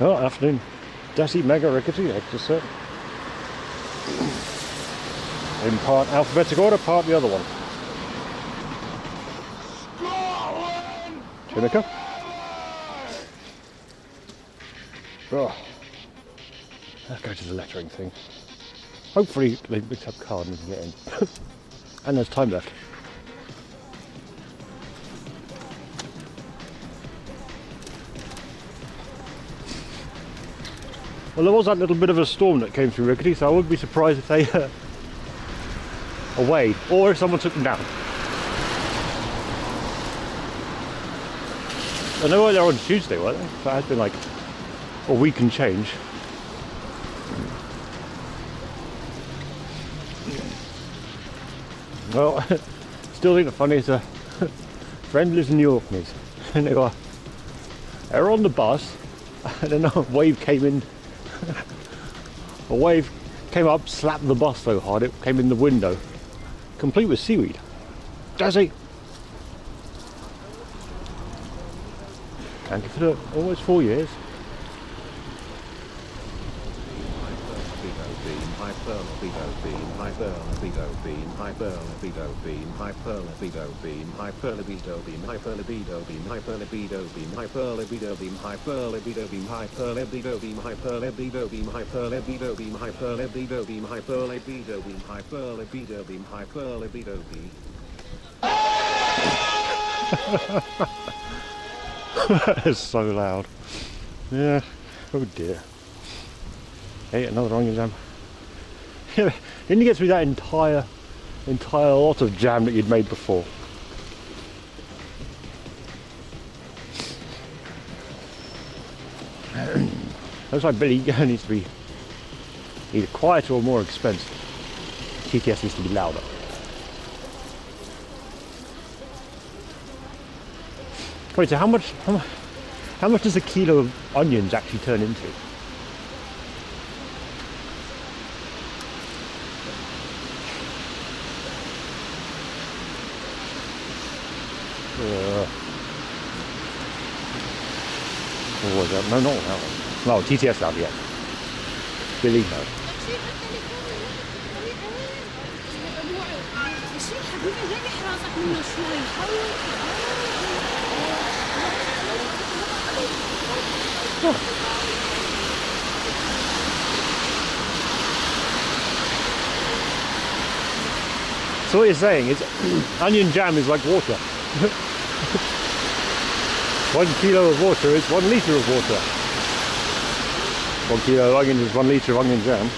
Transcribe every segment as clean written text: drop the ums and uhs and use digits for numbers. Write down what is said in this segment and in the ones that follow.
Oh, afternoon. Desi Mega Rickety exit. In part alphabetical order, part the other one. Chimica. Oh. Let's go to the lettering thing. Hopefully they picked up card and we can get in. And there's time left. Well, there was that little bit of a storm that came through Rickety, so I wouldn't be surprised if they away, or if someone took them down. I know they're on Tuesday, weren't they? So it has been like a week and change. Well, still think the funniest friend lives in New York, and they were on the bus, and then a wave came in. A wave came up, slapped the bus so hard it came in the window, complete with seaweed. Desi! Thank you for the almost 4 years. That is so loud. Yeah. Oh dear. Hey, another onion jam. Didn't you get through that entire lot of jam that you'd made before? Looks like Billy needs to be either quieter or more expensive. TTS needs to be louder. Wait, so how much does a kilo of onions actually turn into? What was that? No, not that one. No, TTS out yet. Billy, no. Oh. So what you're saying is onion jam is like water. 1 kilo of water is 1 litre of water. 1 kilo of onion is 1 litre of onion jam.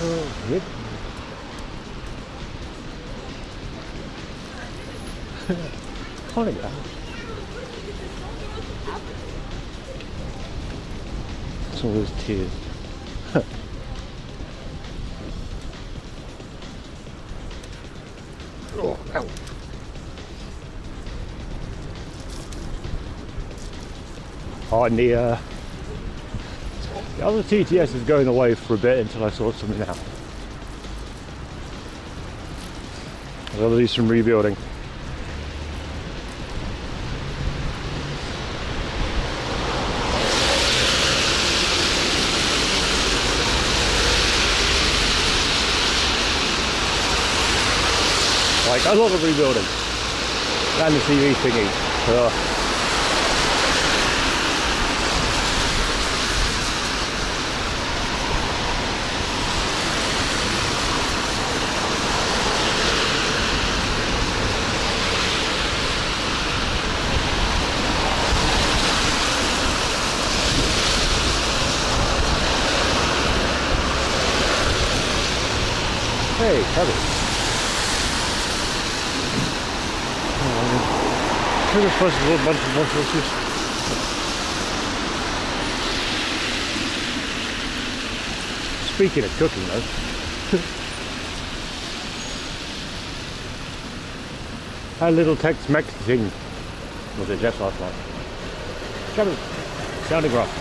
Oh, yep. Funny that. It's all those tears. Oh, ow. Oh, and the other TTS is going away for a bit until I sort something out. I've got to do some rebuilding. Like a lot of rebuilding. And the TV thingy. Hey, Kevin. Sugar first of all, a bunch of mushrooms. Speaking of cooking though, had a little Tex-Mex thing was it just last night. Kevin, sounding rough.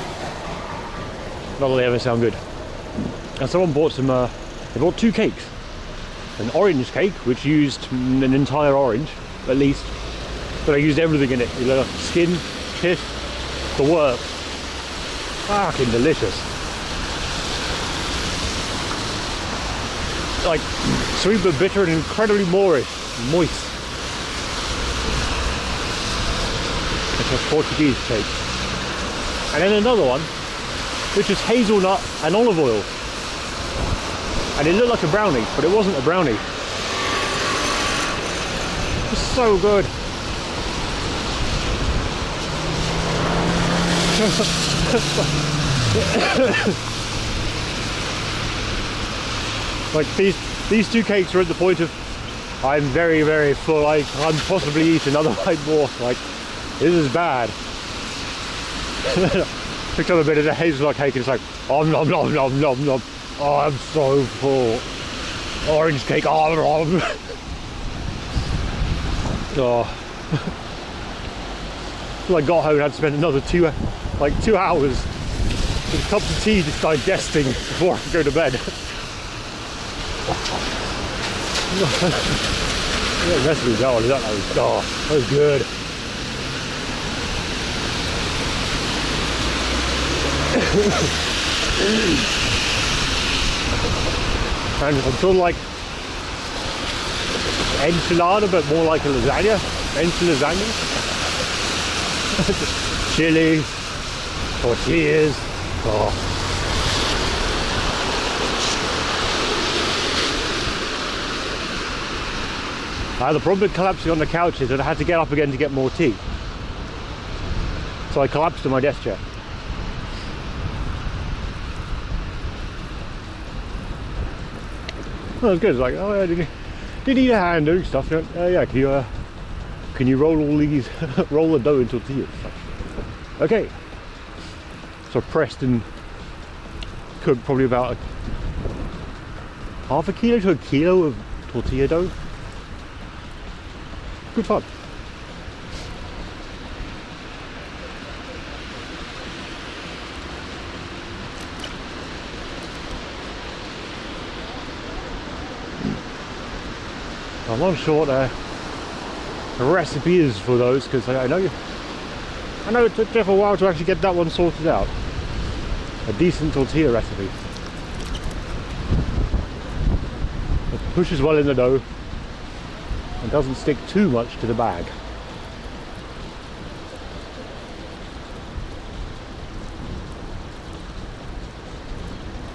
Not that they ever sound good. And someone bought some, they bought 2 cakes. An orange cake, which used an entire orange, at least. But I used everything in it. You know, skin, pith, the works. Fucking delicious. Like, sweet but bitter and incredibly moist. It's a Portuguese cake. And then another one, which is hazelnut and olive oil. And it looked like a brownie, but it wasn't a brownie. It was so good. Like these 2 cakes are at the point of I'm very, very full. I can't possibly eat another bite more. Like, this is bad. Picked up a bit of the hazelnut cake and it's like, nom nom nom nom nom nom. Oh, I'm so full. Orange cake, oh. Oh. So I got home and had to spend another 2 hours with cups of tea just digesting before I go to bed. Yeah, recipe that one, that was good. And I'm sort of like enchilada, but more like a lasagna. Enchilada. Chili, tortillas. Oh. The problem with collapsing on the couch is that I had to get up again to get more tea. So I collapsed to my desk chair. Well, it was good. It's like, oh yeah, did you need a hand doing stuff? Yeah, can you roll all these, roll the dough into tortillas? Okay. So I pressed and cooked probably about half a kilo to a kilo of tortilla dough. Good fun. I'm not sure what the recipe is for those, because I know it took Jeff a while to actually get that one sorted out. A decent tortilla recipe. It pushes well in the dough and doesn't stick too much to the bag.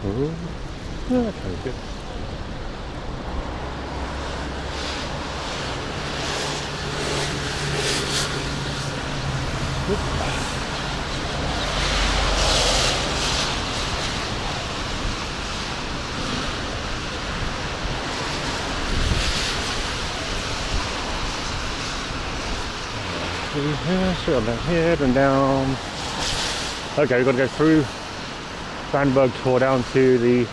Oh, yeah, that sounds good. Straight on down here and down. Okay, we've got to go through Brandenburg Tor down to the.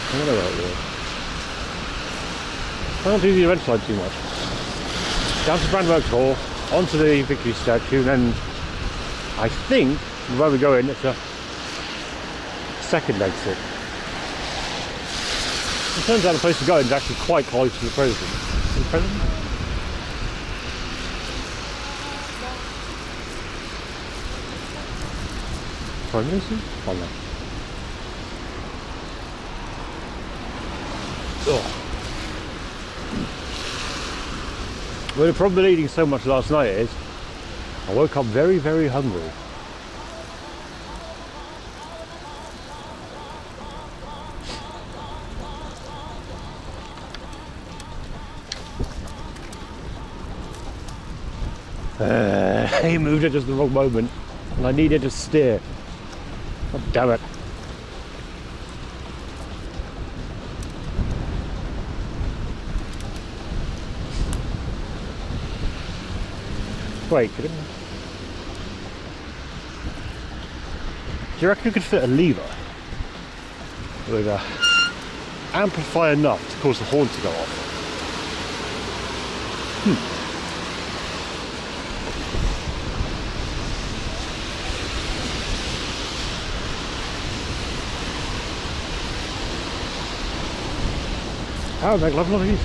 I don't know where it is. I don't do the event slide too much. Down to Brandenburg Tor, onto the Victory Statue, and then I think where we go in, it's a second exit. It turns out the place to go is actually quite close to the president. The president? Prime Minister? Oh no. Oh. Well, the problem with eating so much last night is I woke up very, very hungry. He moved at just the wrong moment and I needed to steer. God damn it. Wait, do you reckon you could fit a lever with a amplify enough to cause the horn to go off? I would make love one of these.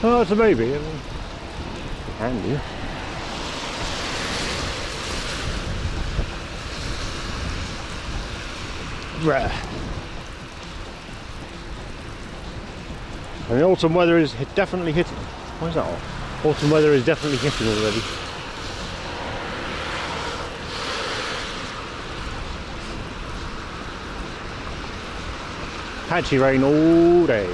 Oh, it's a maybe. I mean, handy. Rare. And the autumn weather is definitely hitting. Why is that off? Autumn weather is definitely hitting already. Patchy rain all day.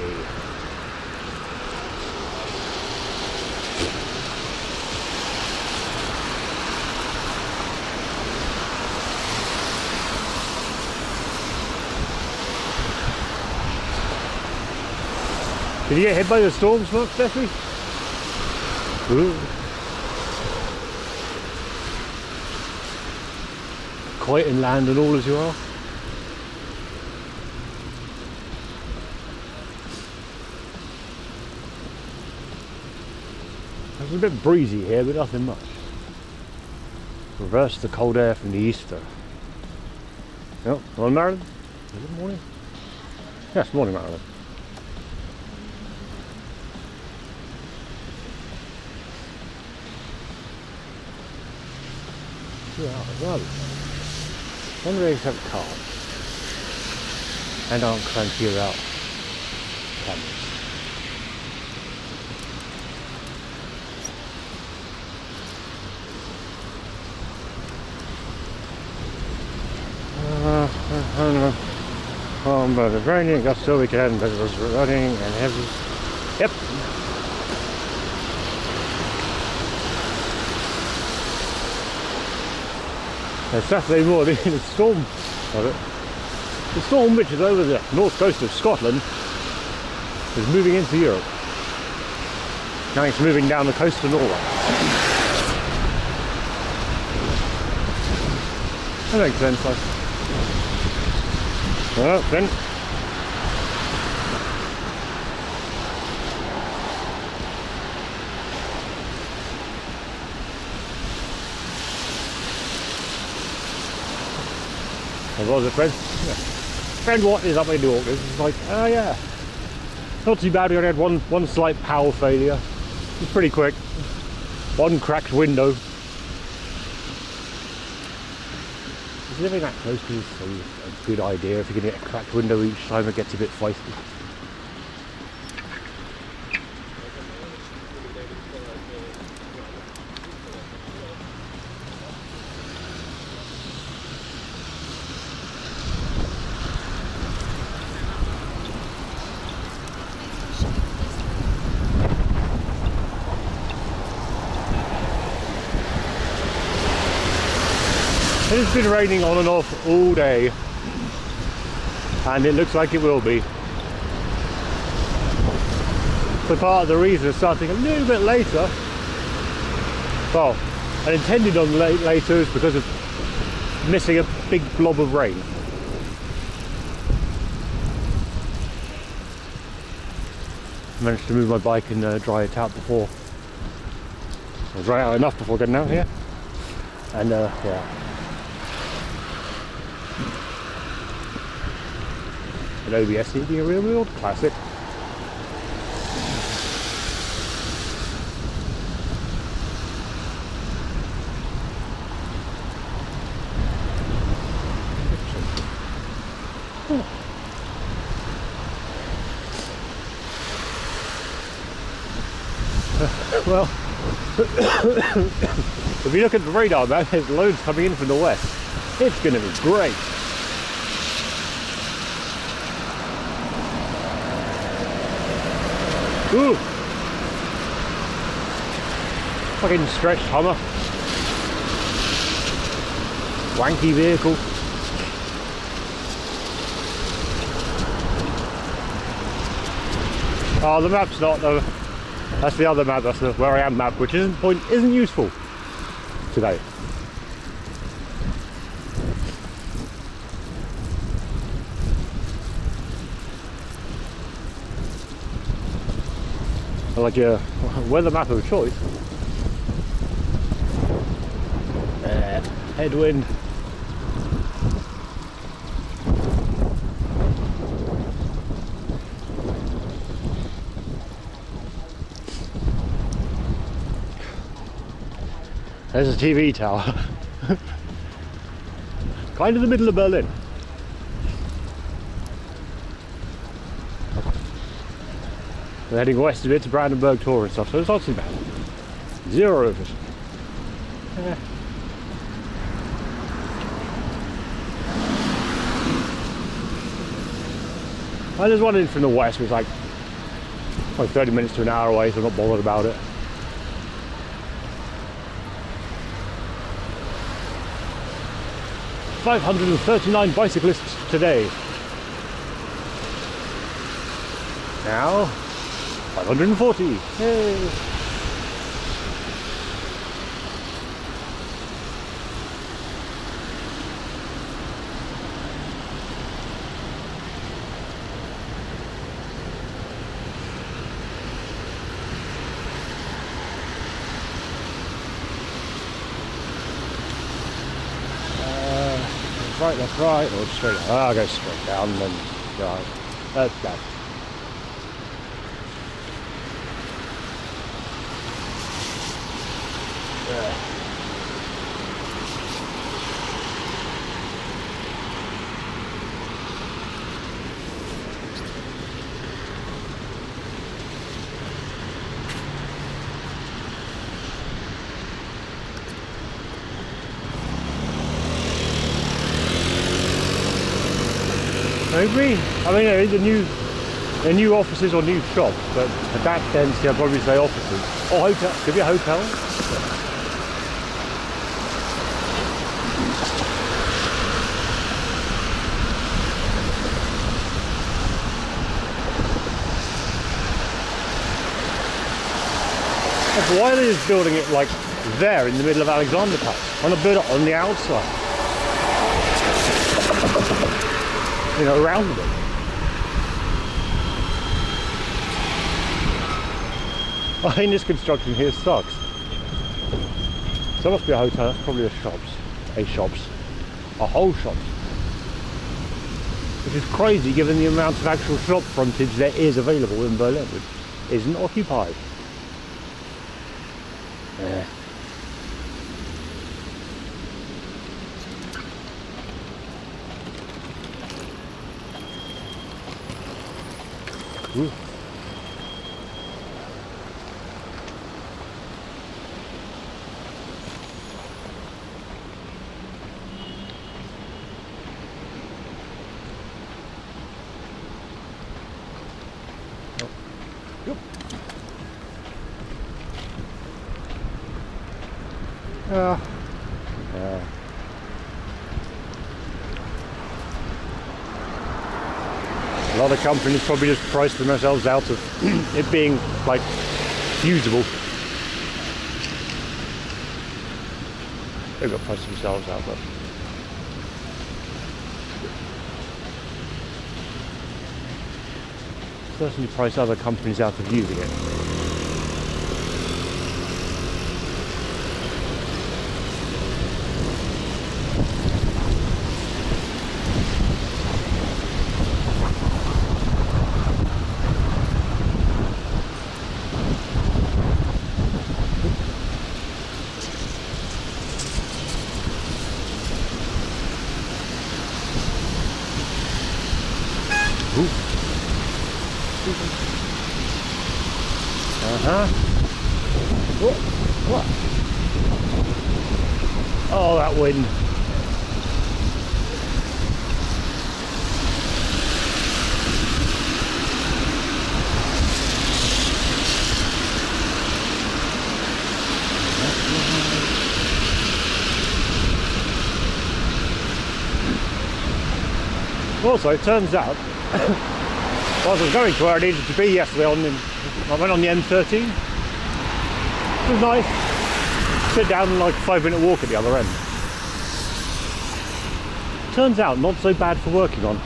Did you get hit by the storms much, Steffi? Ooh. Quiet inland and all as you are. It's a bit breezy here, but nothing much. Reverse the cold air from the east though. Oh, morning Marilyn? Is it morning? Yes, morning Marilyn. Well, one race have cards and aren't cranky about cameras. But it's raining, got so weekend, but it was running and heavy. Yep. And Saturday morning, the storm which is over the north coast of Scotland is moving into Europe. Now it's moving down the coast to Norway. That makes sense, like. Well, then. There was a friend. Yeah. Friend what is up in the Orcas. It's like, oh yeah. Not too bad, we only had one slight power failure. It was pretty quick. One cracked window. Living that close to is a good idea if you're going to get a cracked window each time. It gets a bit feisty. It's been raining on and off all day, and it looks like it will be. So part of the reason it's starting a little bit later, well, I intended on later is because of missing a big blob of rain. I managed to move my bike and dry it out before. I'll dry it out enough before getting out here, and yeah. An OBS would be a real world classic. Well, if you look at the radar map, there's loads coming in from the west. It's going to be great. Ooh! Fucking stretched Hummer. Wanky vehicle. Oh, the map's not though. That's the other map, that's the where I am map, which isn't useful today. like your weather map of choice. Headwind. There's a TV tower. Kind of the middle of Berlin. We're heading west a bit to Brandenburg Tor and stuff, so it's not too bad. 0 of it. And there's one in from the west, which is like 30 minutes to an hour away, so I'm not bothered about it. "539 bicyclists today. Now, 540. Yay. Right, left, right, or straight. I'll go straight down and then right. Left. Yeah. Maybe. I mean, the new offices or new shops, but at that density, I'd probably say offices or hotel. Could be a hotel. Why are they just building it like there in the middle of Alexanderplatz? Why not build it on the outside? You know, around it. I think this construction here sucks. So it must be a hotel, that's probably a whole shops. Which is crazy given the amount of actual shop frontage there is available in Berlin, which isn't occupied. Yeah. Ooh. Yep. Yeah. A lot of companies probably just price themselves out of it being like usable. They've got to price themselves out, but certainly price other companies out of using it. What? Oh, that wind. Also, it turns out, I was going to where I needed to be yesterday I went on the M13. It was nice. Sit down and like a 5-minute walk at the other end. Turns out not so bad for working on.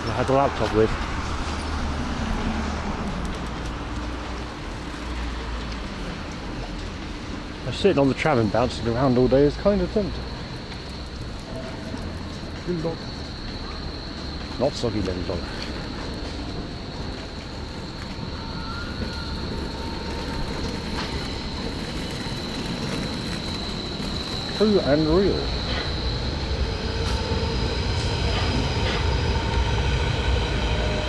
I had the laptop with. Sitting on the tram and bouncing around all day is kind of tempting. Not soggy lemon dog. True and real.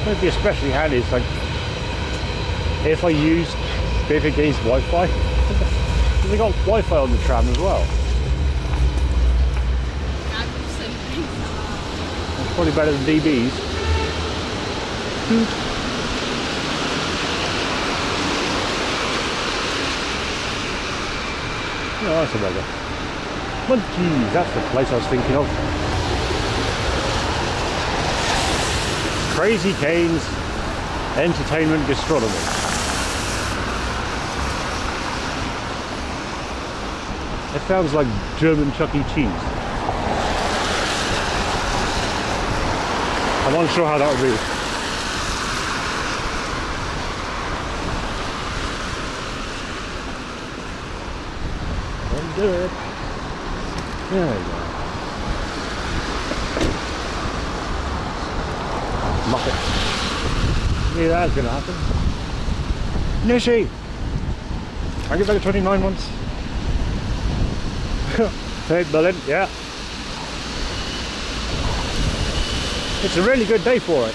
It'd be especially handy is like if I use Biff against Wi-Fi. They got Wi-Fi on the tram as well. It's probably better than DB's. Oh, that's a burger. Monkeys, that's the place I was thinking of. Crazy Cane's Entertainment Gastronomy. It sounds like German Chuck E. Cheese. I'm unsure how that would be. Do it. There we go. Muppet. Yeah, that's gonna happen. Nishi! I get back at 29 months. Hey, Berlin, yeah. It's a really good day for it.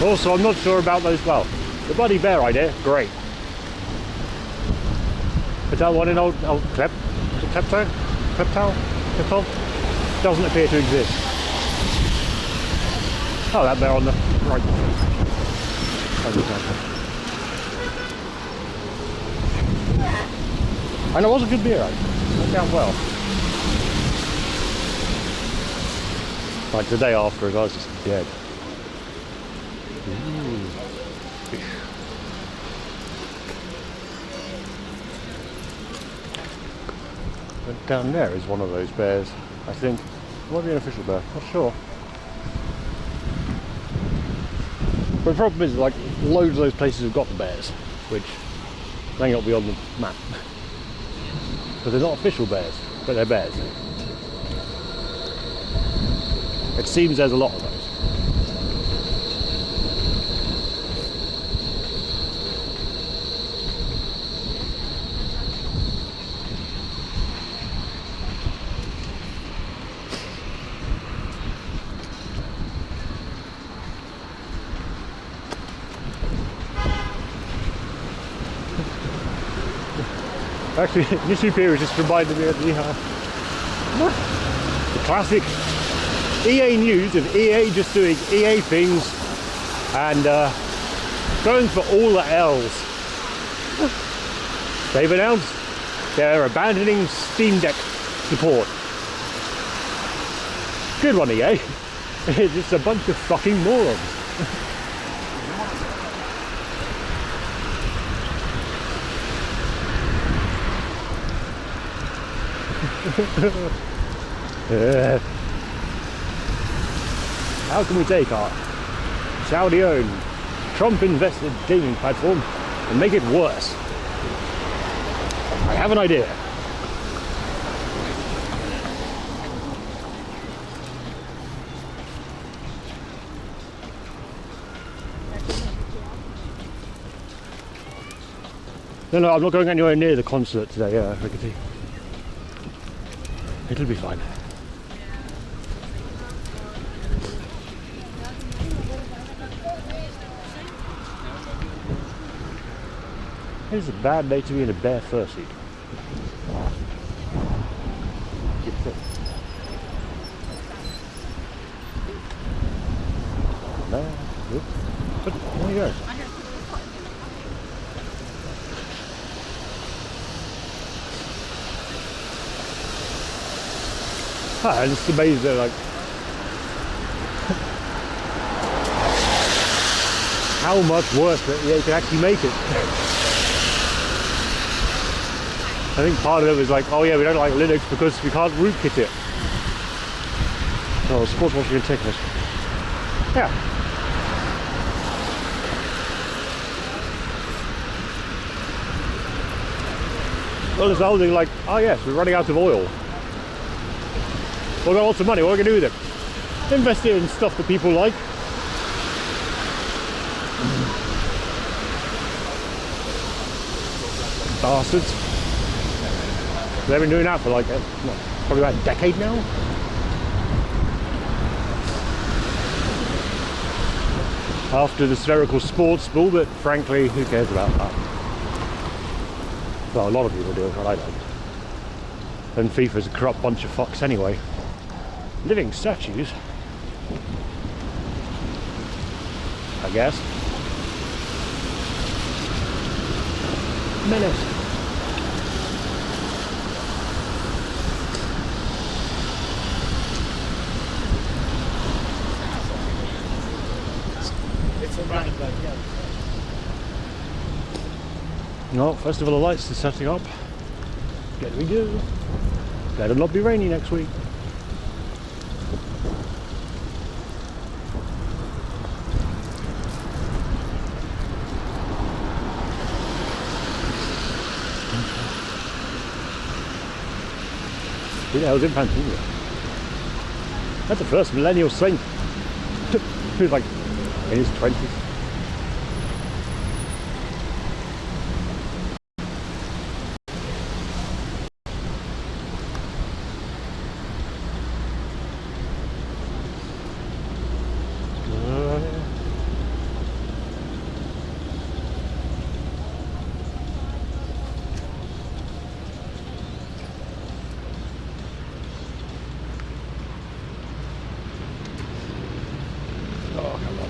Also, I'm not sure about those. Well, the bloody bear idea, great. But that one in old Klepto doesn't appear to exist. Oh, that bear on the right. And it was a good beer, it went down well. Like the day after, I was just dead. And down there is one of those bears, I think. It might be an official bear, not sure. But the problem is, like, loads of those places have got the bears, which may not be on the map. But they're not official bears, but they're bears. It seems there's a lot of those. Actually, Nishi Pier just reminded me of the classic EA news of EA just doing EA things and going for all the L's. They've announced they're abandoning Steam Deck support. Good one, EA. It's just a bunch of fucking morons. How can we take our Saudi-owned, Trump-invested gaming platform and make it worse? I have an idea. No, I'm not going anywhere near the consulate today, Rickety. It'll be fine. It's a bad day to be in a bear fursuit. No, oops. But there you go. I'm just amazed that, like, how much worse that EA can actually make it. I think part of it was like, oh yeah, we don't like Linux because we can't rootkit it. Oh, sports watching and technical. Yeah. Well, it's the whole thing like, oh yes, we're running out of oil. We've got lots of money, what are we going to do with it? Invest it in stuff that people like. Bastards. They've been doing that for like, what, probably about a decade now? After the spherical sports ball, but frankly, who cares about that? Well, a lot of people do, but I don't. And FIFA's a corrupt bunch of fucks anyway. Living statues, I guess. Menace. No, Festival of Lights is setting up. Get we go. Better not be rainy next week. Yeah, I was in Fantasia. That's the first millennial saint. He was like in his 20s. Oh, come on.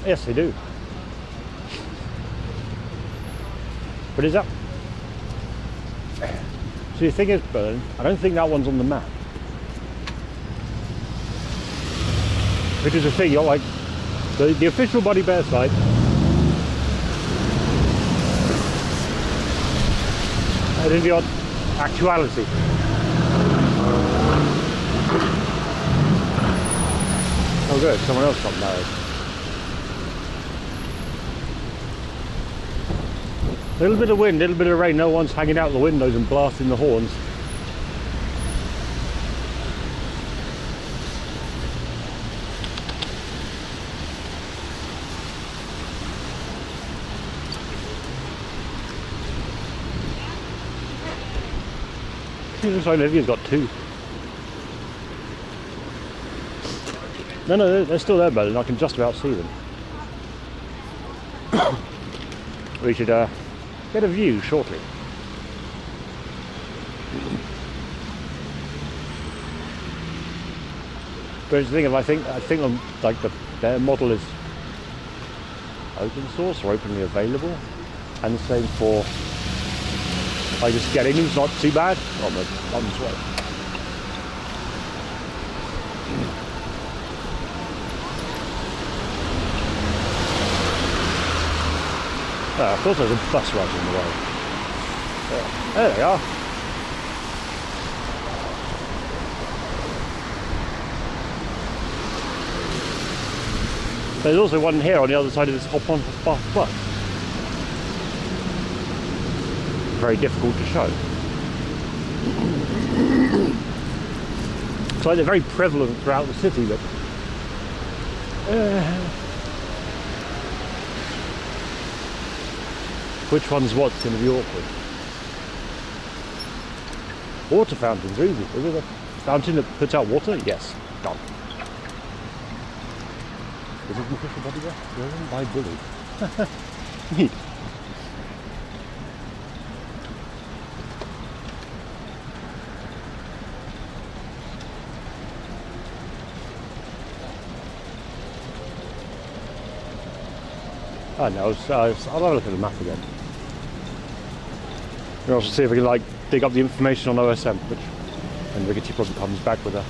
Yes, they do. But is that... See, the thing is, Bern, I don't think that one's on the map. Which is the thing, you're like, the official Buddy Bear site. And then the actuality. Oh good, someone else got married. A little bit of wind, a little bit of rain, no one's hanging out the windows and blasting the horns. It looks like Olivia's got two. No, they're still there, but I can just about see them. We should get a view shortly. But the thing is, I think like their model is open source or openly available, and the same for like just getting it's not too bad on the way. I thought there was a bus right in the way. Yeah. There they are. There's also one here on the other side of this hop on bus. Very difficult to show. It's like they're very prevalent throughout the city, but which one's what's going to be awkward? Water fountains are easy. Is it a fountain that puts out water? Yes. Done. Is it an official Buddy Bear? Driven by Bully. Neat. I know, I'll have a look at the map again. We'll also see if we can like dig up the information on OSM, which, and Rickety probably comes back with a,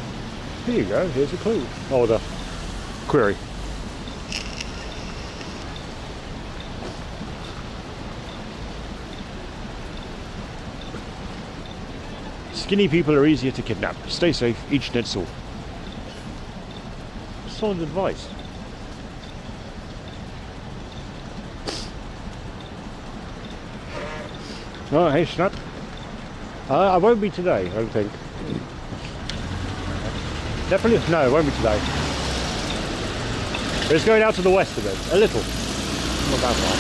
here you go, here's a clue, or the query. Skinny people are easier to kidnap. Stay safe, eat schnitzel. Solid advice. Oh, hey, Snap. I won't be today, I don't think. Definitely, no, it won't be today. But it's going out to the west a bit, a little. Not that far.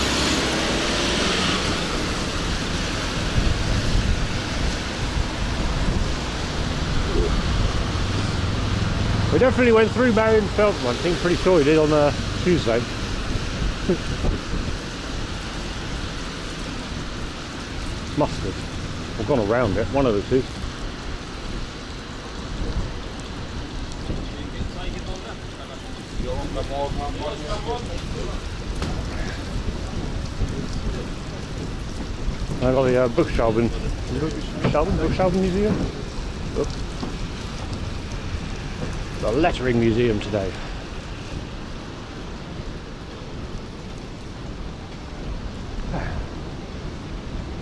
We definitely went through Marion Feldman, I think, pretty sure we did on Tuesday. Must have. I've gone around it, one of the two. I got the Buchschaben Museum. Oh. The lettering museum today.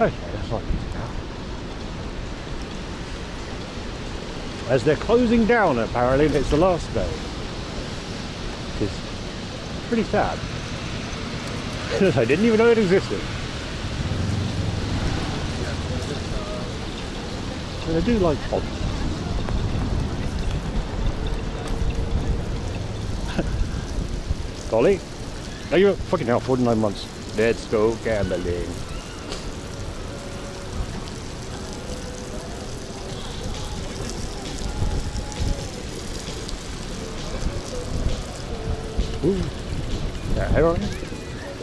Okay, that's like easy now. As they're closing down, apparently, and it's the last day. Which is pretty sad. I didn't even know it existed. And I do like pods. Golly. Now you're fucking hell, 49 months. Let's go gambling. Ooh. Yeah, hang on.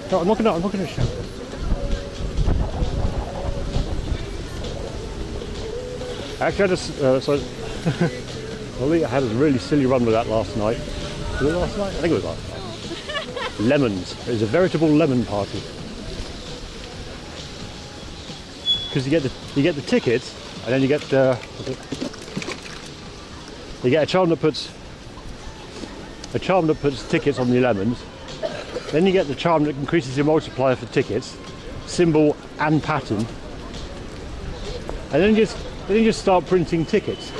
No, I'm not gonna shout. Actually, I just I had a really silly run with that last night. Was it last night? I think it was last night. Lemons. It was a veritable lemon party. Because you get the tickets, and then you get a charm that puts tickets on the lemons. Then you get the charm that increases your multiplier for tickets, symbol and pattern. And then you just start printing tickets.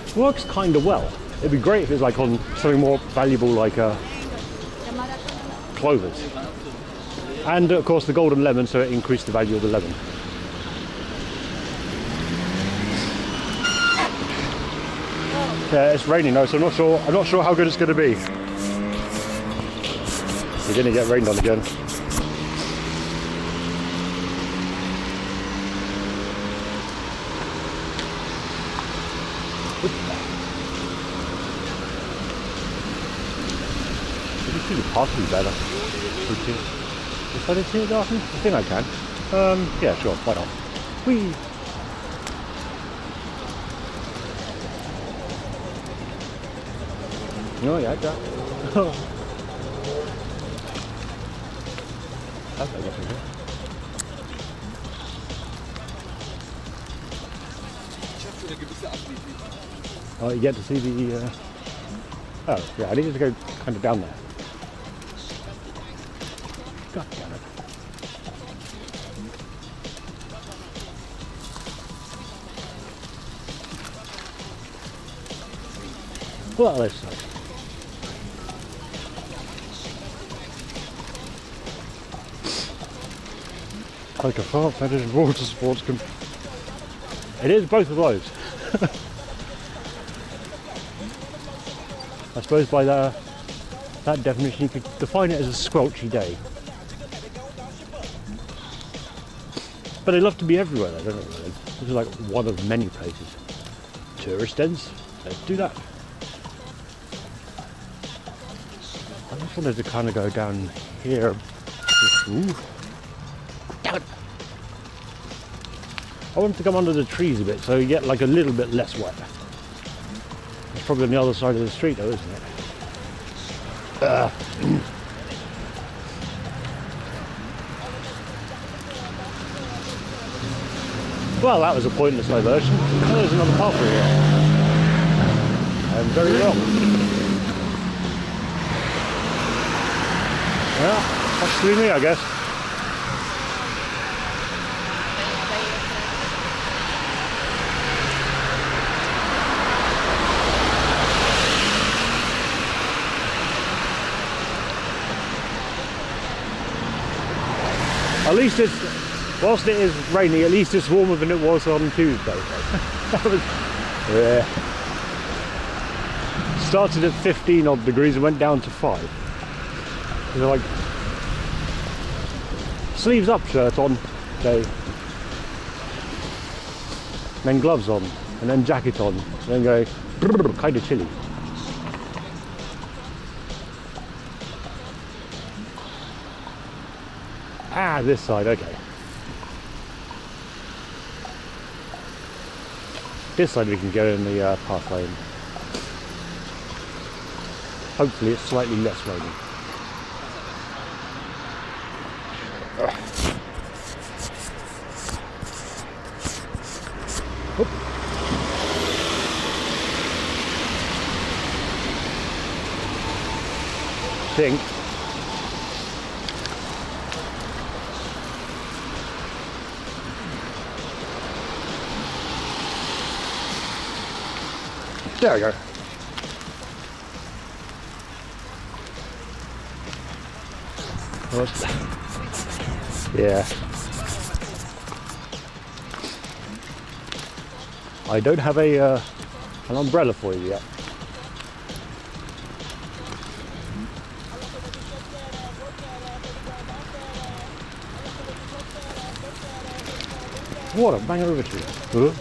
It works kind of well. It'd be great if it was like on something more valuable like clovers. And of course the golden lemon, so it increased the value of the lemon. Yeah, it's raining now, so I'm not sure how good it's going to be. We're going to get rained on again. I think the party better. If I did see it, Darcy? I think I can. Yeah, sure, why not? Whee! Oh yeah, that. That's I guess it. Oh, you get to see the. Oh yeah, I needed to go kind of down there. God damn it! Well, this sucks. Like a far fetish water sports It is both of those. I suppose by that definition you could define it as a squelchy day. But they love to be everywhere though, don't they? This is like one of many places. Tourist ends, let's do that. I just wanted to kind of go down here. Ooh. Damn it. I wanted to come under the trees a bit so you get like a little bit less wet. It's probably on the other side of the street though, isn't it? Well, that was a pointless diversion. Oh, there's another pathway here. I'm very wrong. Well, that's through me, I guess. least it's, whilst it is raining, at least it's warmer than it was on Tuesday. That was, yeah. Started at 15 odd degrees and went down to 5. They're like sleeves up shirt on, okay, then gloves on, and then jacket on, and then go kind of chilly. Ah, this side, okay. This side we can go in the path lane. Hopefully it's slightly less raining. Oop. Think. There we go. Oops. Yeah. I don't have an umbrella for you yet. What a bang over to you.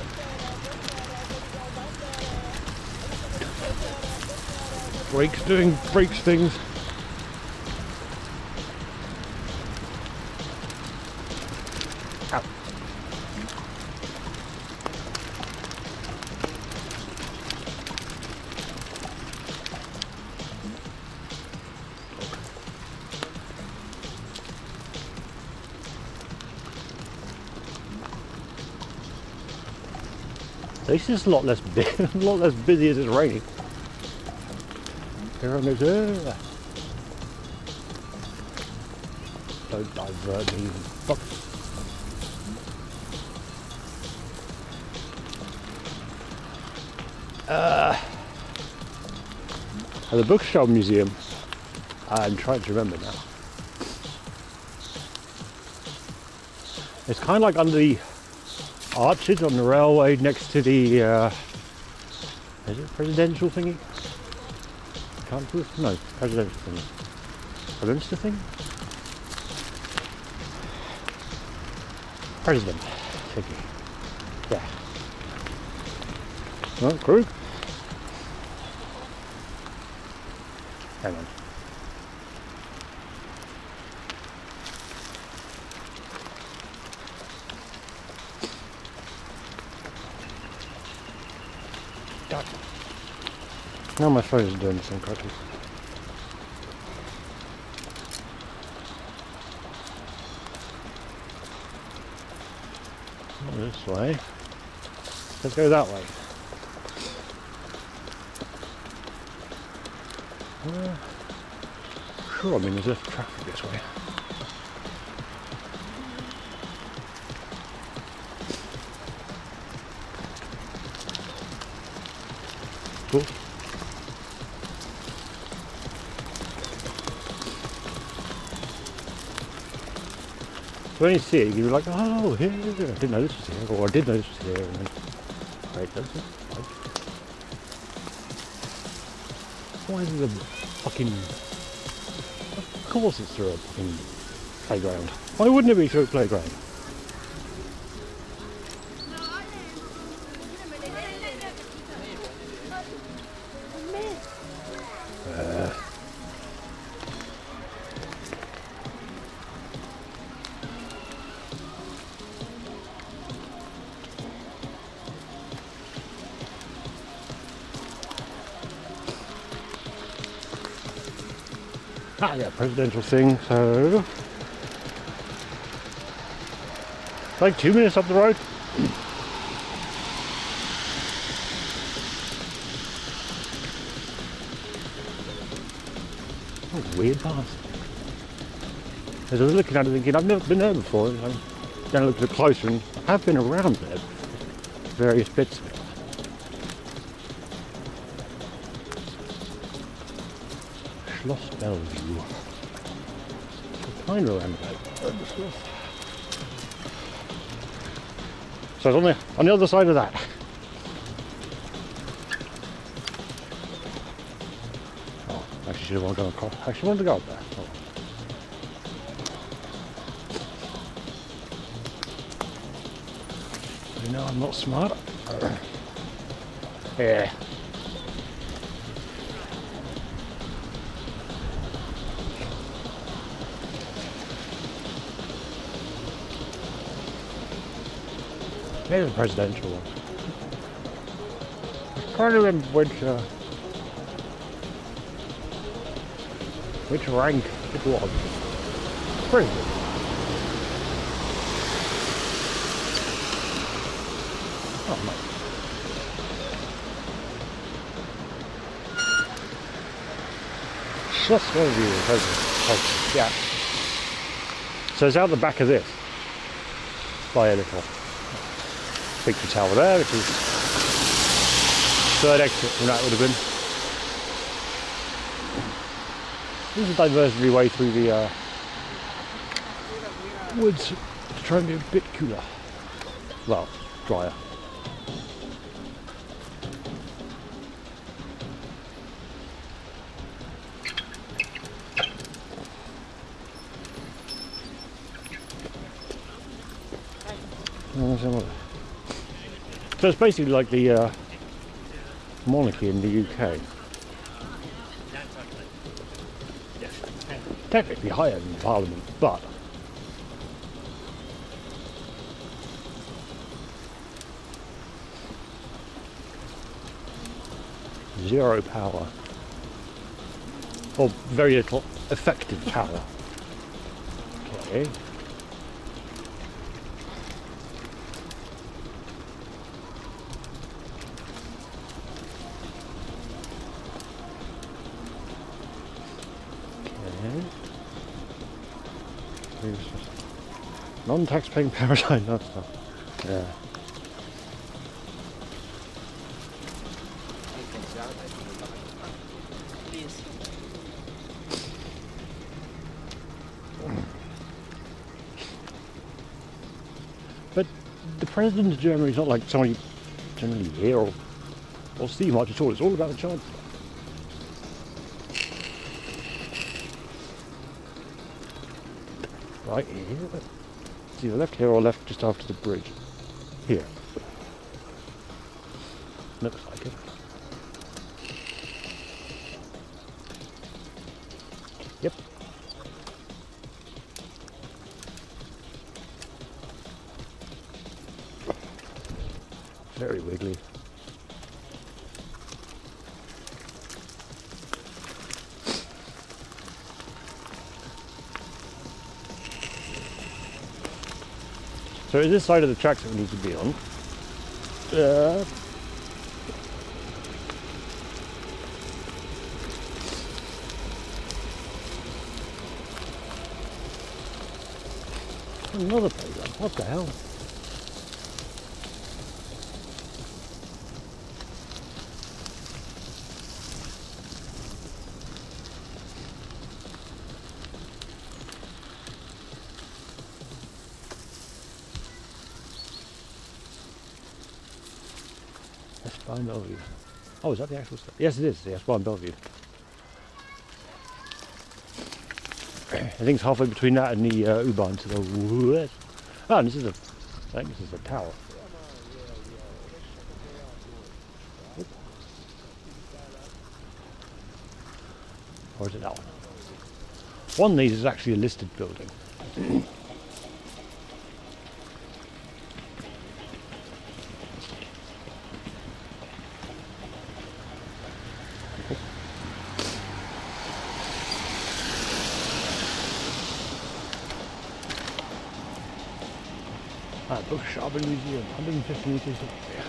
Brakes things. Ow. At least it's a lot less busy as it's raining. Everyone goes, don't divert me, fuck. At the Bookshelf Museum, I'm trying to remember now. It's kind of like under the arches on the railway next to the, is it presidential thingy? No, presidential thing. Presidential thing? President. Thank you. Yeah. Oh, Krug. Hang on. God. Now my phone is doing the same correctly. Not this way. Let's go that way. Sure, I mean there's less traffic this way. Cool. So when you see it, you're like, oh, here, I didn't know this was here, or I did know this was here, and then, wait, does it? Why is it a fucking, of course it's through a fucking playground. Why wouldn't it be through a playground? Ah, yeah, presidential thing, so like 2 minutes up the road. Oh, weird bastard. As I was looking at it thinking, I've never been there before, and then I looked a bit closer and I have been around there, various bits of it. Schloss Bellevue. Kind of roundabout. So it's on the other side of that. Oh, actually should have gone across. Actually wanted to go up there. Oh. You know I'm not smart. Yeah. Maybe the presidential one. I can't remember which rank it was. Pretty good. Oh, nice. Just one of you, president. Yeah. So it's out the back of this by a little picture tower there, which is third exit from that would have been. This is a diversionary way through the woods to try and be a bit cooler. Well, drier. So it's basically like the monarchy in the UK. Technically higher than Parliament, but zero power, or very little effective power. Okay. Non-tax-paying parasite, that's stuff. Yeah. But the president of Germany is not like somebody generally hear or see much at all. It's all about the chancellor. Right here. It's either left here or left just after the bridge. Here. Looks like it. Yep. Very wiggly. So is this side of the tracks that we need to be on? Another playground. What the hell? Espine Bellevue. Oh, is that the actual stuff? Yes, it is. The Espine Bellevue. I think it's halfway between that and the U-Bahn to the west. Oh, and this is I think this is a tower. Or is it that one? One of these is actually a listed building. Buchshaben Museum, 150 meters up there.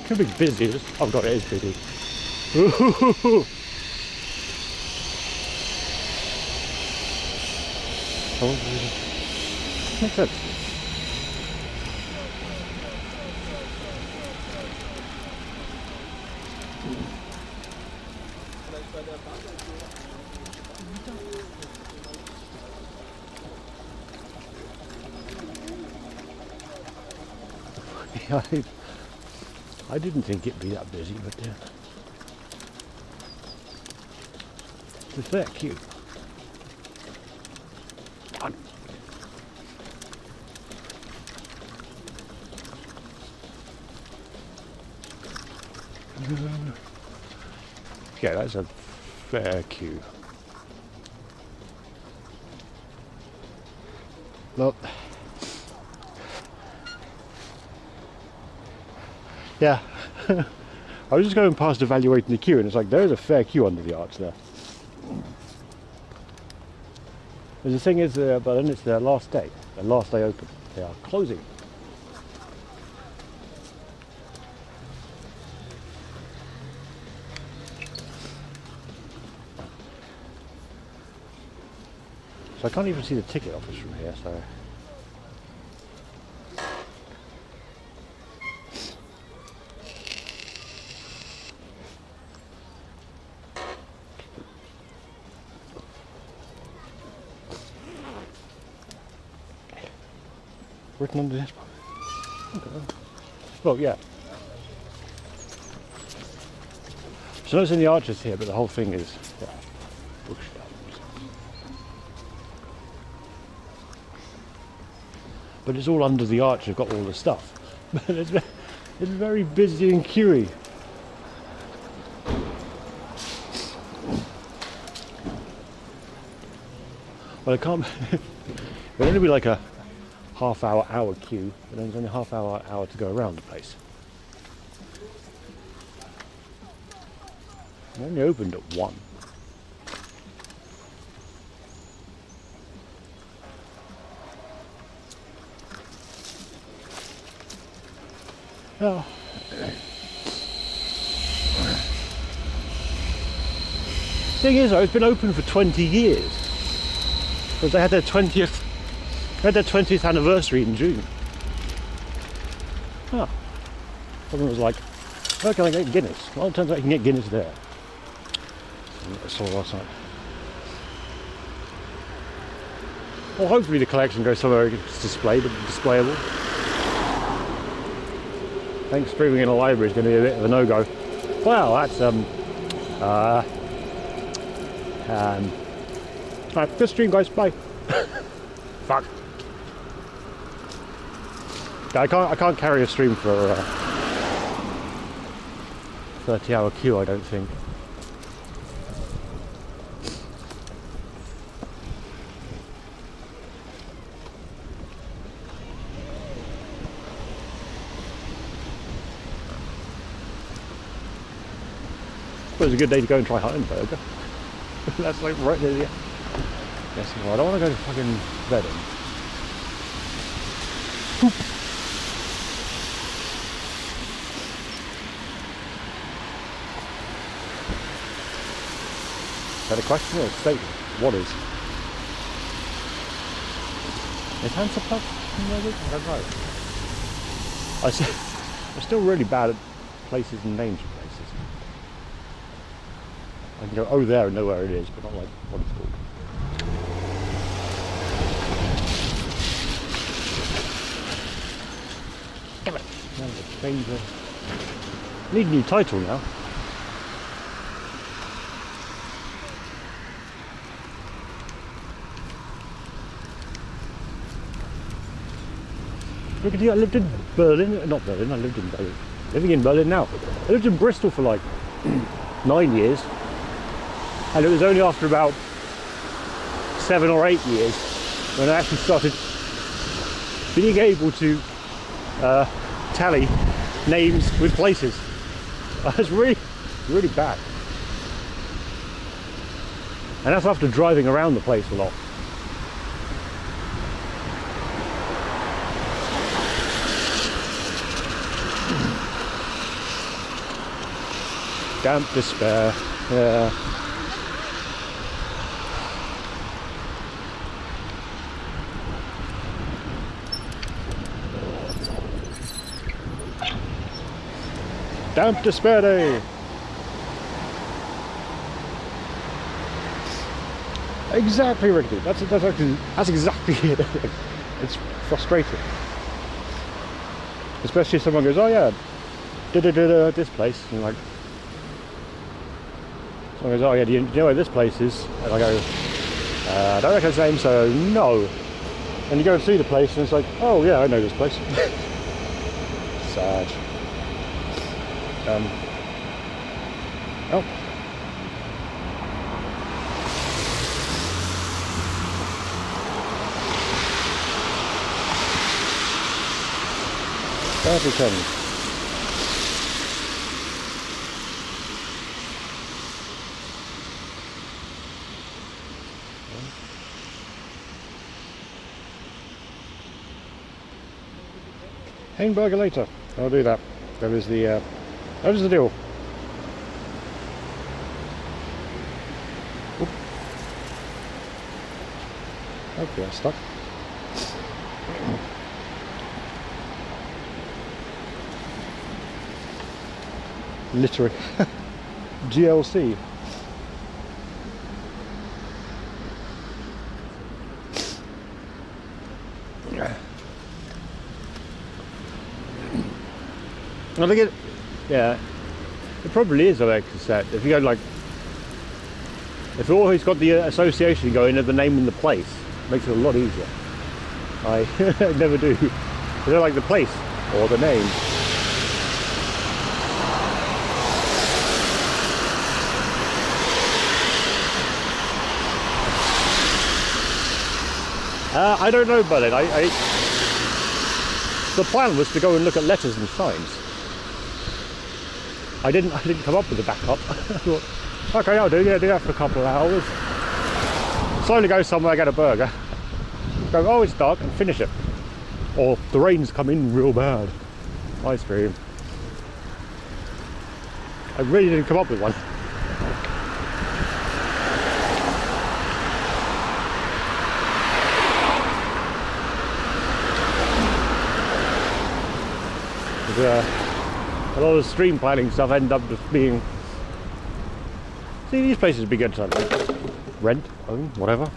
Could be busy. Oh god, it is busy. Makes sense. I didn't think it'd be that busy, but it's a fair queue. Yeah, that's a fair queue. Look. Yeah. I was just going past evaluating the queue and it's like there's a fair queue under the arch there. And the thing is, but then it's their last day open. They are closing. So I can't even see the ticket office from here, so. Written under this one. Okay. Well, yeah. So it's in the arches here, but the whole thing is bushed up. But it's all under the arch. They've got all the stuff. But it's very busy and queuey. Well, it can't. It'll only be like a hour queue, but then there's only a half hour to go around the place. It only opened at 1. Oh. Thing is though, it's been open for 20 years. Because they had their 20th anniversary in June. Oh. Someone was like, where can I get Guinness? Well, it turns out you can get Guinness there. I saw last night. Well, hopefully the collection goes somewhere it's displayable. I think streaming in a library is going to be a bit of a no-go. Well, that's Alright, good stream guys, bye. Fuck. Yeah, I can't carry a stream for a 30-hour queue, I don't think. It was a good day to go and try Huttenberger. That's like right there. Yes, well, I don't want to go to fucking Reading. Is that a question or a statement? What is? Is Hansaplast in Reading? I don't know. I'm still really bad at places and names of places. I can go, oh there and know where it is, but not like what it's called. Damn it. Now the change of... Need a new title now. Look at you, I lived in Berlin, not Berlin, I lived in Berlin. Living in Berlin now. I lived in Bristol for like 9 years. And it was only after about 7 or 8 years when I actually started being able to tally names with places. I was really bad. And that's after driving around the place a lot. Damp despair, yeah. Damp despair day. Exactly, Ricky. That's exactly it. It's frustrating. Especially if someone goes, oh yeah, this place. And like, someone goes, oh yeah, do you know where this place is? And I go, I don't reckon it's the name, so no. And you go and see the place and it's like, oh yeah, I know this place. Sad. Oh. That'll be 10. Hamburger later. I'll do that. That is the deal. Oop. Okay, I'm stuck. Literally. GLC. I think it, yeah, it probably is a Alexa set. If you go like, if it always got the association going of the name in the place, it makes it a lot easier. I never do. I don't like the place or the name. I don't know about it. The plan was to go and look at letters and signs. I didn't come up with a backup. I thought, okay, I'll do that for a couple of hours. Slowly go somewhere, get a burger. Go, oh, it's dark, and finish it. Or the rain's come in real bad. Ice cream. I really didn't come up with one. A lot of stream planning stuff end up just being, see, these places would be good to rent, own, whatever.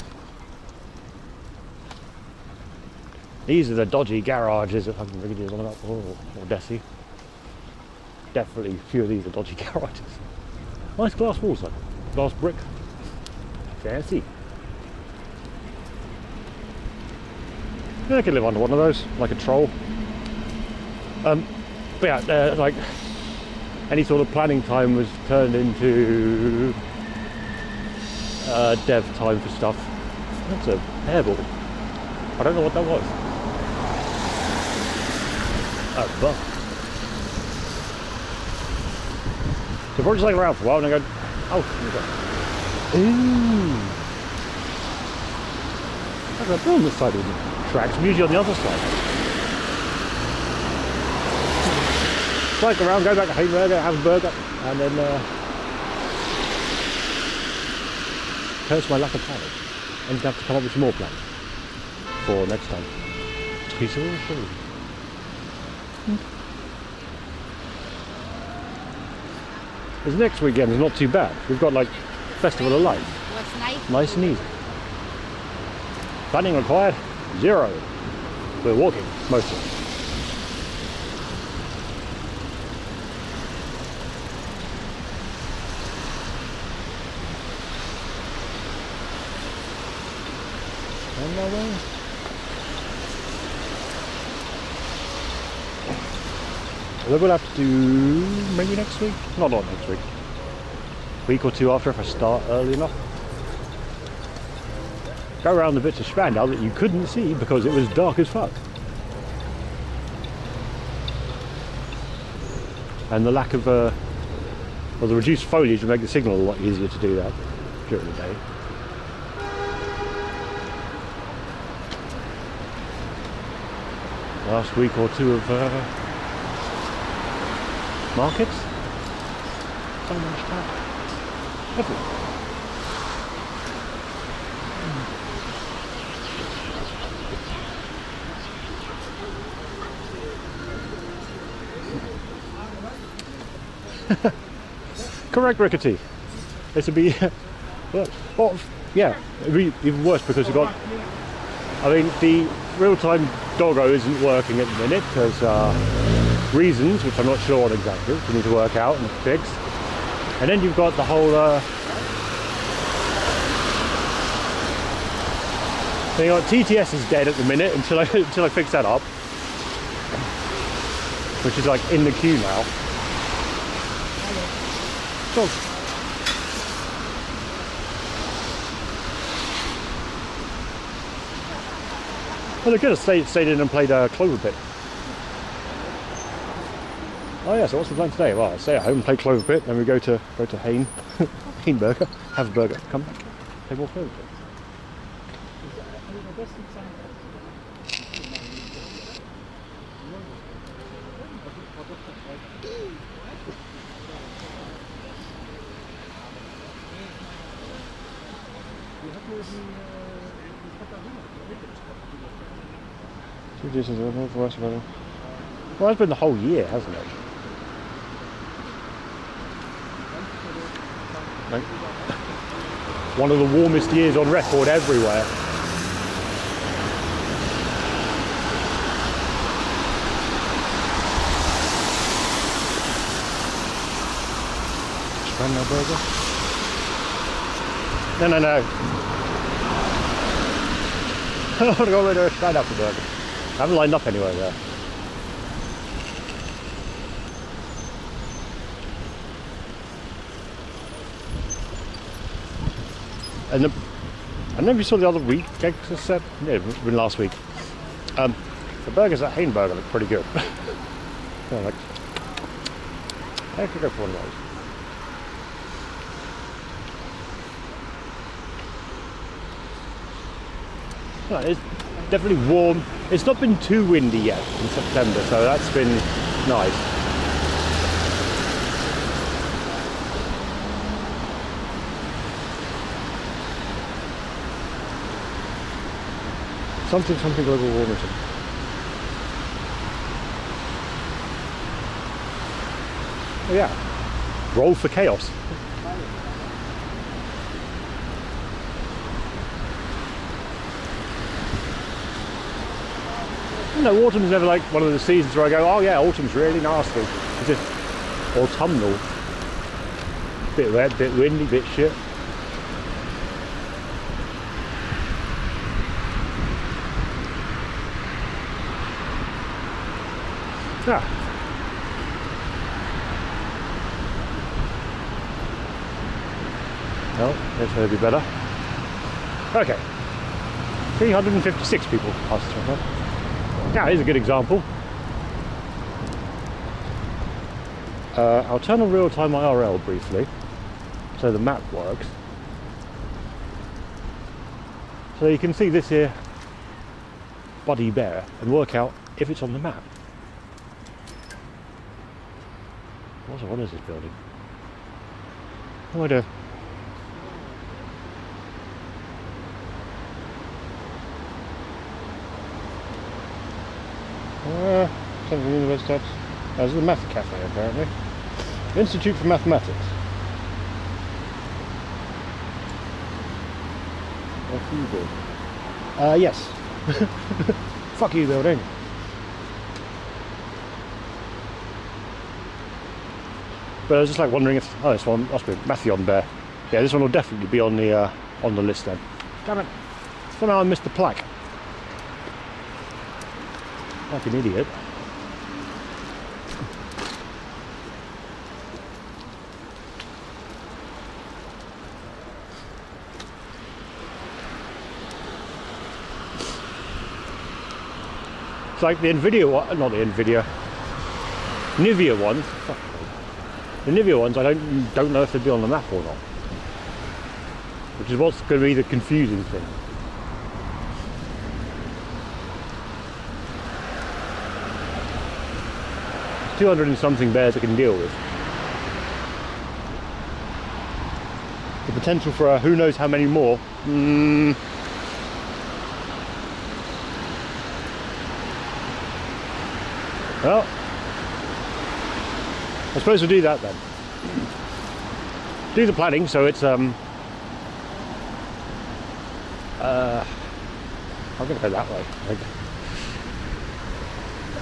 These are the dodgy garages that fucking Riggedy is on about, or Desi. Definitely a few of these are dodgy garages. Nice glass walls though, glass brick, fancy. Yeah, I could live under one of those, like a troll. But yeah, like any sort of planning time was turned into dev time for stuff. That's a hairball. I don't know what that was. Oh, but so we're just like around for a while and I go, oh, ooh, I got a bill on this side of the tracks. I'm usually on the other side. Cycle around, go back to Hamburger, have a burger, and then curse my lack of planning and have to come up with some more plans for next time. This next weekend is not too bad. We've got like Festival of Lights. What's nice? Nice and easy. Planning required, 0. We're walking, mostly. On my way. Then we'll have to do maybe next week? Not next week. Week or two after if I start early enough. Go around the bits of Spandau that you couldn't see because it was dark as fuck. And the lack of, well, the reduced foliage will make the signal a lot easier to do that during the day. Last week or two of markets. So much time. Everywhere. Correct, Rickety. This would be, well, yeah, it'd be even worse because we've got, I mean, the real-time doggo isn't working at the minute because reasons, which I'm not sure on exactly, we need to work out and fix. And then you've got the whole you know, TTS is dead at the minute until I fix that up, which is like in the queue now. So, well, they could have stayed in and played Clover Pit. Oh yeah, so what's the plan today? Well, I stay at home, play Clover Pit, then we go to Hain, Hain Burger, have a burger, come back, play more Clover Pit. Well, it's been the whole year, hasn't it? Like, one of the warmest years on record everywhere. Strand burger? No. I want to go over there and stand up the burger. I haven't lined up anywhere there. And I don't know if you saw the other week, yeah, it been last week. The burgers at Hain Burger look pretty good. Yeah, like, I could go for one of those. No, it's definitely warm. It's not been too windy yet in September, so that's been nice. Something global warming. Oh yeah, roll for chaos. You know, autumn's never like one of the seasons where I go, oh yeah, autumn's really nasty. It's just autumnal. Bit wet, bit windy, bit shit. Yeah. Well, that's going to be better. Okay. 356 people passed through. Now, here's a good example. I'll turn on real-time IRL briefly, so the map works. So you can see this here, Buddy Bear, and work out if it's on the map. What is this building? No idea. Central University. This is the Math Cafe apparently. Institute for Mathematics. Fuck you, building. Yes. Fuck you, building. But I was just like wondering if this one must be Matheon Bear. Yeah, this one will definitely be on the list then. Damn it! Somehow I missed the plaque. Like an idiot. It's like the Nvidia one, not the Nvidia. Nivea ones. Fuck. The Nivea ones, I don't know if they'd be on the map or not, which is what's going to be the confusing thing. It's 200 and something bears I can deal with. The potential for who knows how many more. Well, I suppose we'll do that then. Do the planning so it's I'm going to go that way.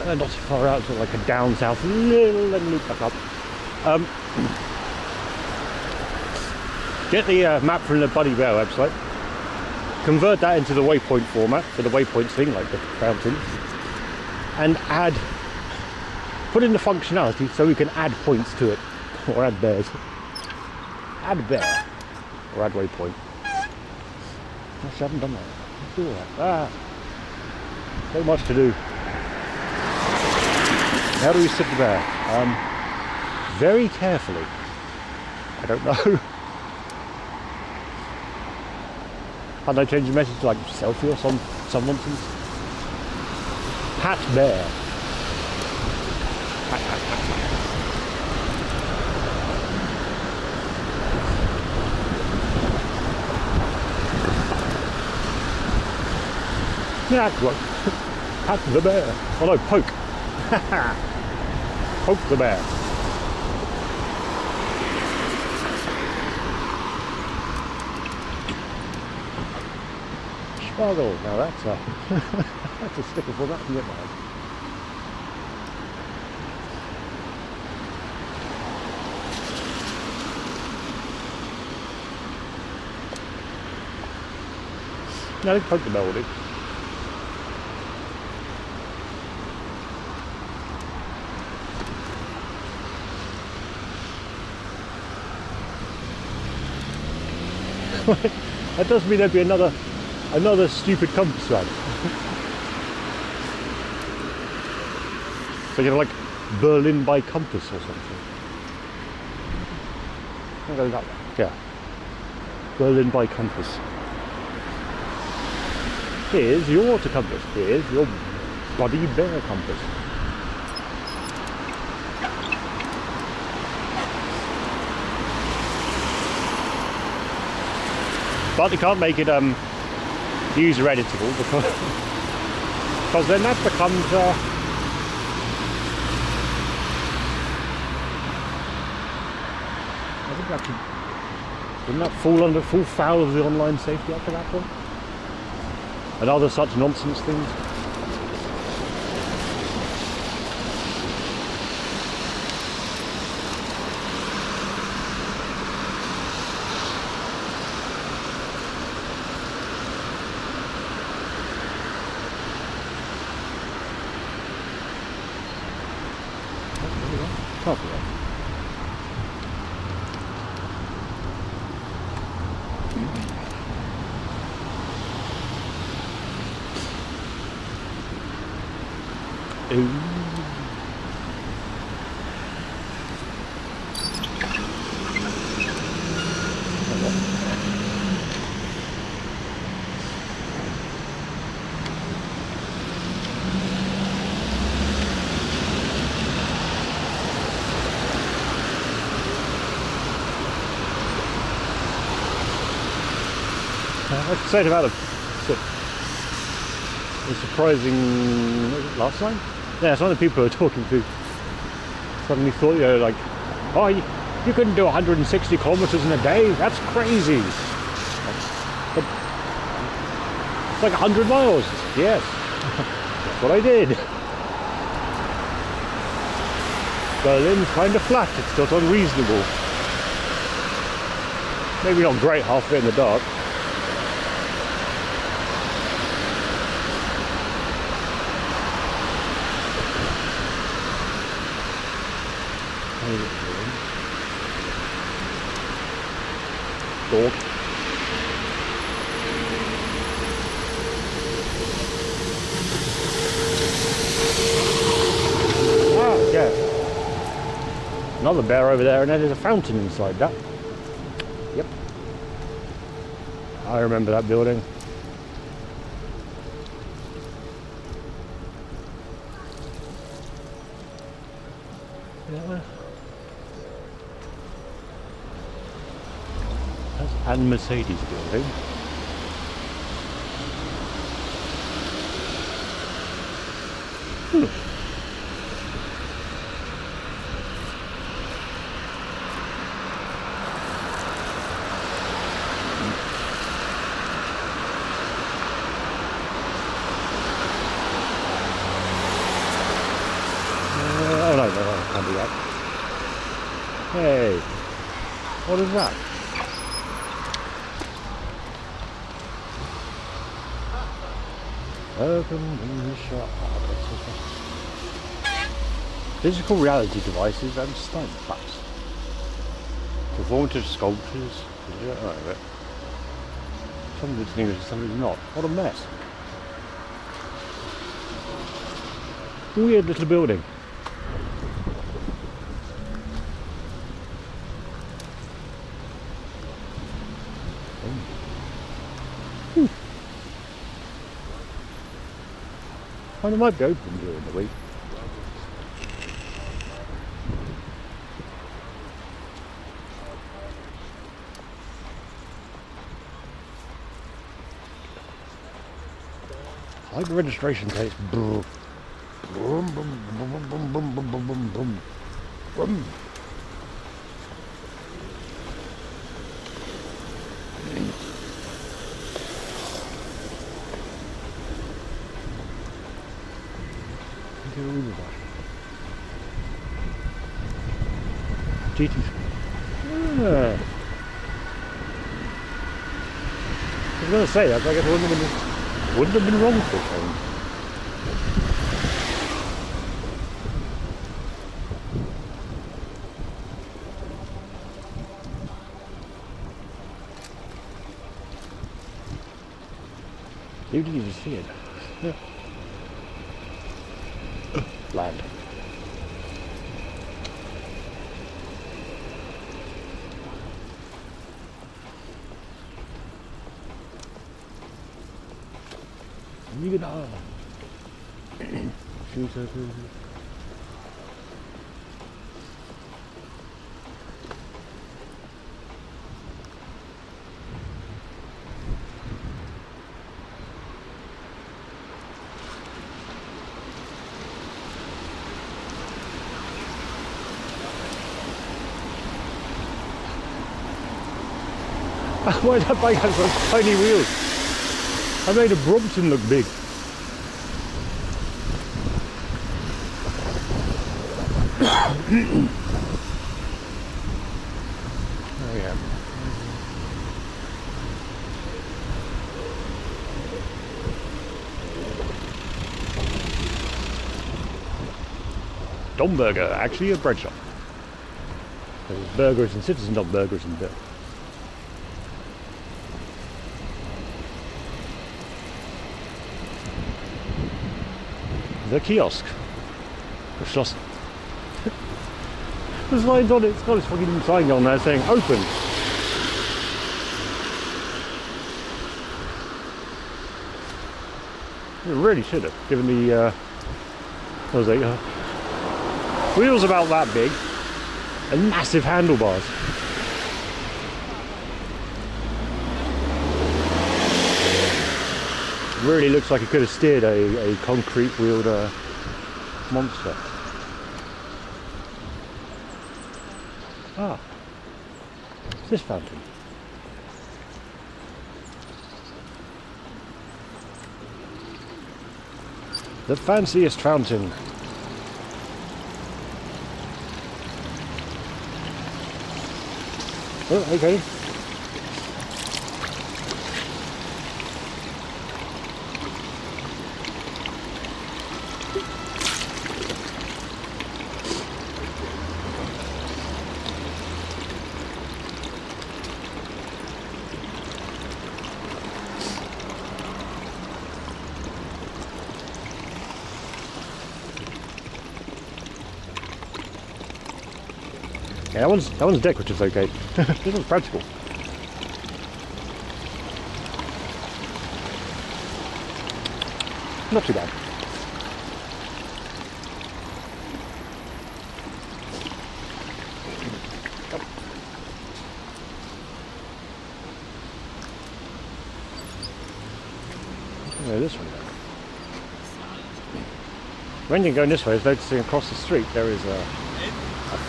not too far out, sort of like a down south, little and loop back up. Get the map from the Buddy Bear website, convert that into the waypoint format for the waypoint thing, like the fountain, and put in the functionality so we can add points to it, or add bears. Add bear, or add waypoint. Gosh, I haven't done that. Let's do that. So much to do. How do we sit the bear? Very carefully. I don't know. Can't I change the message to like selfie or some nonsense? Pat bear. Yeah, look. Pat the bear. Oh no, poke. Poke the bear. Spargle. Now that's a that's a sticker for that can get behind. No, I think poke the bear will do. That does mean there'd be another stupid compass run. So you're like Berlin by compass or something. I'll go that way. Yeah. Berlin by compass. Here's your water compass. Here's your Buddy Bear compass. But they can't make it user editable because then that becomes I think that could, wouldn't that fall foul of the online safety act at that point? And other such nonsense things. Copy that. I should say about the surprising, last time? Yeah, some of the people who were talking to suddenly thought, like, oh, you couldn't do 160 kilometers in a day? That's crazy. But it's like 100 miles. Yes, that's what I did. Berlin's kind of flat, it's not unreasonable. Maybe not great halfway in the dark. Dog. Ah, yeah. Another bear over there, and then there's a fountain inside that. Yep. I remember that building. Yeah. That's Ann Mercedes building. What is that? Urban Militia physical reality devices and stunt packs. Performative sculptures. Some of it's English and some of it's not. What a mess. Weird little building. And it might be open during the week. I like the registration case. Boom, boom, boom, boom, boom, boom, boom, boom, boom, boom, boom. GT. Yeah. I was going to say that, but I guess it wouldn't have been wrong for a change. You didn't even see it. Yeah. Land. You can shoot her. Why did that bike have such tiny wheels? I made a Brompton look big. Oh yeah. Domburger, actually a bread shop. There's burgers and Citizen Dog burgers and bit. The kiosk. The Schloss. There's lines on it, it's got its fucking sign on there saying open. It really should have, given the wheels about that big and massive handlebars. Really looks like it could have steered a concrete wheeled monster. Ah, it's this fountain. The fanciest fountain. Oh, okay. Yeah, that one's decorative, okay. This one's practical. Not too bad. Yeah, this one. When you're going this way, is noticing across the street there is a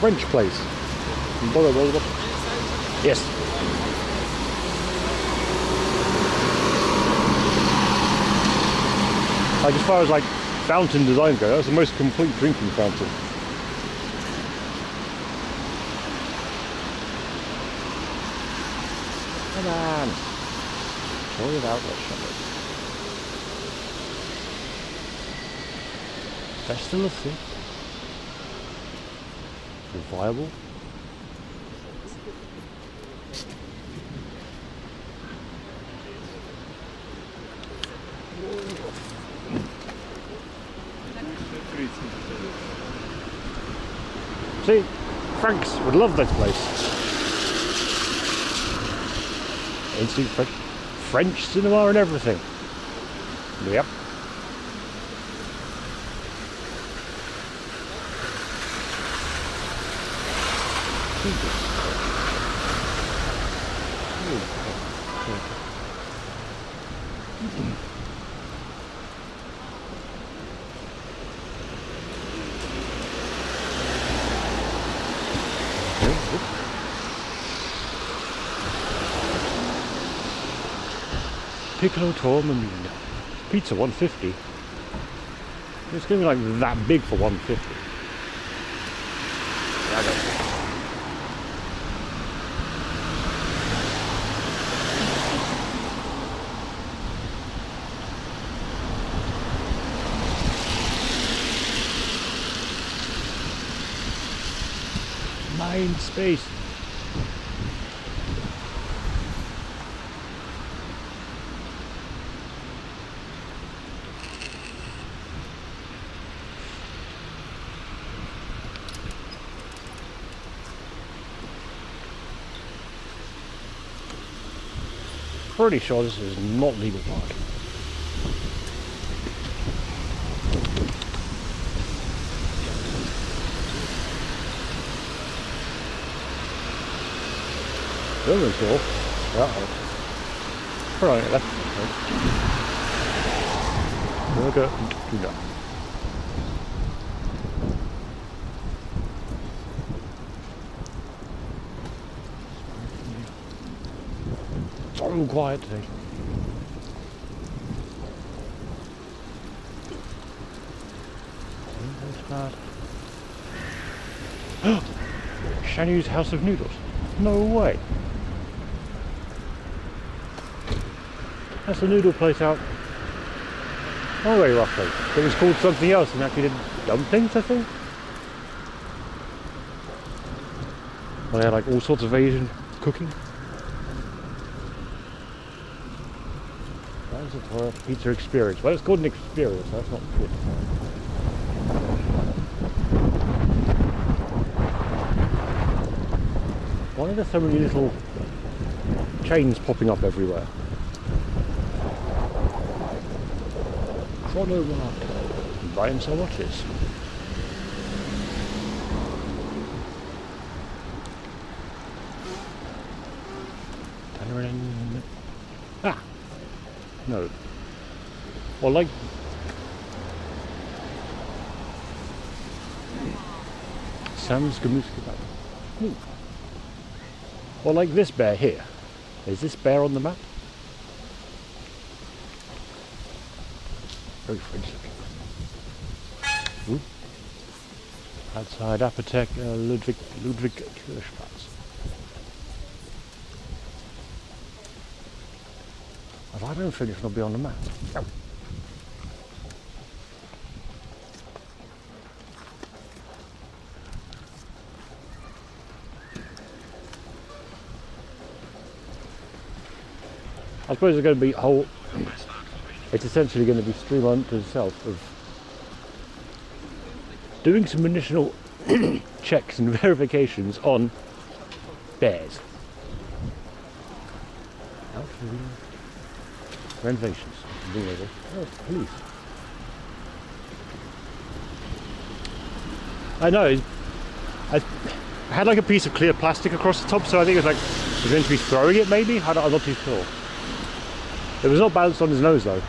French place. Yes. Like as far as like fountain design go, that's the most complete drinking fountain. Come on. Joy of outlet shopping. Is that still a thing? Viable? See, Franks would love this place. Instant French cinema and everything. Yep. Piccolo Tormamina. Pizza 150. It's gonna be like that big for 150. Mind space. Pretty sure this is not legal parking. Building's cool. Right, left. We'll go do that. So quiet today. Shanu's House of Noodles. No way. That's the noodle place out my way roughly. It was called something else and actually did dumplings, I think. Well, they had like all sorts of Asian cooking. That's a Torah pizza experience. Well, it's called an experience, so that's not good. Why are there so many little chains popping up everywhere? Chrono Mark. Buy and sell watches. Ah! No. Well, like... Sam's Gamoose Kebab. Well, like this bear here. Is this bear on the map? Very French looking. Outside Apothek Ludwig Kirchplatz. If I don't finish, it'll be on the map. Oh. I suppose it's going to be whole. It's essentially going to be streamlined to itself of doing some initial checks and verifications on bears. Renovations. Oh, police. I know. I had like a piece of clear plastic across the top, so I think it was like he was going to be throwing it. Maybe I'm not too sure. It was not balanced on his nose though.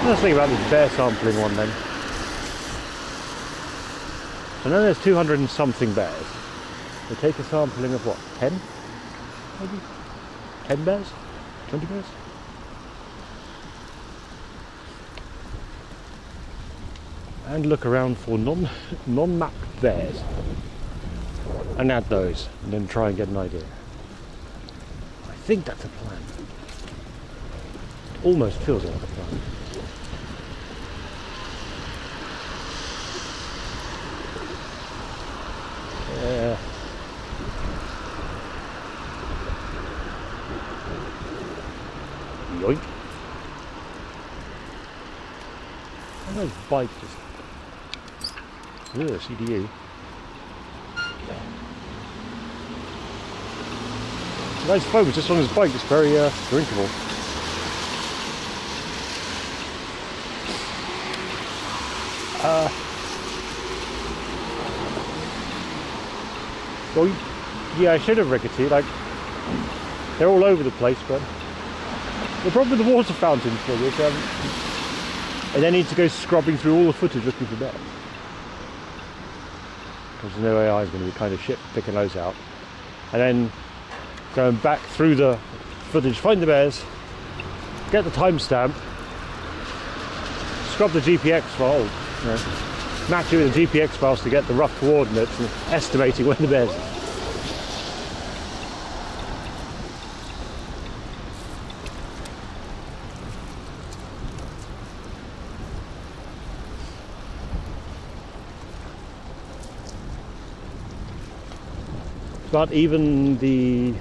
Let's think about this bear sampling one then. So now there's 200 and something bears. We take a sampling of what, 10? Maybe? 10 bears? 20 bears? And look around for non-mapped bears. And add those, and then try and get an idea. I think that's a plan. Almost feels like a plan. Yeah. Yoink. And those bikes just... Ugh, CDU. Nice foam, just on his bike, it's very drinkable. Well, yeah, I should have rickety, like, they're all over the place, but the problem with the water fountains for this, I then need to go scrubbing through all the footage looking for bears. Because no AI is going to be kind of shit picking those out. And then going back through the footage, find the bears, get the timestamp, scrub the GPX file, you know, match it with the GPX files to get the rough coordinates and estimating when the bears are. But even the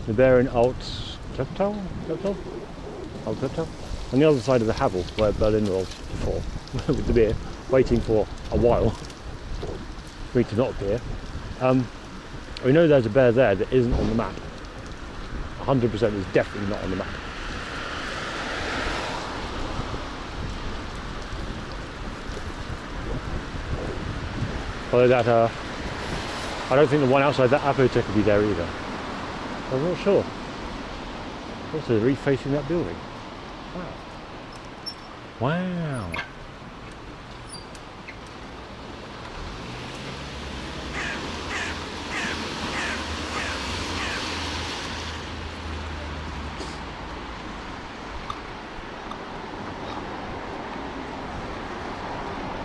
bear in Alt Treptow, on the other side of the Havel, where Berlin was before, with the beer, waiting for a while for me to not appear. We know there's a bear there that isn't on the map. 100% is definitely not on the map. Although that, I don't think the one outside that apothec will be there either. I'm not sure. Also, refacing that building. Wow. Wow.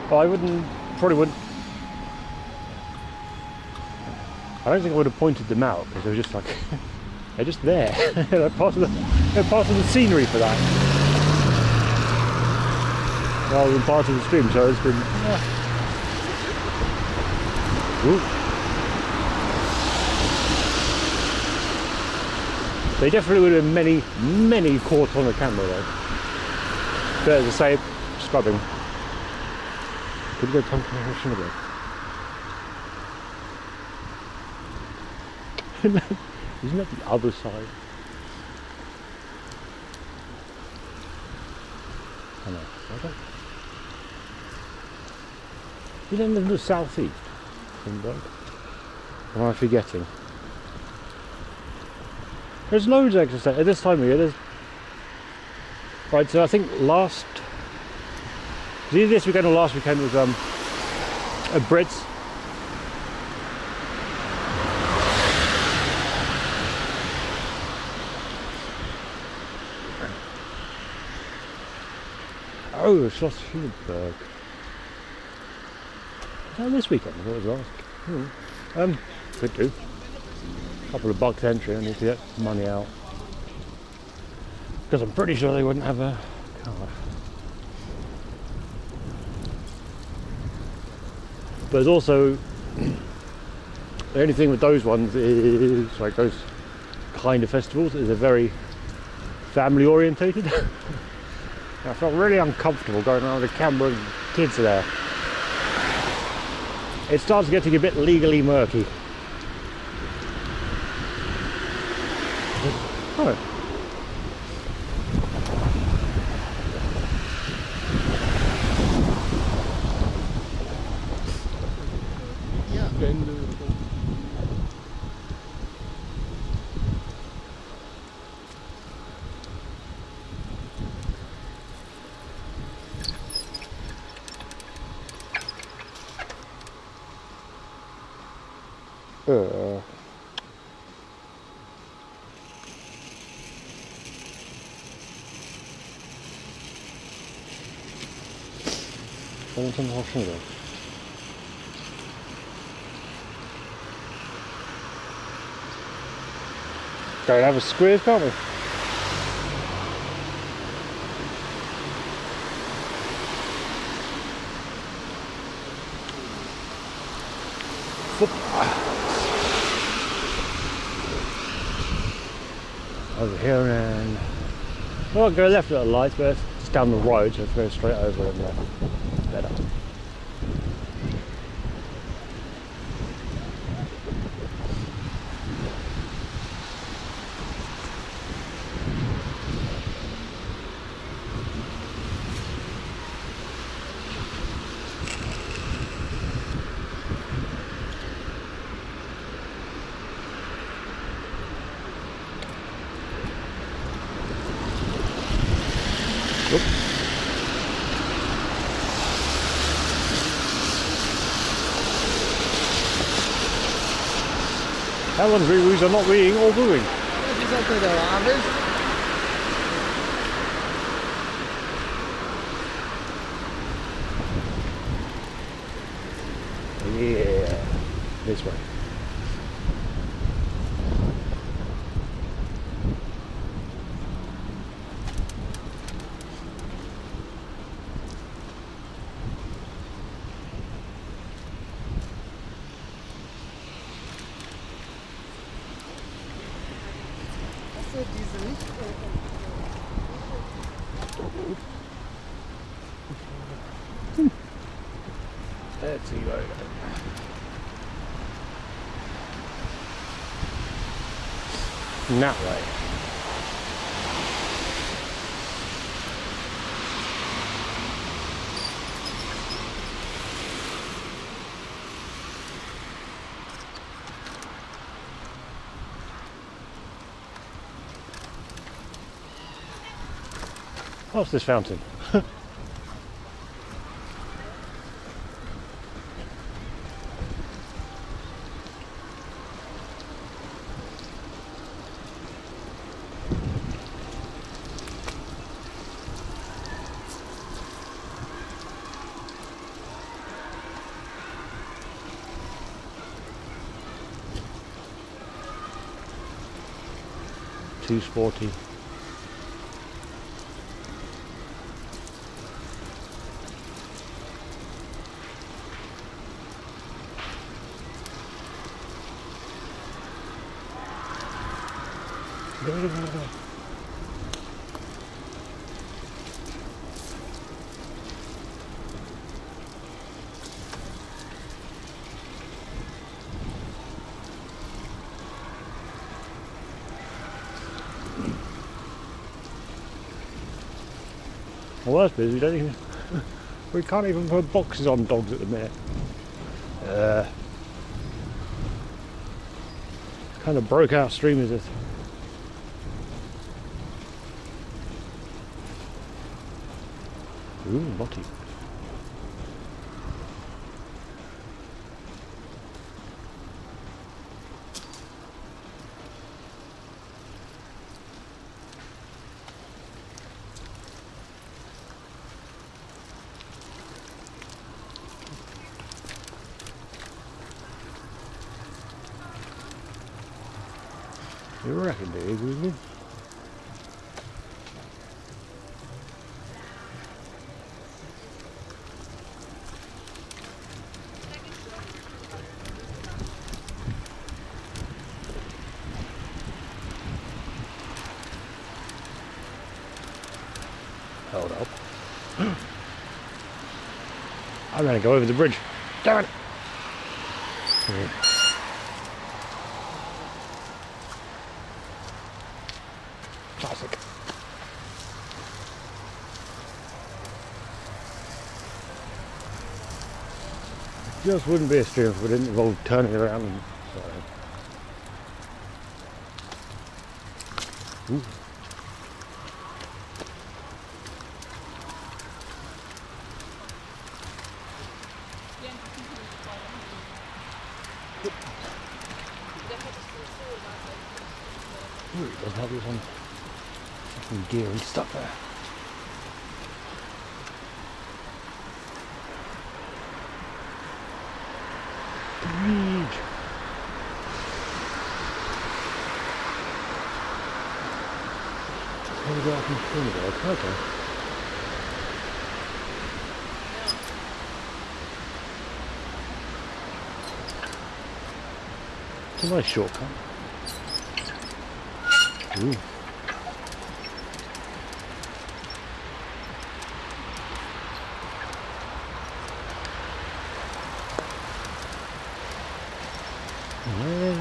Well, probably wouldn't. I don't think I would have pointed them out because they were just like, they're just there. they're part of the scenery for that. Rather than part of the stream, so it's been, yeah. They definitely would have been many caught on the camera though. But as I say, scrubbing. Could go pumpkin or something. Isn't that the other side? I know. You don't live in the southeast, Finberg? Or am I forgetting? There's loads of exercise at this time of year. There's right. So I think either this weekend or last weekend was a Brits. Oh, Schloss Hildburg. Is that this weekend? I thought it was last. Could do. A couple of bucks entry, I need to get money out. Because I'm pretty sure they wouldn't have a card. But there's also, the only thing with those ones is, like those kind of festivals, is they're very family orientated. I felt really uncomfortable going around with a camera and kids there. It starts getting a bit legally murky. Oh. 真好吃的。Go and have a squeeze, can't we? Over here and well, go left at the lights, but it's down the road, so it's go straight over and better. Alan's rearies are not reading or moving. Yeah, this way. Let's see where we go. That way. What's this fountain? Too sporty. Well, that's busy. We can't even put boxes on dogs at the minute. Kind of broke out stream is this. Ooh, Lottie. You reckon, do you, Google? Hold up. I'm gonna go over the bridge. Damn it! Yeah. Classic. Just wouldn't be a stream if it didn't involve turning around and Ooh. Ooh, it doesn't have this on fucking gear and stuff there. Bridge. How do we go up in front of it? Okay. It's a nice shortcut. Ooh. And then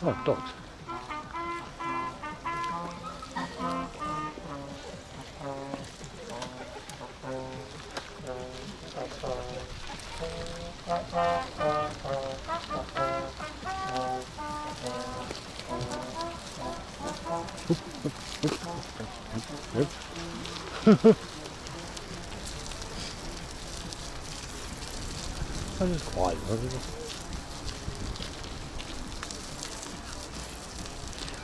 oh, dogs. Yep. That is quiet, isn't it?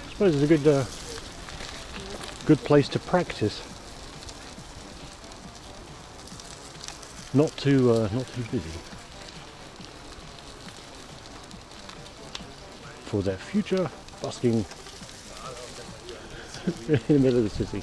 I suppose it's a good place to practice. Not too busy for their future busking in the middle of the city.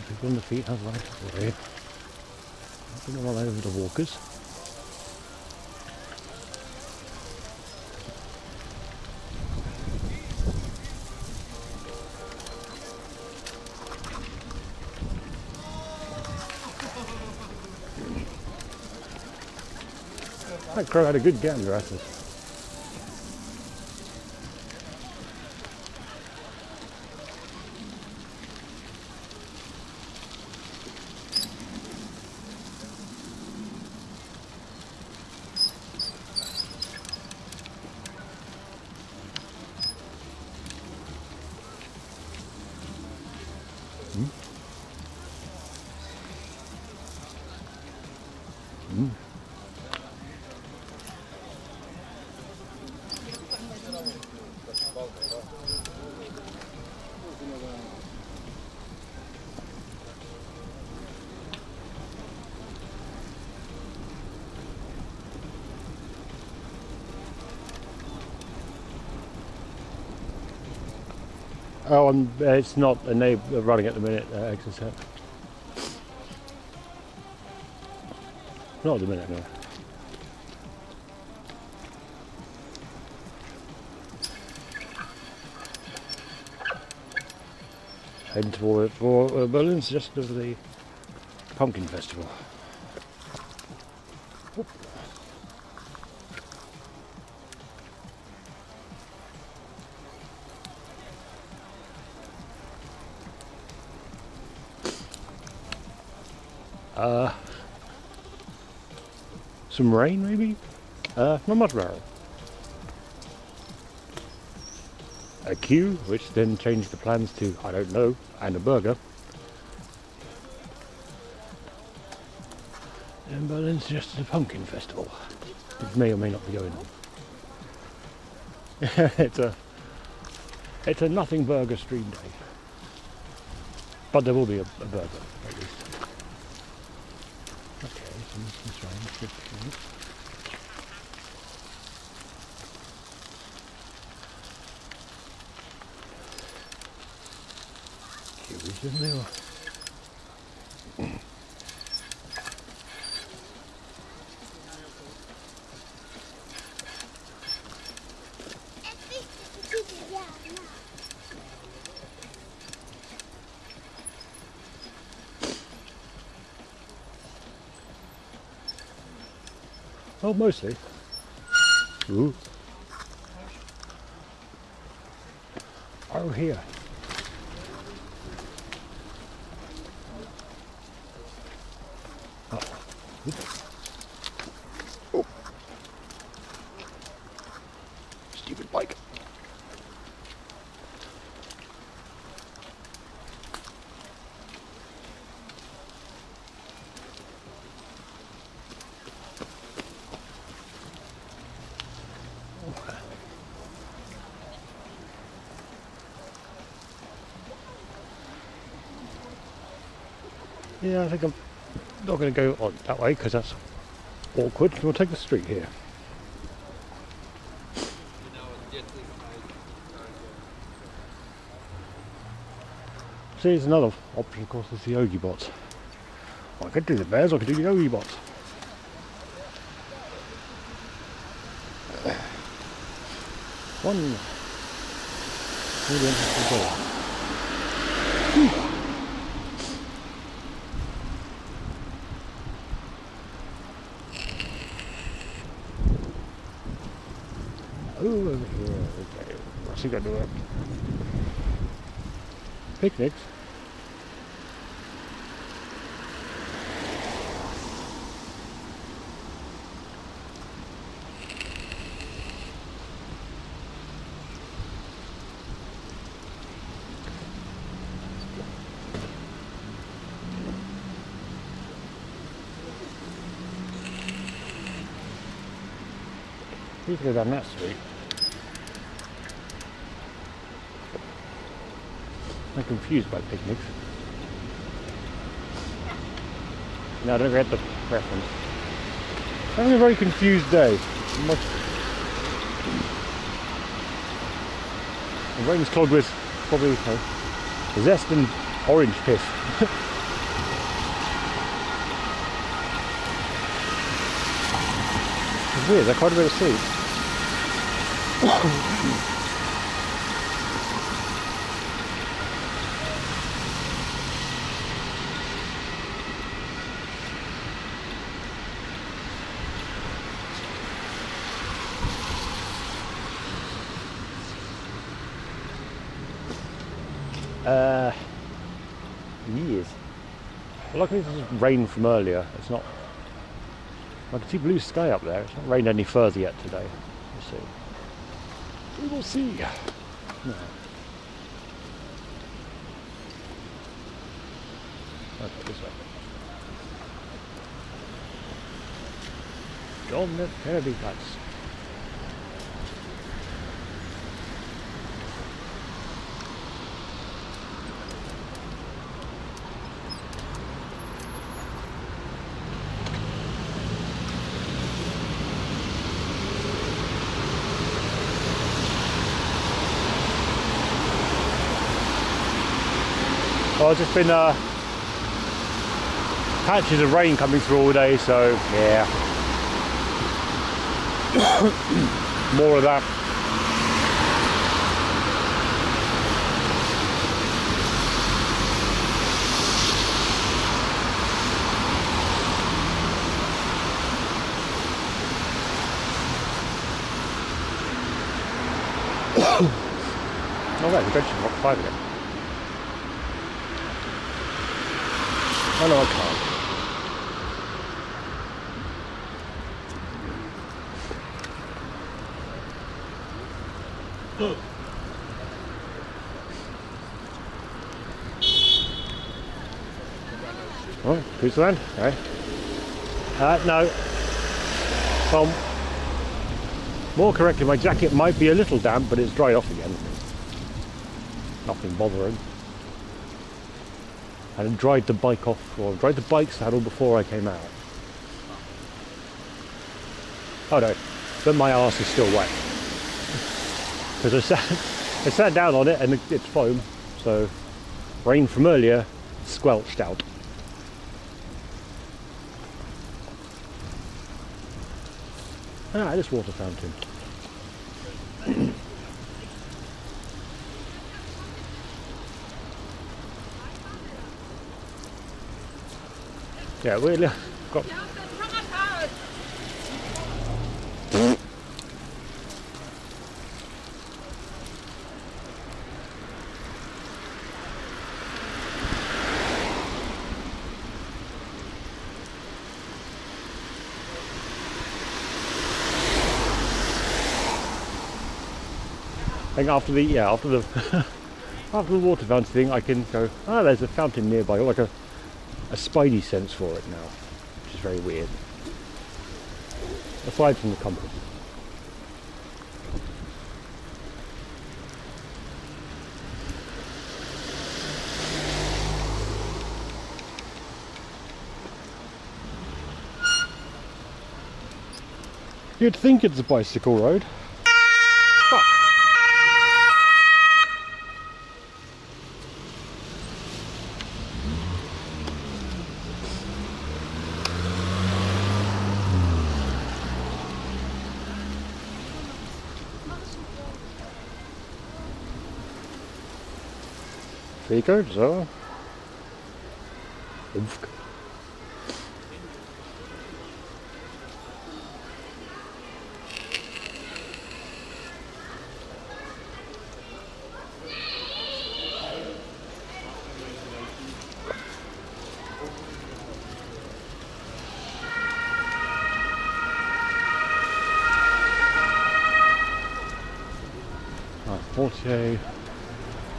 People on the feet have right of way. I don't know all over the walkers. That crow had a good gander at us. Oh, it's not running at the minute, Exocet. Not at the minute, no. Heading for Berlin's just over the Pumpkin Festival. Some rain maybe? Not much rain. a queue, which then changed the plans to, I don't know, and a burger. And Berlin suggested a pumpkin festival, which may or may not be going on. it's a nothing burger stream day, but there will be a burger at least. Okay, so this round. Curious, isn't there? Oh, mostly. Ooh. Oh, here. Oh. Oh. Stupid bike. Yeah, I think I'm not going to go on that way because that's awkward. We'll take the street here. See, there's another option, of course, is the Yogi bots. I could do the bears, I could do the Yogi bots. One really interesting goal. Oh, over here, okay. What's he gonna do? Picnics? You can go down that street. I'm confused by picnics. No, I don't get the reference. I'm having a very confused day. The rain's clogged with probably zest and orange piss. It's weird, they're quite a bit of sleep. Years. Well, luckily this is rain from earlier. It's not. I can see blue sky up there. It's not rained any further yet today. We'll see. We will see. No. Okay, this way. John F. Kennedy Place. Well, it's just been patches of rain coming through all day, so yeah. More of that. Oh, right, the Junction Rock 5 again. Oh no, I can't. Oh, Queensland. Okay. No. Well, more correctly, my jacket might be a little damp, but it's dried off again. Nothing bothering. And I dried the bike off, or dried the bike saddle before I came out. Oh no, but my arse is still wet. Because I sat down on it and it's foam, so rain from earlier squelched out. Ah, this water fountain. Yeah, we've got... I think after the after the water fountain thing, I can go, ah, there's a fountain nearby, like a spidey sense for it now, which is very weird. Aside from the compass. You'd think it's a bicycle road. Fuck. Zeker, zo. Oefk. Portier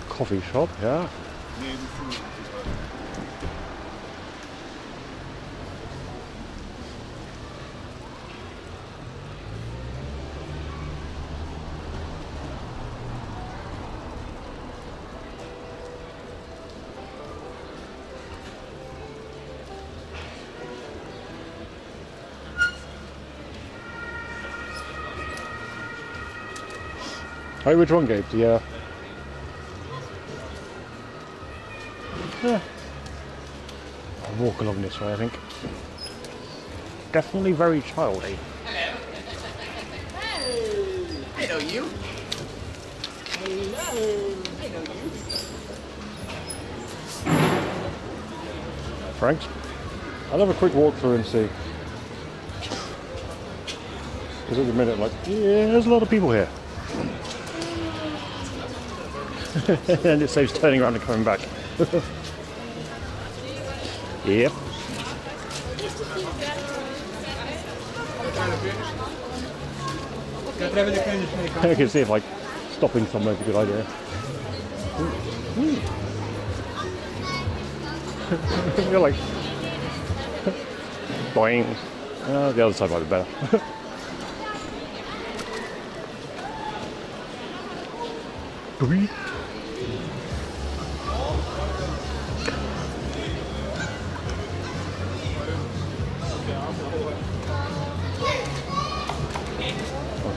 coffee shop, yeah. Oh, which one, Gabe? Yeah. I'll walk along this way, I think. Definitely very childy. Hello. I know you. Hello. I know you. Franks? I'll have a quick walk through and see. Because at the minute, like, yeah, there's a lot of people here. And it saves turning around and coming back. Yep. I can see if like stopping somewhere is a good idea. You're like boing. The other side might be better. Boing.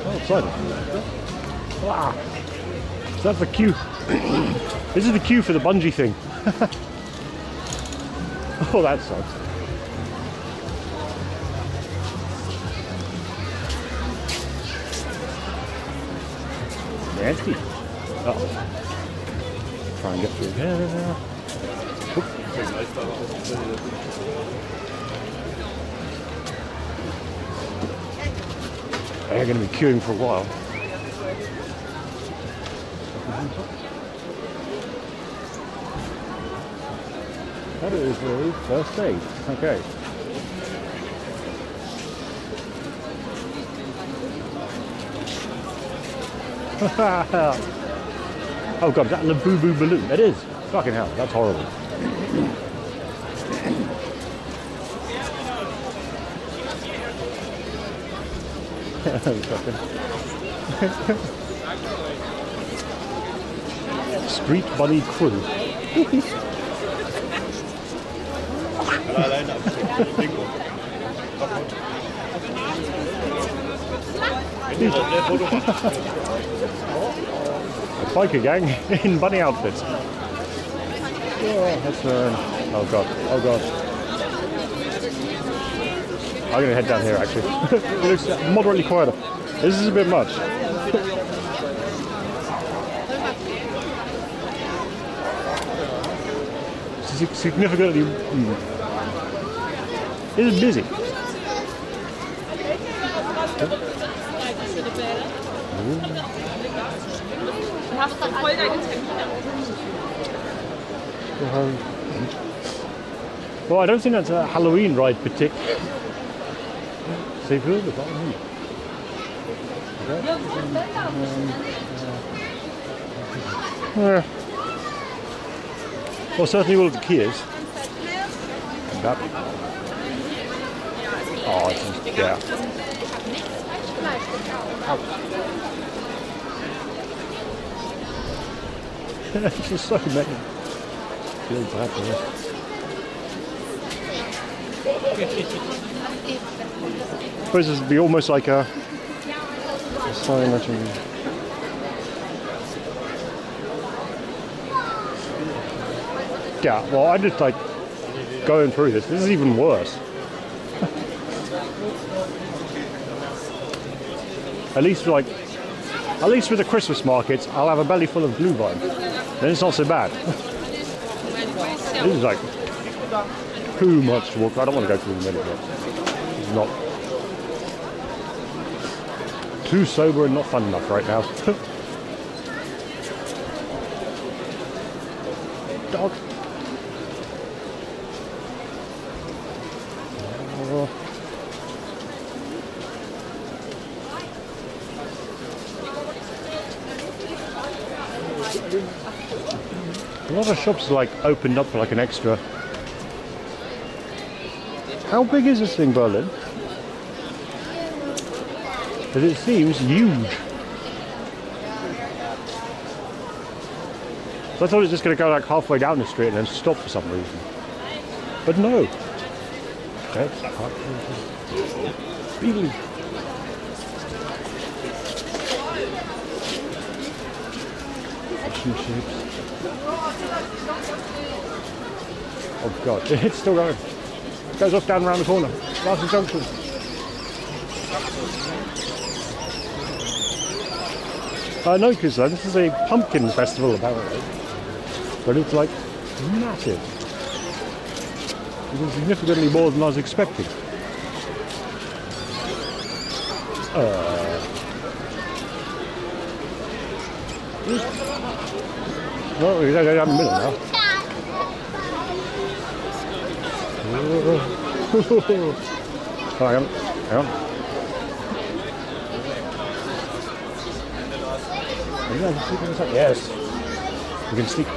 Outside. Wow. So that's the queue. This is the queue for the bungee thing. Oh, that sucks. Nasty. Uh-oh. Try and get through here now. They're going to be queuing for a while. That is the first aid. Okay. Oh god, is that a Labubu balloon? It is. Fucking hell, that's horrible. Street Bunny Crew. A biker gang in bunny outfits. Oh god, oh god. I'm gonna head down here actually. It looks moderately quieter. This is a bit much. Significantly. It is busy. Well, I don't think that's a Halloween ride particularly. Well, certainly all of the Kias. That. Oh, yeah. It's just so many. Feel bad for this. I suppose this would be almost like a sign that you. Yeah, well, I just like going through this. This is even worse. At least with the Christmas markets, I'll have a belly full of blue vine. Then it's not so bad. This is like too much to walk. I don't want to go through the middle of it. It's not too sober and not fun enough right now. Dog. A lot of shops are like opened up for like an extra. How big is this thing, Berlin? Because it seems huge. So I thought it was just going to go like halfway down the street and then stop for some reason. But no. That's really. Fish and chips. Oh god, it's still going. It goes off down around the corner. Last junction. No, because this is a pumpkin festival apparently. But it's like massive. It was significantly more than I was expecting. Well, we're going to go down the middle now. Hang on, hang on. Yes, we can sneak.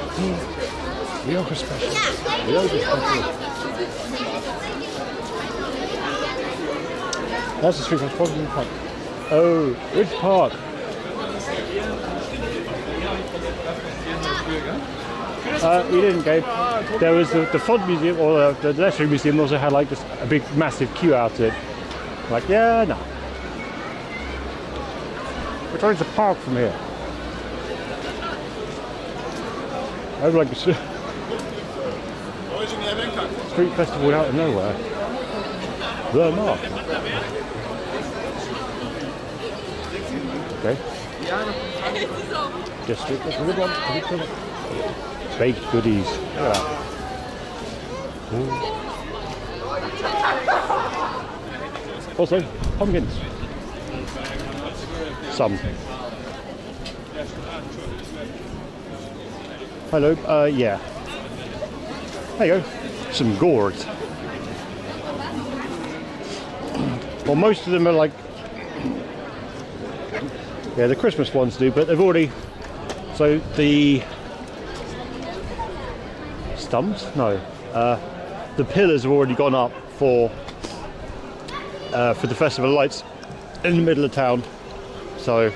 Yoga special. Yoga special. That's the street from Sporting Park. Oh, which park? We didn't go. There was the Fod Museum, or the Lettering Museum also had like this, a big massive queue out to it. Like, yeah, no. Which one's the park from here? I would like a street festival out of nowhere. The mark. Okay. Just street festival. Good one. Baked goodies. Look at that. Also, pumpkins. Some. Hello, yeah. There you go. Some gourds. Well, most of them are like... Yeah, the Christmas ones do, but they've already... So the... Stumps? No. The pillars have already gone up for the Festival of Lights. in the middle of town. So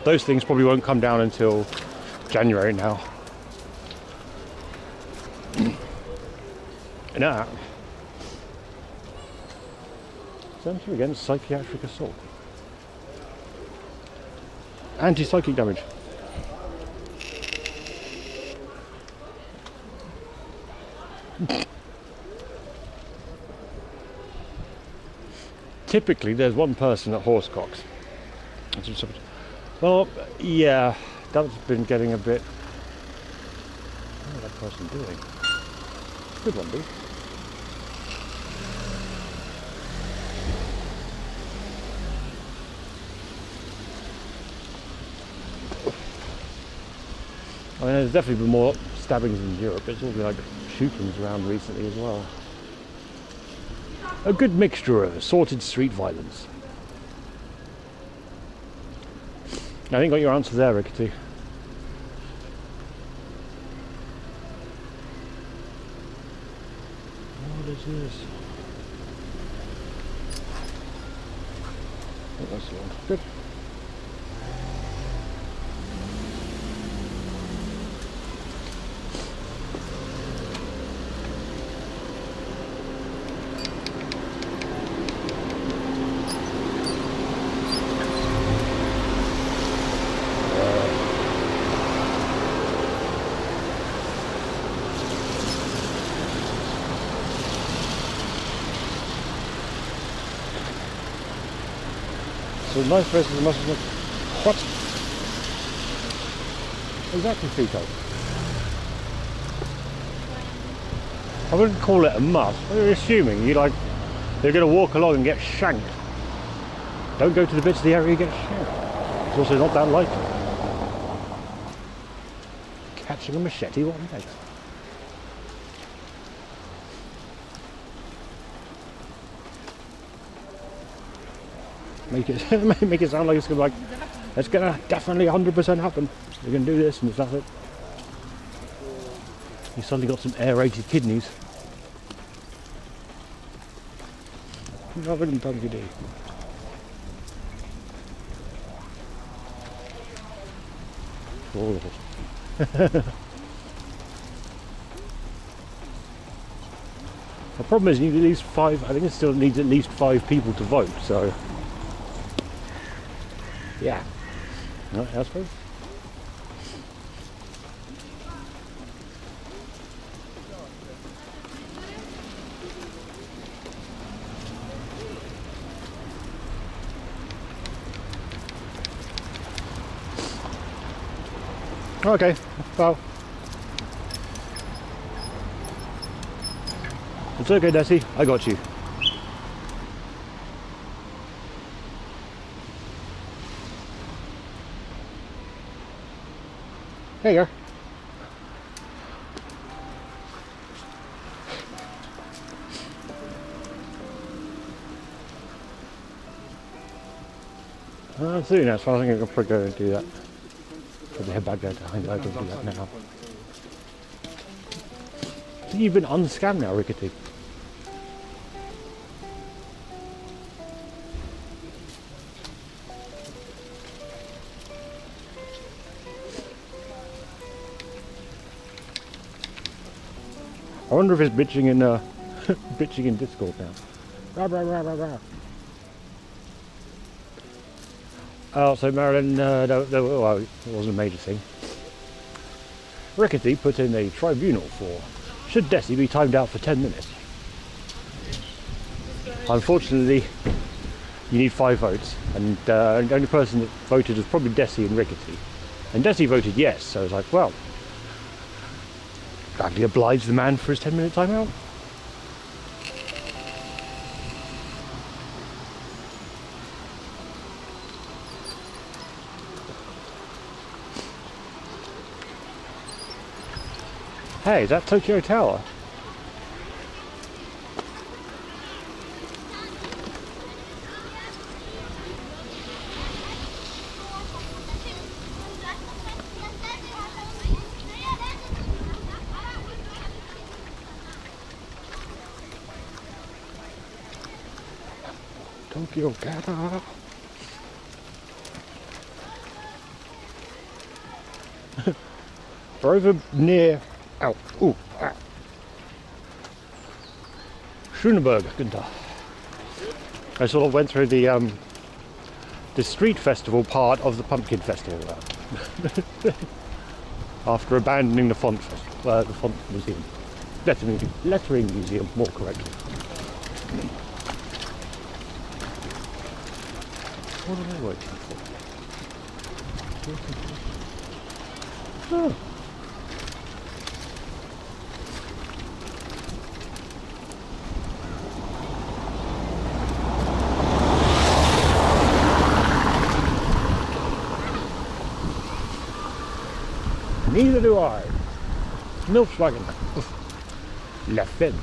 those things probably won't come down until January now. Now, Centre against psychiatric assault. Anti-psychic damage. Typically, there's one person at Horsecocks. Well, yeah, that's been getting a bit. What is that person doing? Good one, dude. I mean, there's definitely been more stabbings in Europe. It's all been like shootings around recently as well. A good mixture of assorted street violence. I think got your answer there, Rickety. What is this? Oh, that's the one. Good. So nice versus must have. What? Exactly, Fico. I wouldn't call it a must. You're assuming you're going to walk along and get shanked. Don't go to the bits of the area you get shanked. It's also not that likely. Catching a machete, what next? Make it sound like it's gonna it's gonna definitely 100% happen. We're gonna do this and that's it. You suddenly got some aerated kidneys. Rather than Punky D. For all of us. The problem is you need at least 5. I think it still needs at least 5 people to vote. So. Yeah. No, I suppose. Okay, well. It's okay, Desi. I got you. There you are. I'll see you now, so I think I can probably go and do that. Probably head back there to hang out and do that now. I think you've been unscanned now, Rickety. I wonder if it's bitching in bitching in Discord now. Rah, rah, rah, rah, rah. Oh, so Marilyn, well, it wasn't a major thing. Rickety put in a tribunal for should Desi be timed out for 10 minutes. Unfortunately, you need 5 votes, and the only person that voted was probably Desi and Rickety. And Desi voted yes, so I was like, well, gladly oblige the man for his 10-minute timeout. Hey, is that Tokyo Tower? Tokyo Kata. We're over near. Ow. Ooh. Ah. Schöneberg, guten Tag. I sort of went through the street festival part of the pumpkin festival after abandoning the font festival, the font museum, lettering museum, more correctly. What am I waiting for? Oh. Neither do I. Milchwagen. La Femme.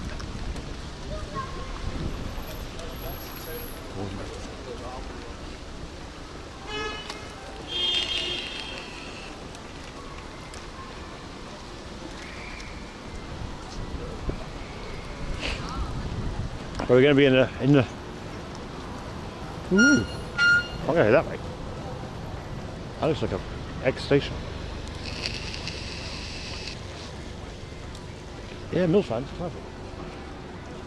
We're going to be in the. Ooh, I'm going to head that way. That looks like a X station. Yeah, Milfans, perfect.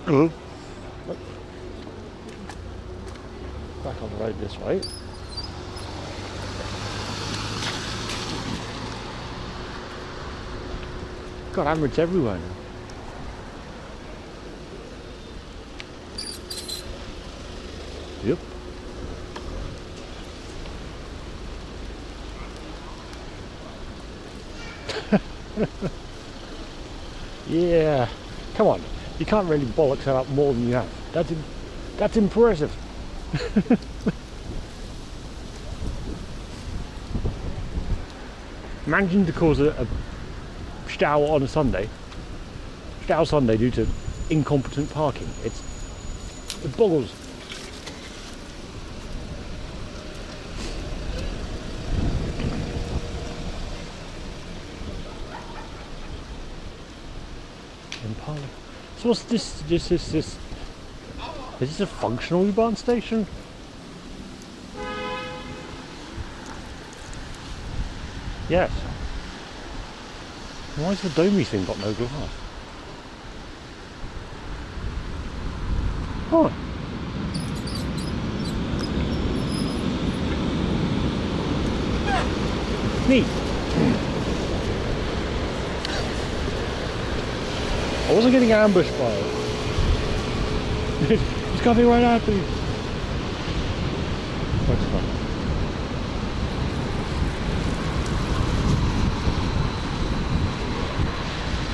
Hello. Back on the road this way. God, Amaret's everywhere now. Yep. Yeah, come on. You can't really bollocks that up more than you have. That's impressive. Managing to cause a stau on a Sunday, stau Sunday due to incompetent parking. It boggles. Impala. So what's this? Is this a functional U-Bahn station? Yes. Why has the domey thing got no glass? Oh. Neat. I wasn't getting ambushed by it. It's coming right at me. That's fun.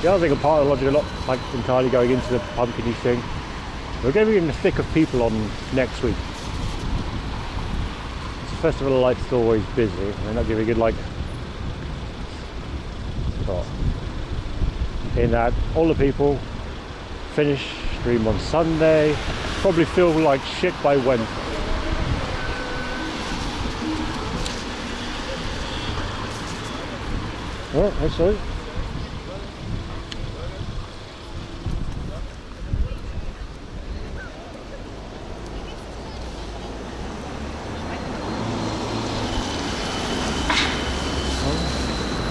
The other thing, a part of the logic, not like entirely going into the pumpkin-y thing, we're going to be in the thick of people on next week. It's a festival of lights, it's always busy, and that'll give you a good thought. In that all the people finish stream on Sunday, probably feel like shit by Wednesday. Oh, that's it.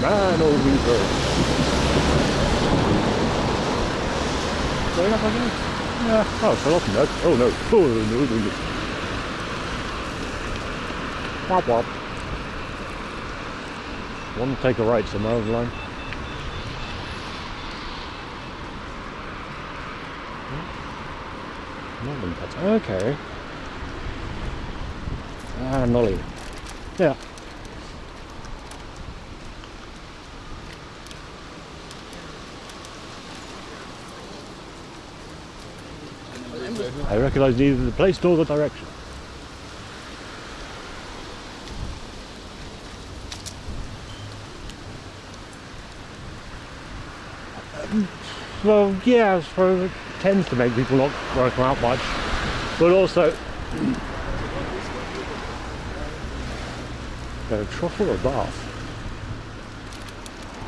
Man over. Going up again? Yeah. Oh, fell off that. Oh no. Oh no, no, no. Wop wop. Want to take a right somewhere over the line? Northern Pets. Okay. Ah, Nolly. Yeah. I recognise neither the place nor the direction. Well, yeah, I suppose it tends to make people not work out much, but also a truffle or bath.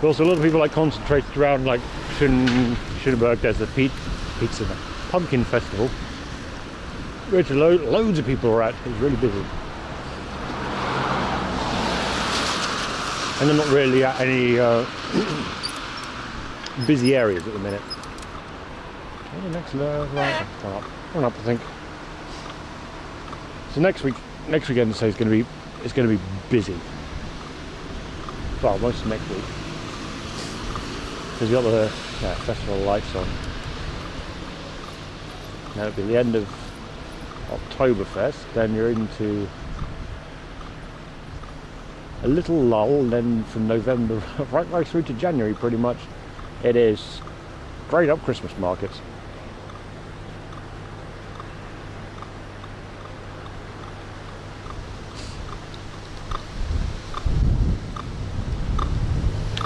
But also a lot of people like concentrated around like Schöneberg. There's the pizza pumpkin festival. which loads of people are at. It's really busy. And they're not really at any busy areas at the minute. The next right up, I think. So next weekend, so it's going to be busy. Well, most of next week, because you got the festival lights on. Now it'll be the end of Oktoberfest. Then you're into a little lull. Then from November right through to January, pretty much, it is straight up Christmas markets.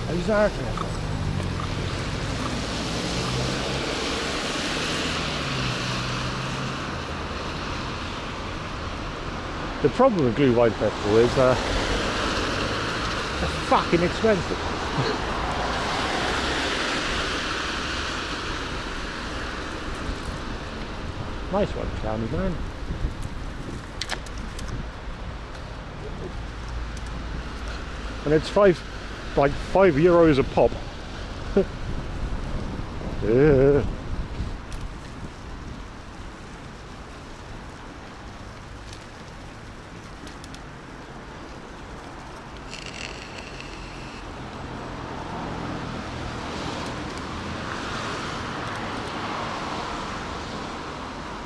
Exactly. The problem with Glühwein Festival is it's fucking expensive. Nice one, Clowny man. And it's €5 a pop. Yeah.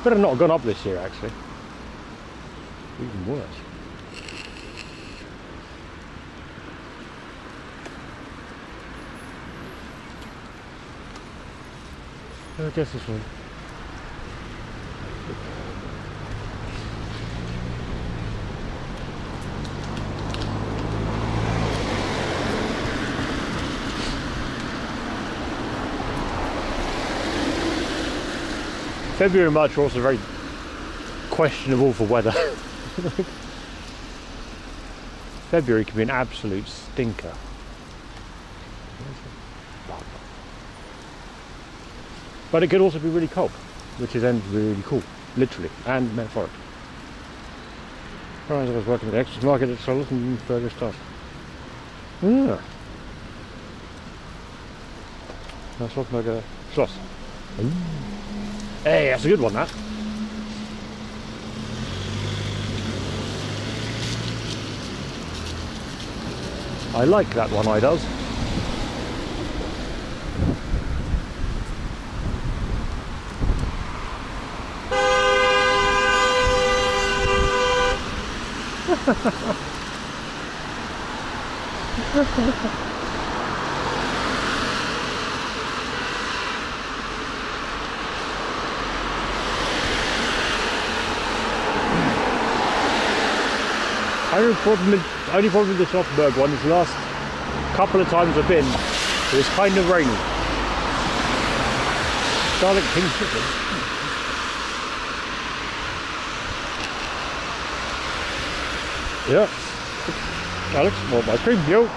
Better not have gone up this year, actually. Even worse. I guess this one. February and March are also very questionable for weather. February can be an absolute stinker. But it could also be really cold, which is then really cool, literally and metaphorically. As I was working at the Extras Market at Charlotte and further stuff. Yeah. That's what like a Schloss. Hey, that's a good one, that. I like that one, I does. Only problem with the Schlossberg one is the last couple of times I've been, it was kind of rainy. Garlic pink chicken. Yeah. Alex, more ice cream, yo.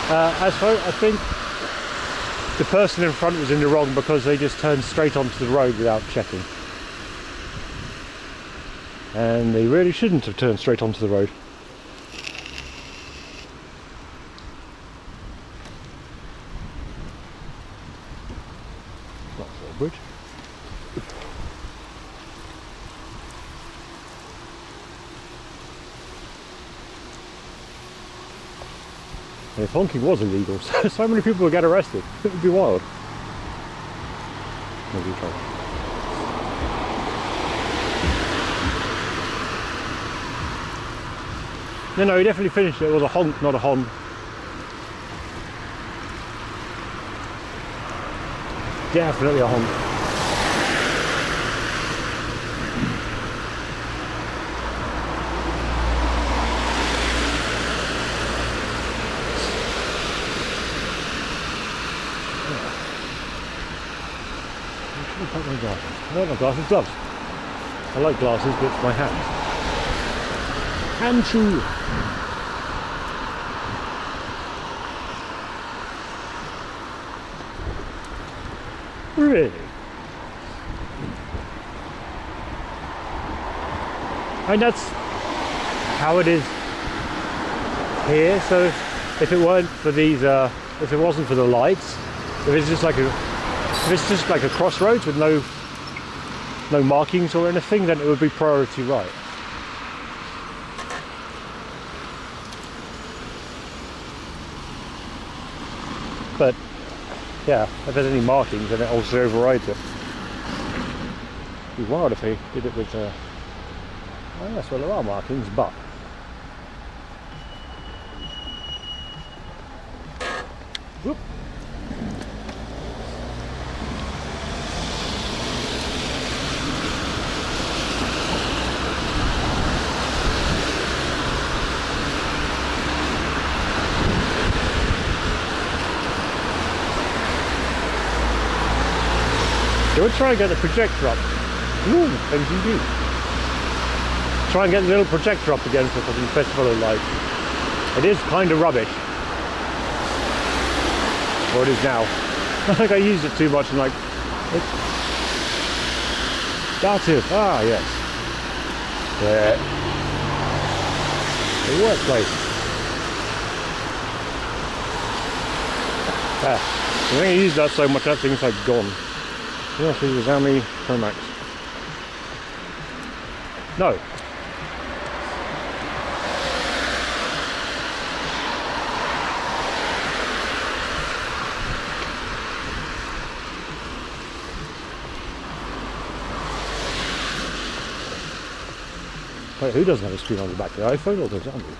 I think the person in front was in the wrong because they just turned straight onto the road without checking. And they really shouldn't have turned straight onto the road. Bridge. And if honking was illegal, so many people would get arrested. It would be wild. Maybe try. No, he definitely finished it. It was a honk, not a hon. Definitely a honk. My glasses. I like my glasses, gloves. I like glasses, but it's my hands. Hand shoe. Really? And that's how it is here. So if it weren't for these, if it wasn't for the lights, if it's just like a crossroads with no markings or anything, then it would be priority right. But yeah, if there's any markings, then it also overrides it. It'd be wild if they did it with. Oh yes, well there are markings, but. Whoop. So we'll try and get the projector up. Ooh, MGB. Try and get the little projector up again for the Festival of Lights. It is kind of rubbish. Or it is now. I think I used it too much and like... That's it. Ah, yes. Yeah. The workplace. Ah. I think I used that so much that thing's like gone. Yes, this is Xiaomi Pro Max. No. Wait, who doesn't have a screen on the back? The iPhone or the Xiaomi?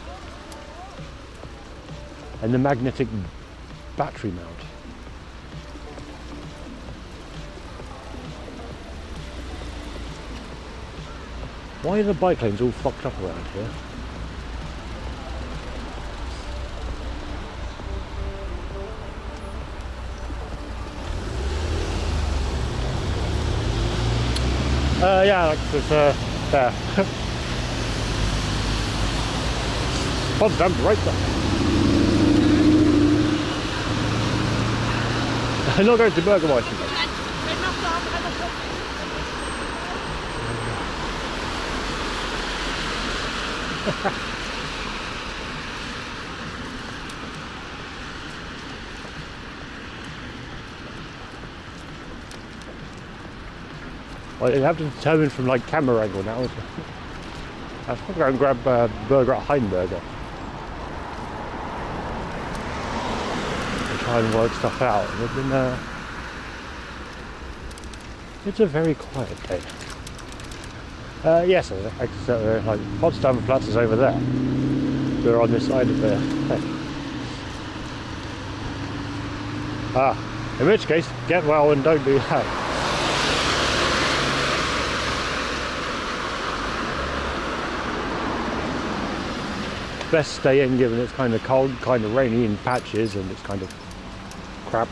And the magnetic battery mount. Why are the bike lanes all fucked up around here? Yeah, like this, there. Potsdam, right there. I'm not going to Bürgermeister. Well, you have to determine from like camera angle now. I was going to grab a burger at Heinberger and try and work stuff out. It's a very quiet day. Yes, like Potsdamer Platz is over there. We're on this side of the thing. In which case, get well and don't do that. Best stay in, given it's kind of cold, kind of rainy in patches, and it's kind of crap.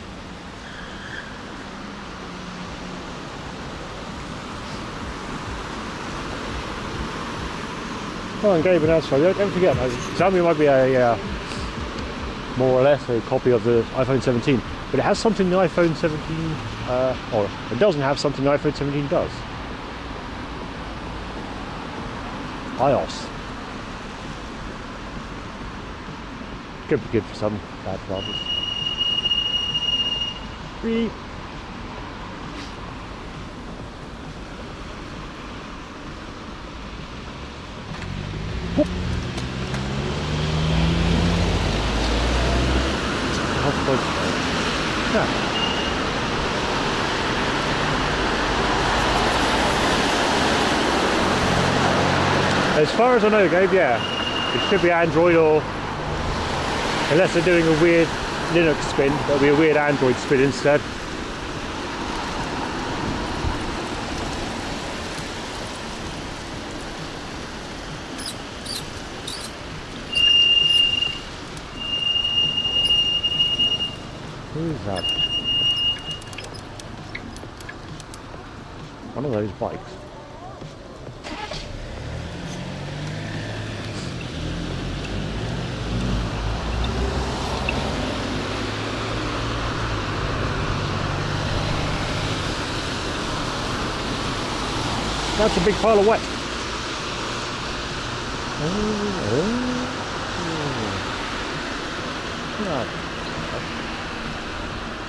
Oh, and Gabe announced, don't forget, Xiaomi might be a more or less a copy of the iPhone 17, but it has something the iPhone 17, or it doesn't have something the iPhone 17 does. iOS. Could be good for some, bad for others. Beep. Whoop. Yeah. As far as I know, Gabe, yeah, it should be Android, or unless they're doing a weird Linux spin, there'll be a weird Android spin instead. Who's that? One of those bikes. That's a big pile of wet. Oh.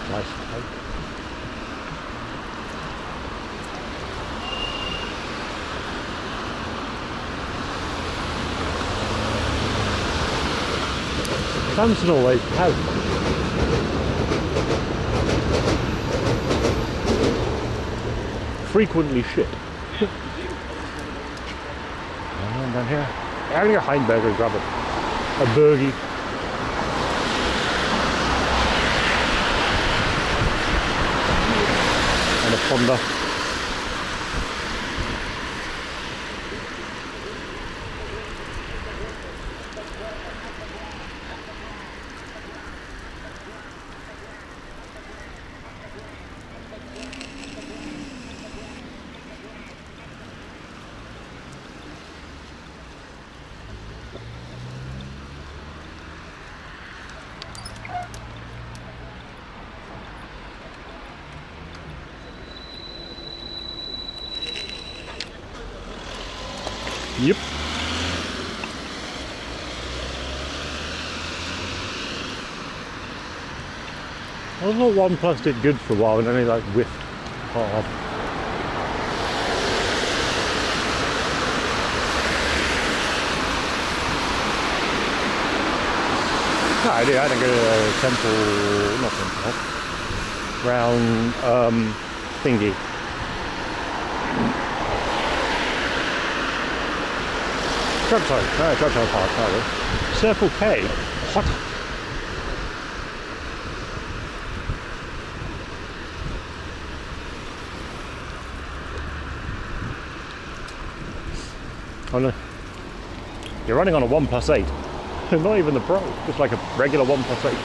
Nice. Samson always has. Frequently shit. And down here. Having a Heinberger, grab it. A Bergie. And a Honda. Yep. I thought OnePlus did good for a while and then they like whiffed hard. No, I didn't go to Temple, not Temple, round thingy. Reptile Park, that was. Circle K. What? Oh no. You're running on a OnePlus 8. Not even the Pro, just like a regular OnePlus 8.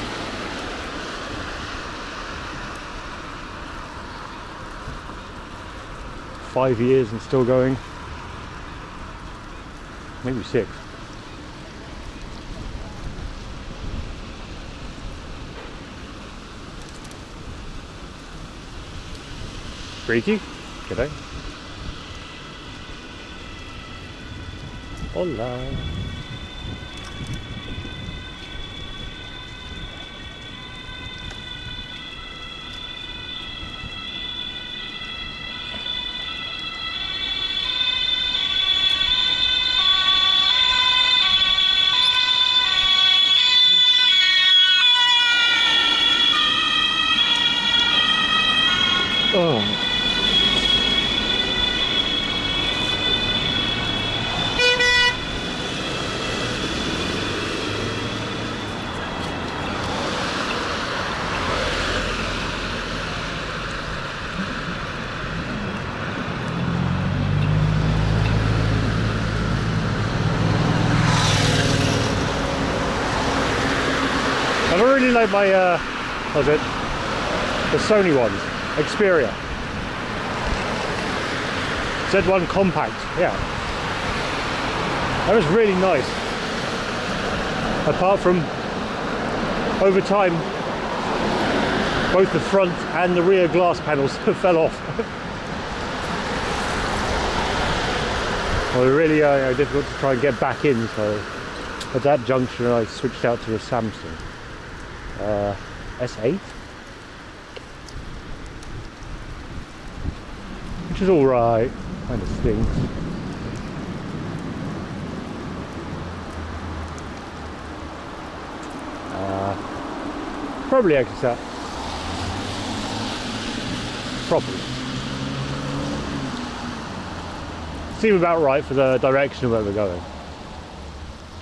Five years and still going. Maybe 6. Freaky? G'day. Hola. Oh. I don't really like my, what's it? The Sony ones. Xperia. Z1 Compact, yeah. That was really nice. Apart from, over time, both the front and the rear glass panels fell off. Well, really difficult to try and get back in, so at that junction I switched out to a Samsung S8, which is alright, kind of stinks. Probably I could set properly. Seem about right for the direction of where we're going.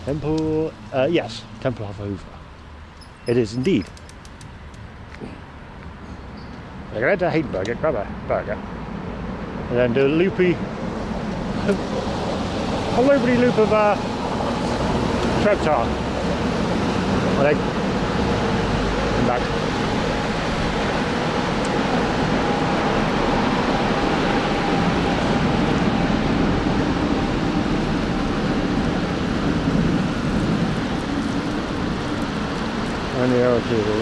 Temple, yes, Temple of Hoover. It is indeed. We're going to Heinberger, grab a burger. And then do a loopy, a loopy loop of Treptow. And then come back. And the arrow too.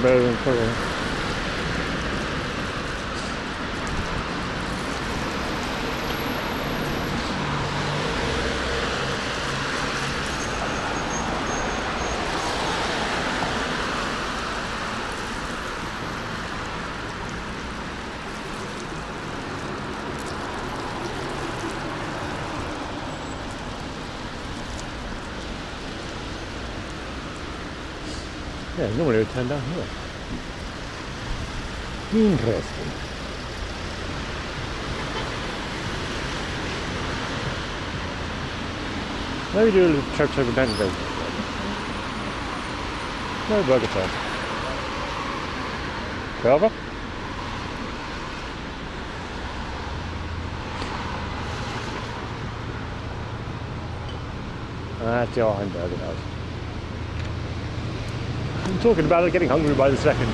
Better than cover. Yeah, normally it would turn down here. Interesting. Maybe do a little trip over Denver. No burger time. Cover? That's your hamburger house. I'm talking about it, getting hungry by the second.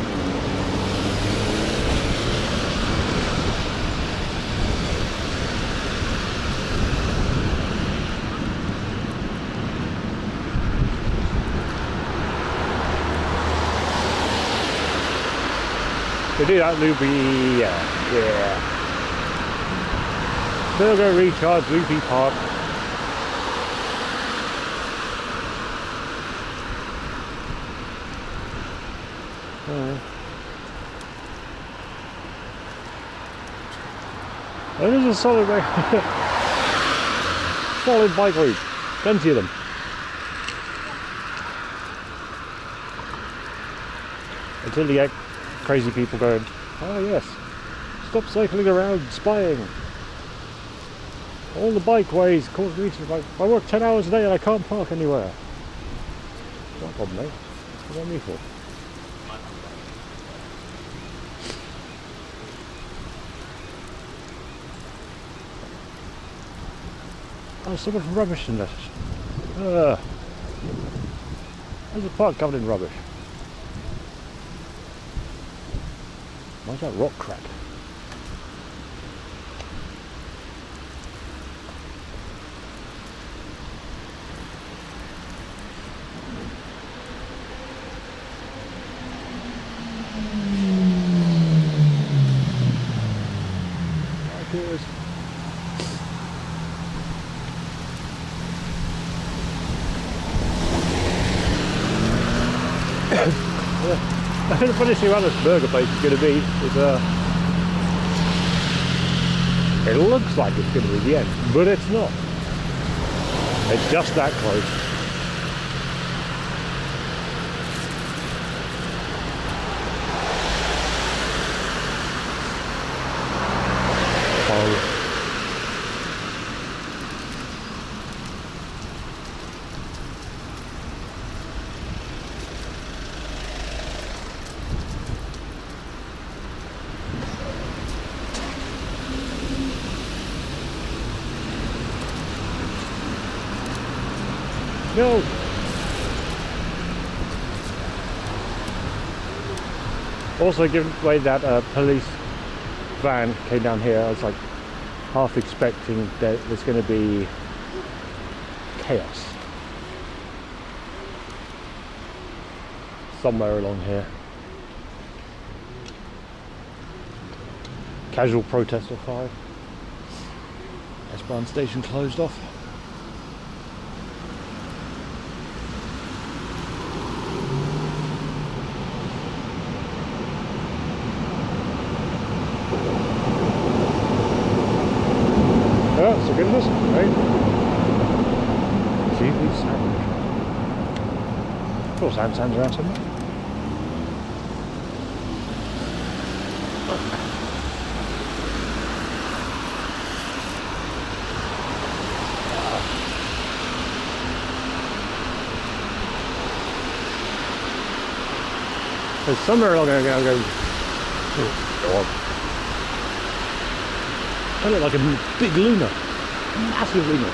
They do that loopy, yeah. Burger recharge, loopy park. It is a solid solid bike route. Plenty of them. Until you get crazy people going, oh yes, stop cycling around spying. All the bikeways cause me to, I work 10 hours a day and I can't park anywhere. Not a problem, mate. What do you want me for? Oh, so much rubbish in this. There's a park covered in rubbish. Why's that rock crack? Like it is. The funniest thing about this burger place is going to be is it looks like it's going to be the end, but it's not. It's just that close. Oh. No. Also, given the way that police van came down here, I was like half expecting that there's going to be chaos somewhere along here. Casual protest or 5. Esperance station closed off. Oh, so goodness, right? Seafood sandwich. Of course, Sam Sam's around somewhere. There's somewhere along there going to go. Oh, God. I look like a big Luna, massive Luna.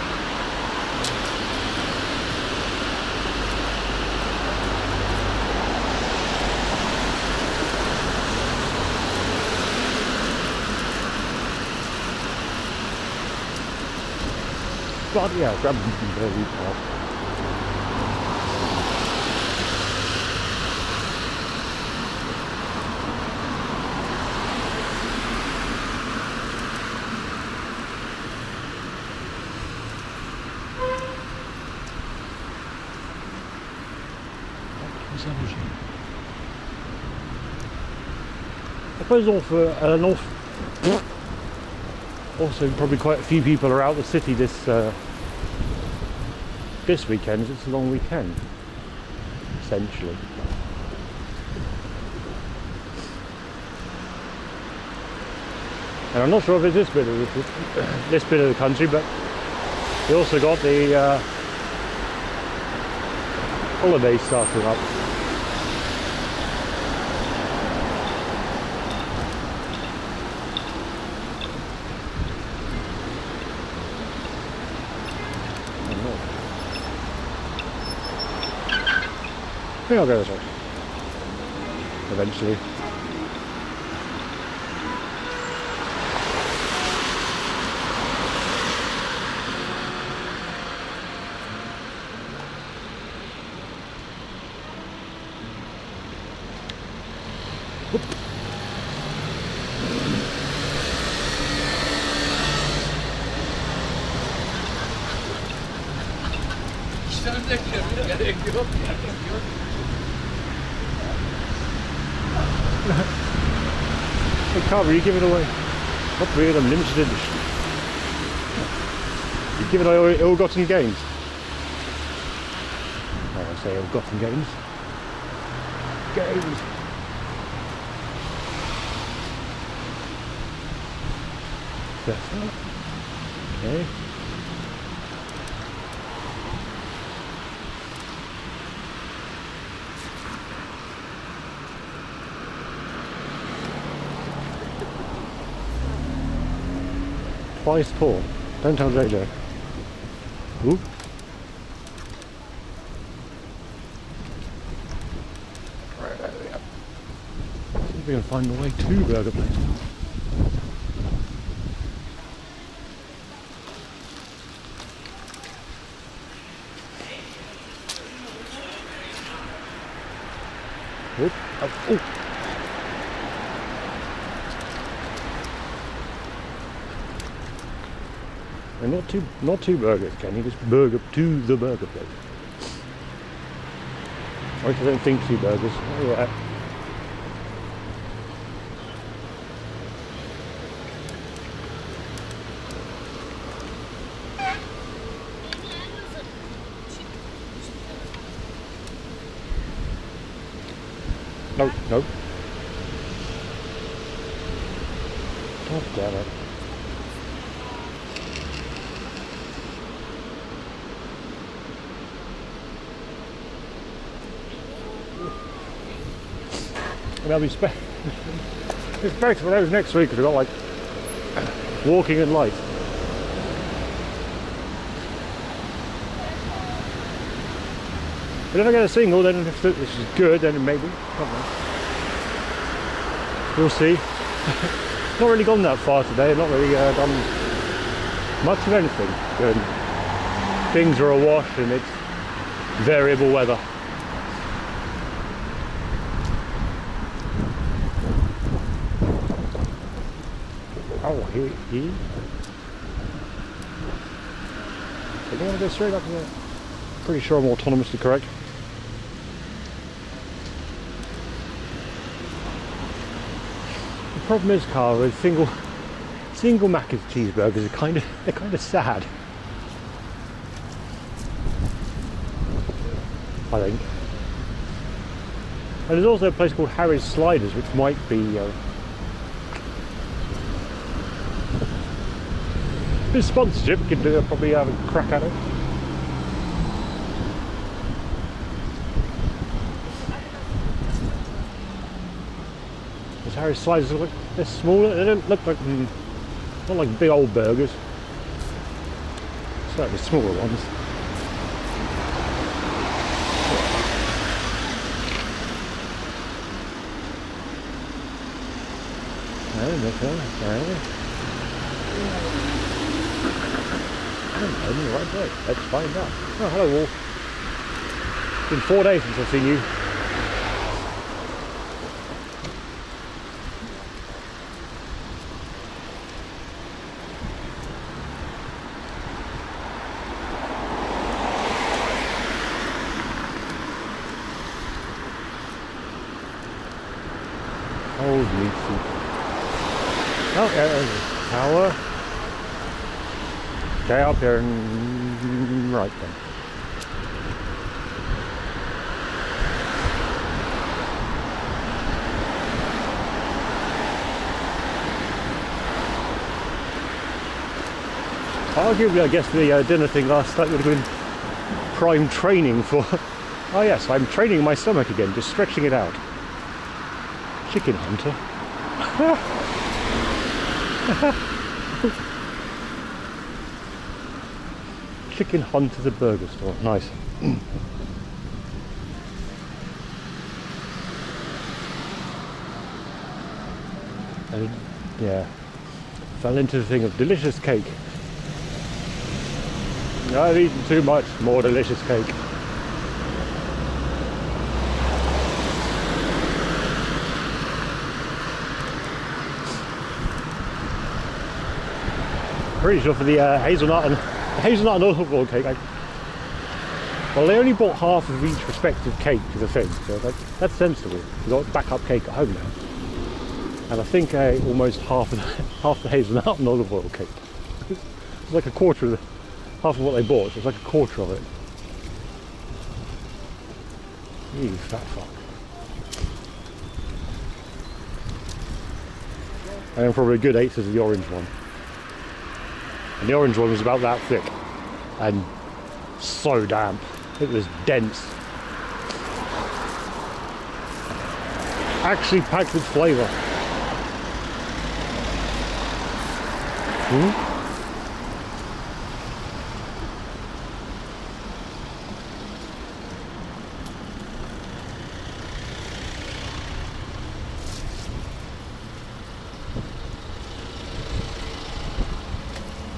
Bloody hell, grab them very fast. I suppose also probably quite a few people are out the city this weekend. It's a long weekend, essentially. And I'm not sure if it's this bit of the country, but we also got the holidays starting up. I think I'll go this way eventually. Hey Carver, you give it away. Not really, I'm limited edition. You give it away ill-gotten gains. Oh, I say ill-gotten gains. Gains. That's that. Okay. Twice poor. Don't tell JJ. Ooh. Right, there we go. See if we can find the way to Burger Place. Oop. Oh. Ooh. And not two burgers, Kenny, just burger to the Burger Place. I don't think two burgers. Oh, yeah. No, no. God damn it. And I'll be expect for those next week because we've got like walking and light. But if I get a single, then if this is good, then maybe. We'll see. Not really gone that far today. Not really done much of anything. Things are awash and it's variable weather. Oh, he. So you want to go straight up there? Pretty sure I'm autonomously correct. The problem is, Carl, is single Macca's cheeseburgers are kind of sad. I think. And there's also a place called Harry's Sliders, which might be. With sponsorship, we could probably have a crack at it. Those Harry's Sliders look like they're smaller. They don't look like not like big old burgers. Slightly smaller ones. I'm in the right way. Let's find out. Oh, hello all. It's been 4 days since I've seen you. Holy shit. Oh, yeah, there's a tower. Okay, up here and right then. Arguably, I guess the dinner thing last night would have been prime training for... Oh yes, I'm training my stomach again, just stretching it out. Chicken hunter. Chicken Hunter, the burger store. Nice. And yeah, fell into the thing of delicious cake. I've eaten too much. More delicious cake. Pretty sure for the hazelnut and olive oil cake, well, they only bought half of each respective cake to the thing, so that's sensible. We've got backup cake at home now, and I think almost half the hazelnut and olive oil cake. It's like a quarter of half of what they bought, so it's like a quarter of it. You fat fuck. And then probably a good eighth of the orange one. And the orange one was about that thick and so damp. It was dense. Actually packed with flavour.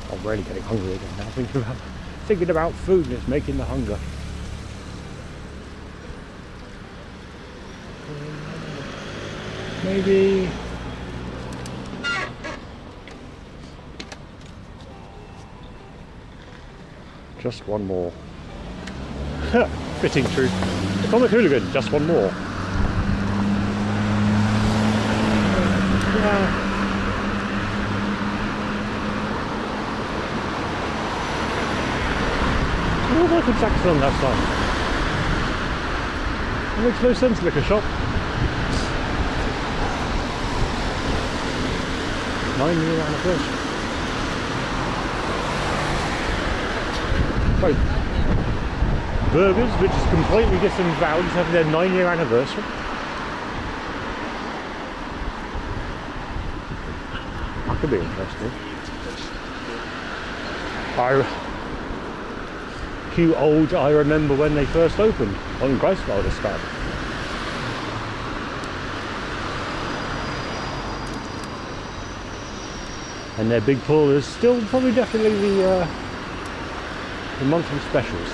I'm really getting hungry again now, thinking about food, and it's making the hunger. Maybe just one more. Fitting truth. Comic Hooligan, just one more. Yeah. Oh, Michael Jackson on that side. It makes no sense, liquor shop. 9-year anniversary. Wait. Burgers, which is completely different values, having their 9-year anniversary. That could be interesting. Cue old, I remember when they first opened on Greifswalder Stadt. And their big pull is still probably definitely the monthly specials.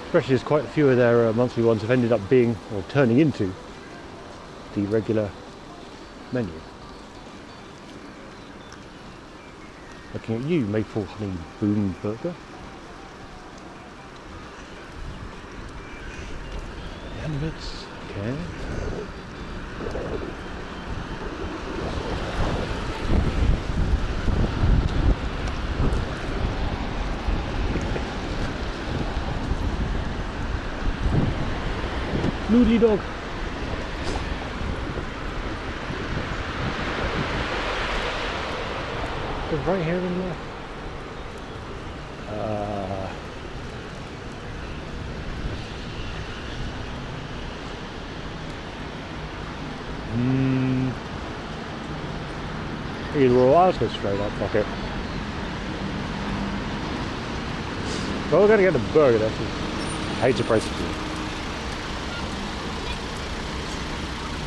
Especially as quite a few of their monthly ones have ended up being, or turning into, the regular menu. Looking at you, Maple Honey Boom Burger. Hamlets, okay. Noodly dog. It's right here in there. Either or, I'll just go straight up, fuck it. Well, we're gonna get the burger, that's it. I hate to price it to you.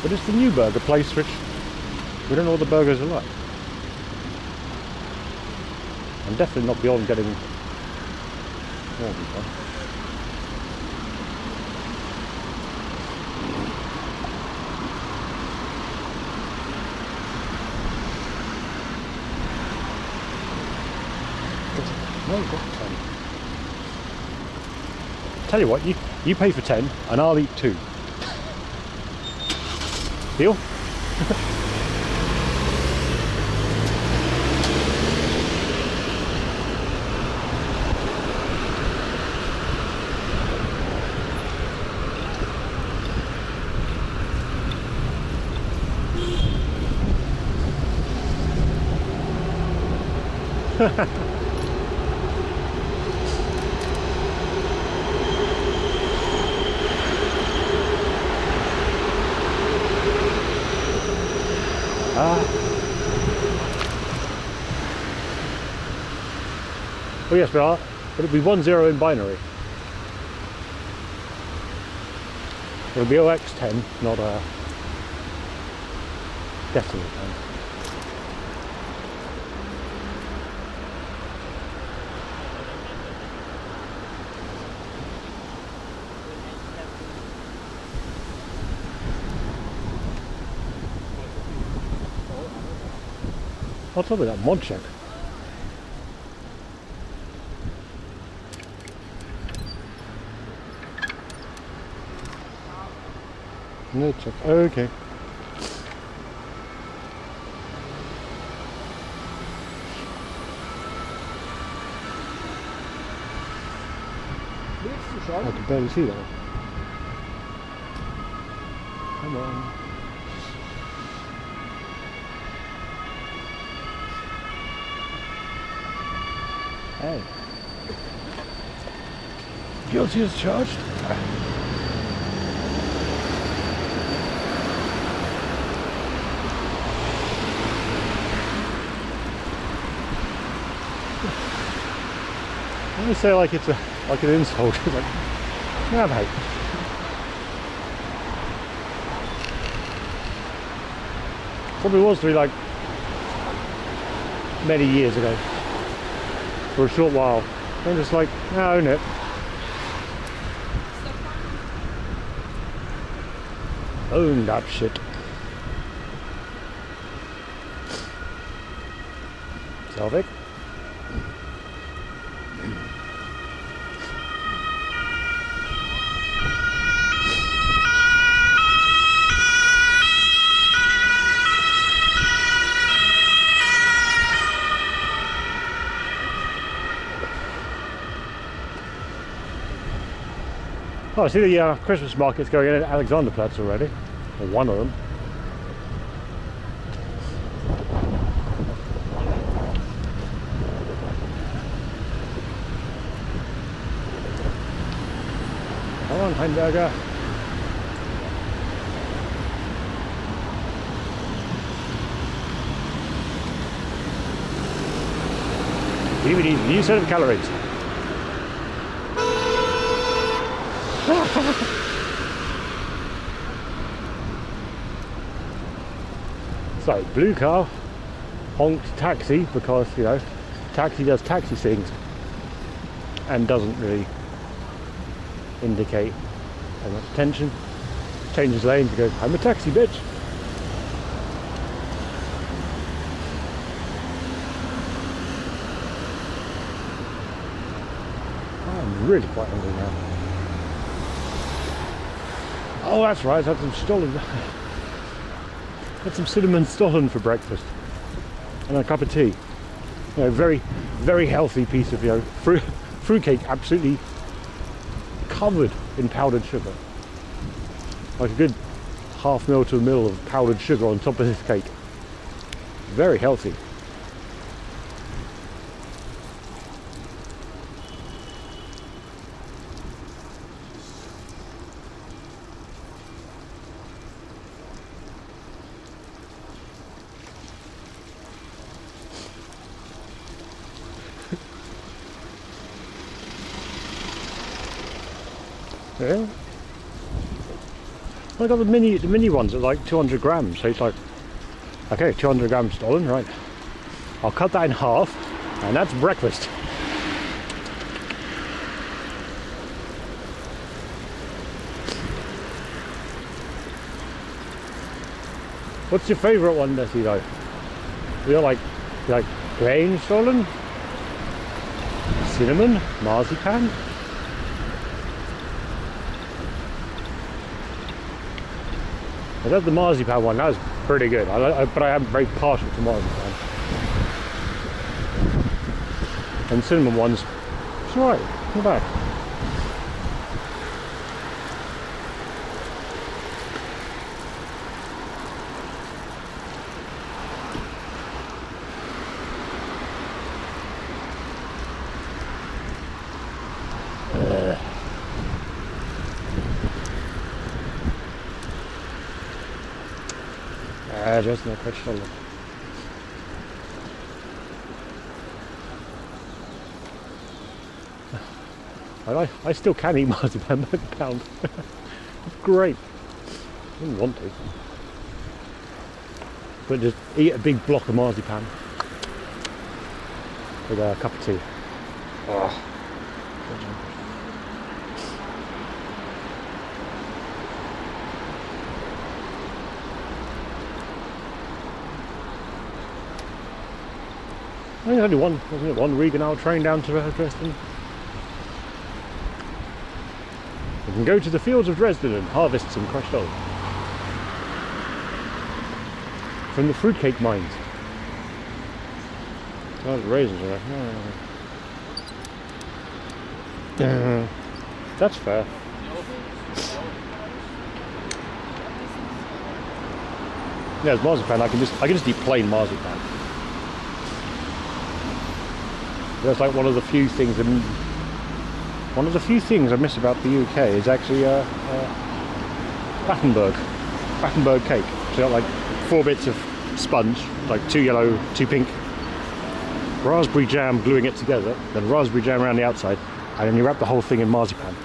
But it's the new burger place, which we don't know what the burgers are like. I'm definitely not beyond getting more than one. No, you've got 10. Tell you what, you pay for 10 and I'll eat 2. Deal? Oh yes, we are. But it'll be 1-0 in binary. It'll be OX10, not a decimal 10. What's up with that mod check? No check. Okay. I can barely see that one. Come on. Hey. Guilty as charged. I want to say like it's like an insult. It's like, no mate. Probably was to be like many years ago. For a short while. I'm just like, no, own it. Own that shit. Selvig. Oh, I see the Christmas market's going in at Alexanderplatz already, or one of them. Come on, Heimberger. DVD's new set of calories. So, blue car, honked taxi, because, you know, taxi does taxi things and doesn't really indicate how much attention. Changes lanes and goes, I'm a taxi, bitch. I'm really quite hungry now. Oh, that's right, I had some Stollen. Had some cinnamon Stollen for breakfast. And a cup of tea. You know, very, very healthy piece of, you know, fruitcake, absolutely covered in powdered sugar. Like a good half mil to a mil of powdered sugar on top of this cake. Very healthy. Yeah. I got the mini ones at like 200 grams, so it's like, okay, 200 grams Stollen, right? I'll cut that in half, and that's breakfast. What's your favourite one, Nessie, though? You like plain Stollen? Cinnamon? Marzipan? I love the marzipan one, that was pretty good. But I am very partial to marzipan. And cinnamon ones, it's alright, not bad. Just no question. I still can eat marzipan by the pound. It's great. I wouldn't want to. But just eat a big block of marzipan with a cup of tea. Oh. I think only one, wasn't it? One Regenau train down to Dresden. We can go to the fields of Dresden and harvest some crushed oak from the fruitcake mines. Oh, the raisins are there. That's fair. Yeah, it's marzipan. I can just eat plain marzipan. That's like one of the few things I miss about the UK is actually Battenberg cake. So you got like 4 bits of sponge, like 2 yellow, 2 pink, raspberry jam gluing it together, then raspberry jam around the outside, and then you wrap the whole thing in marzipan.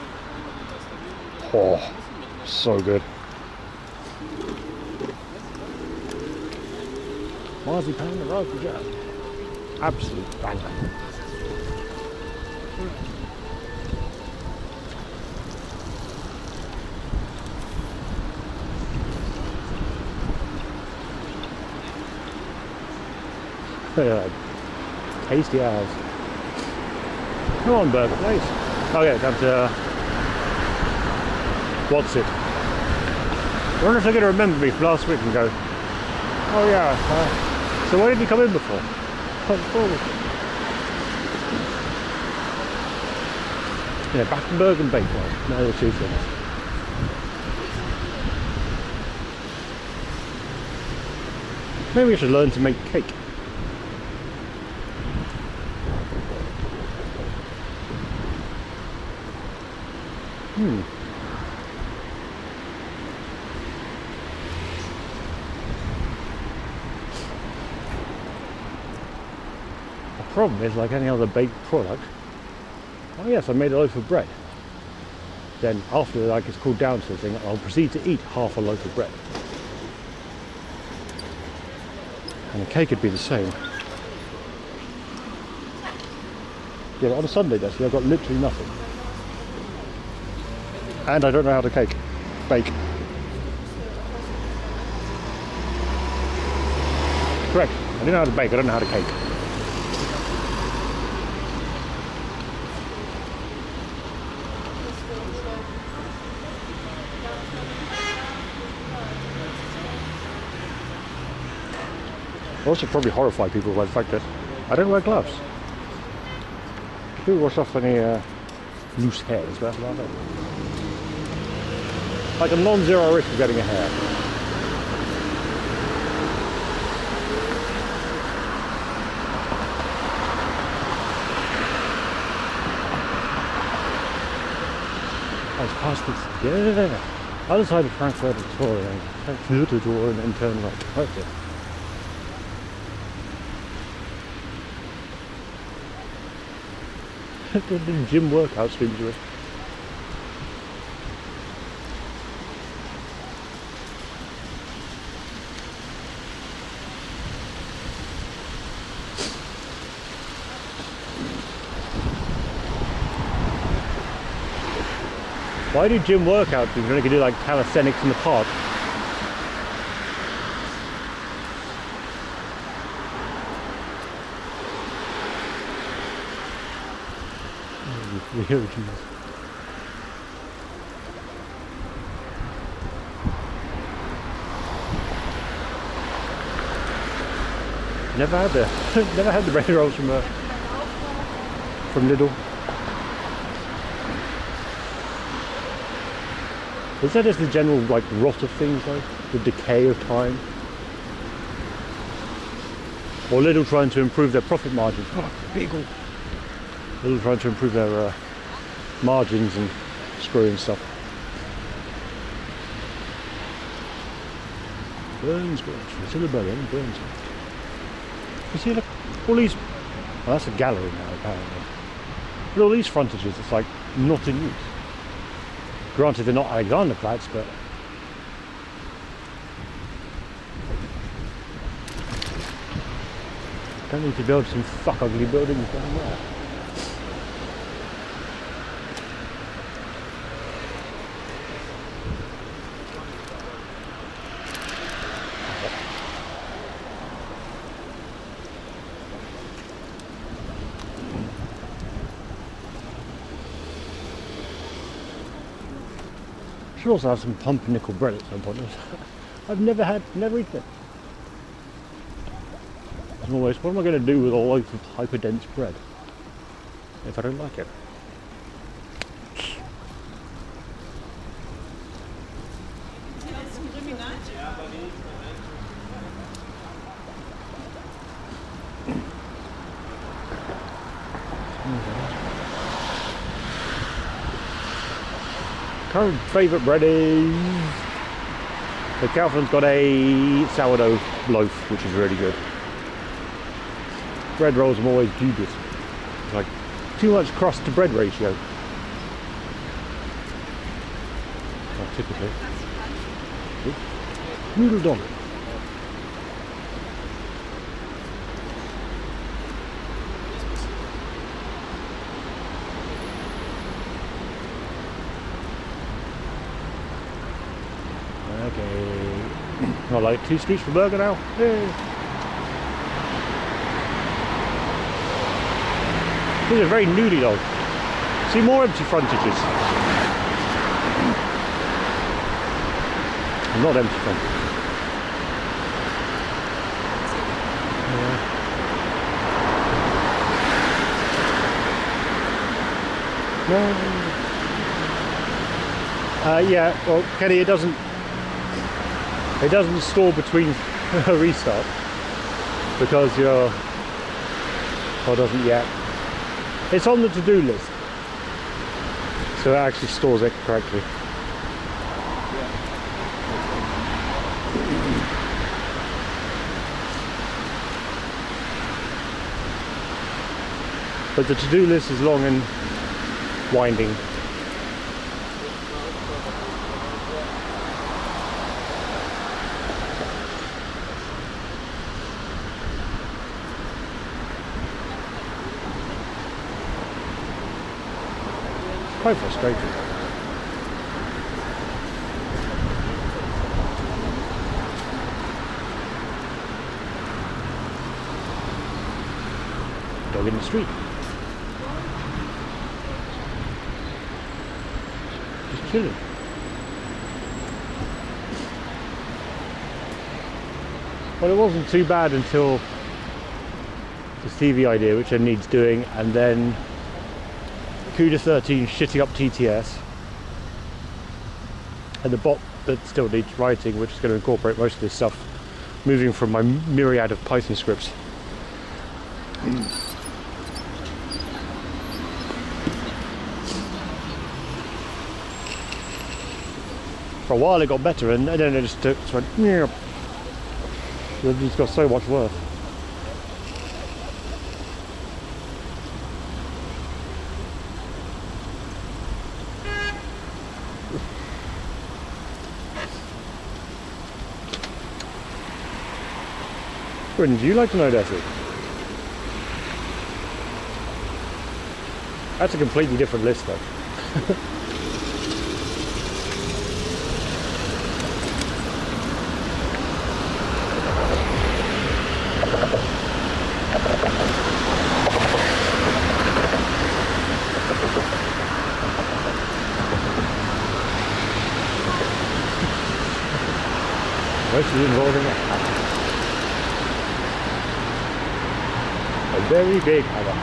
Oh, so good. Marzipan and raspberry jam. Absolute banger. Yeah, tasty as. Come on, burger place. Oh yeah, down to what's it? I wonder if they're going to remember me from last week and go, oh yeah, so why didn't you come in before? Yeah, Battenberg and Bakewell, they're the 2 things. Maybe we should learn to make cake. The problem is, like any other baked product, oh yes, I made a loaf of bread. Then after like it's cooled down to the thing, I'll proceed to eat half a loaf of bread. And the cake would be the same. Yeah, but on a Sunday, actually, I've got literally nothing. And I don't know how to bake. Correct. I do know how to bake, I don't know how to cake. I also probably horrify people by the fact that I don't wear gloves. I do wash off any loose hairs, but that's about it. Like a non-zero risk of getting a hair. I was past this, yeah, other side of Frankfurt Tor, and then turn right. Right there. The gym workout streams with. Why do gym workouts if you only can do like calisthenics in the park? The origins. Never had the bread rolls from Lidl. Is that just the general like rot of things, though? The decay of time? Or Lidl trying to improve their profit margins? Oh, Beagle. Lidl trying to improve their margins and screwing stuff. Burns, to the belly, Burns. You see, look, all these. Well, that's a gallery now, apparently. But all these frontages, it's like not in use. Granted, they're not Alexanderplatz, but. Don't need to build some fuck ugly buildings down there. Should also have some pumpernickel bread at some point. I've never eaten it. I'm always, what am I going to do with a loaf of hyper-dense bread if I don't like it? Current favourite bread is... So Kaufland's got a sourdough loaf, which is really good. Bread rolls I'm always dubious. It's like too much crust to bread ratio. Well, typically. Noodle dog. Okay. Well, like 2 streets for burger now. Yay. This is very nudie though. See more empty frontages. Not empty frontages. Yeah, well, Kenny, it doesn't store between a restart because you're, or doesn't yet. It's on the to-do list, so it actually stores it correctly. But the to-do list is long and winding. Quite frustrating. Dog in the street. Just chilling. Well, it wasn't too bad until the TV idea, which then needs doing, and then CUDA 13 shitting up TTS, and the bot that still needs writing, which is going to incorporate most of this stuff, moving from my myriad of Python scripts. For a while it got better, and then it just went, yeah. It just got so much worse. Wouldn't you like to know, Desi? That's a completely different list though. Mostly involving a very big hammer.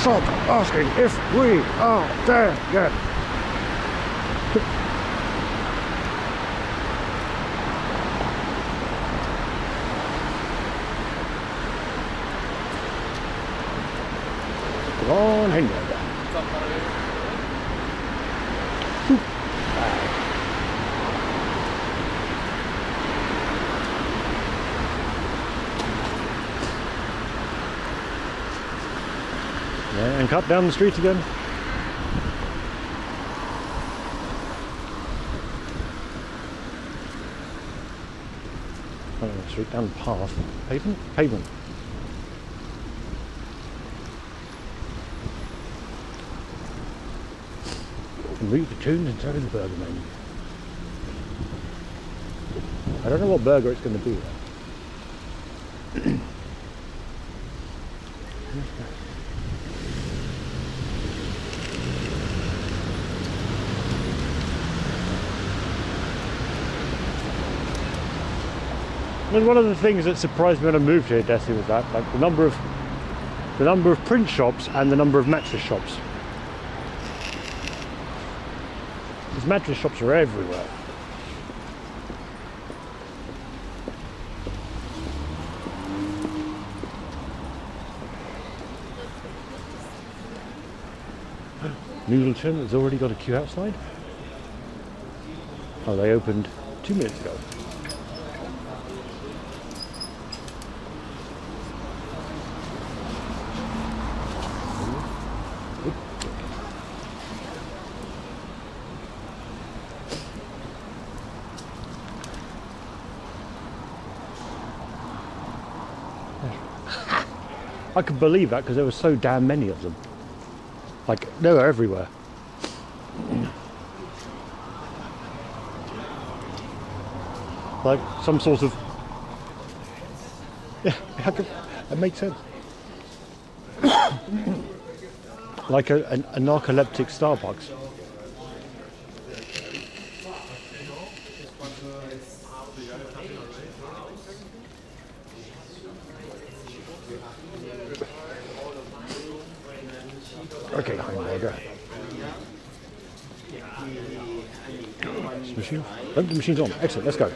Stop asking if we are there yet. Come on, Henry. cut down the street again. Oh, street down the path. Pavement? Pavement. Remove the tunes and turn in the burger menu. I don't know what burger it's going to be though. I mean, one of the things that surprised me when I moved here, Desi, was that like the number of print shops and the number of mattress shops. These mattress shops are everywhere. Noodleton has already got a queue outside. Oh, they opened 2 minutes ago. I could believe that because there were so damn many of them. Like, they were everywhere. Like some sort of... Yeah, it makes sense. Like a narcoleptic Starbucks. Okay, hamburger. This machine? Oh, the machine's on. Excellent, let's go.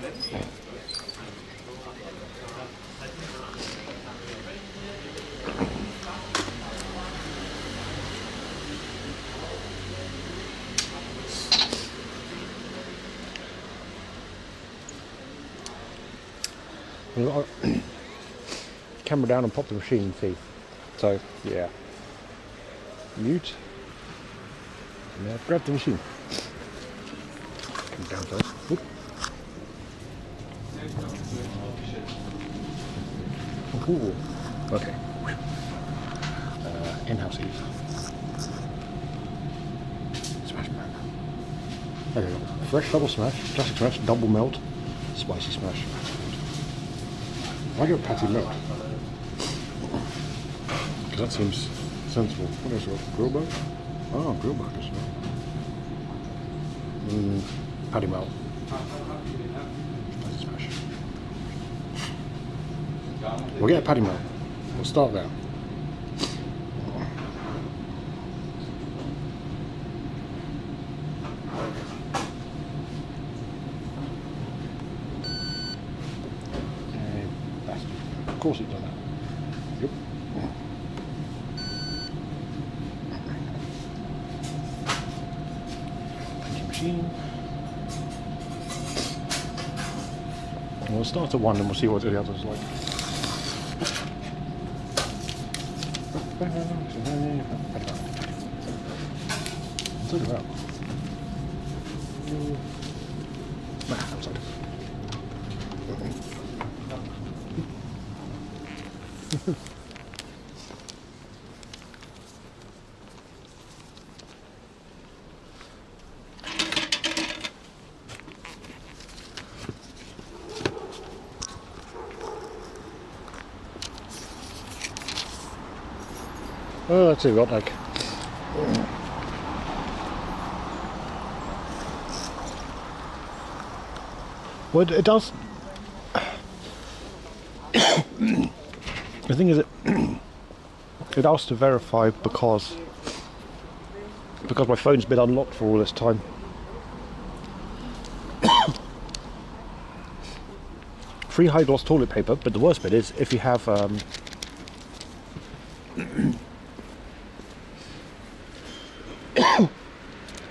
Camera down and pop the machine and see. So, yeah. Mute. Now grab the machine. Come down first. Oop. Ooh. Okay. In-house ease. Smash burger. There we go. Fresh double smash, classic smash, double melt, spicy smash. I got patty melt. Because that seems sensible. What else got? Grill burger? Oh, grill burgers. Patty melt. Spicy smash. We'll get a patty melt. We'll start there. Of course it does that. Yep. Punching machine. We'll start at 1 and we'll see what the others like. Look at that. Outside. Oh, let's see what like. Well, it does. The thing is, it asks to verify because my phone's been unlocked for all this time. Free high gloss toilet paper, but the worst bit is if you have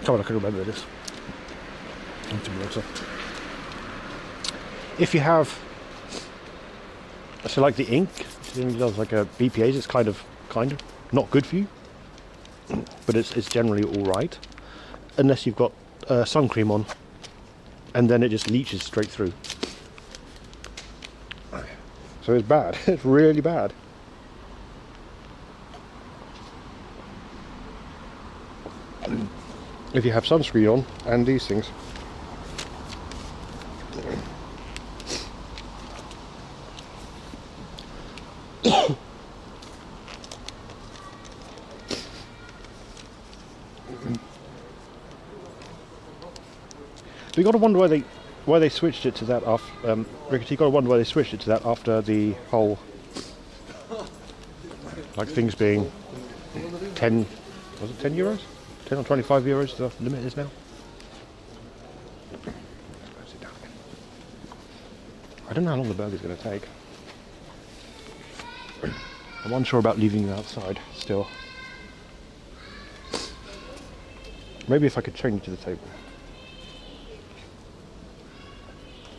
come on, I can remember this. If you have, so like the ink, it does like a BPA's, it's kind of not good for you. but it's generally all right, unless you've got sun cream on, and then it just leaches straight through. So it's bad. It's really bad. If you have sunscreen on and these things. You got to wonder why they switched it to that after. Rickety, you got to wonder why they switched it to that after the whole, like things being 10. Was it 10 euros? 10 or 25 euros the limit is now. Sit down again. I don't know how long the burger's going to take. I'm unsure about leaving it outside still. Maybe if I could change to the table.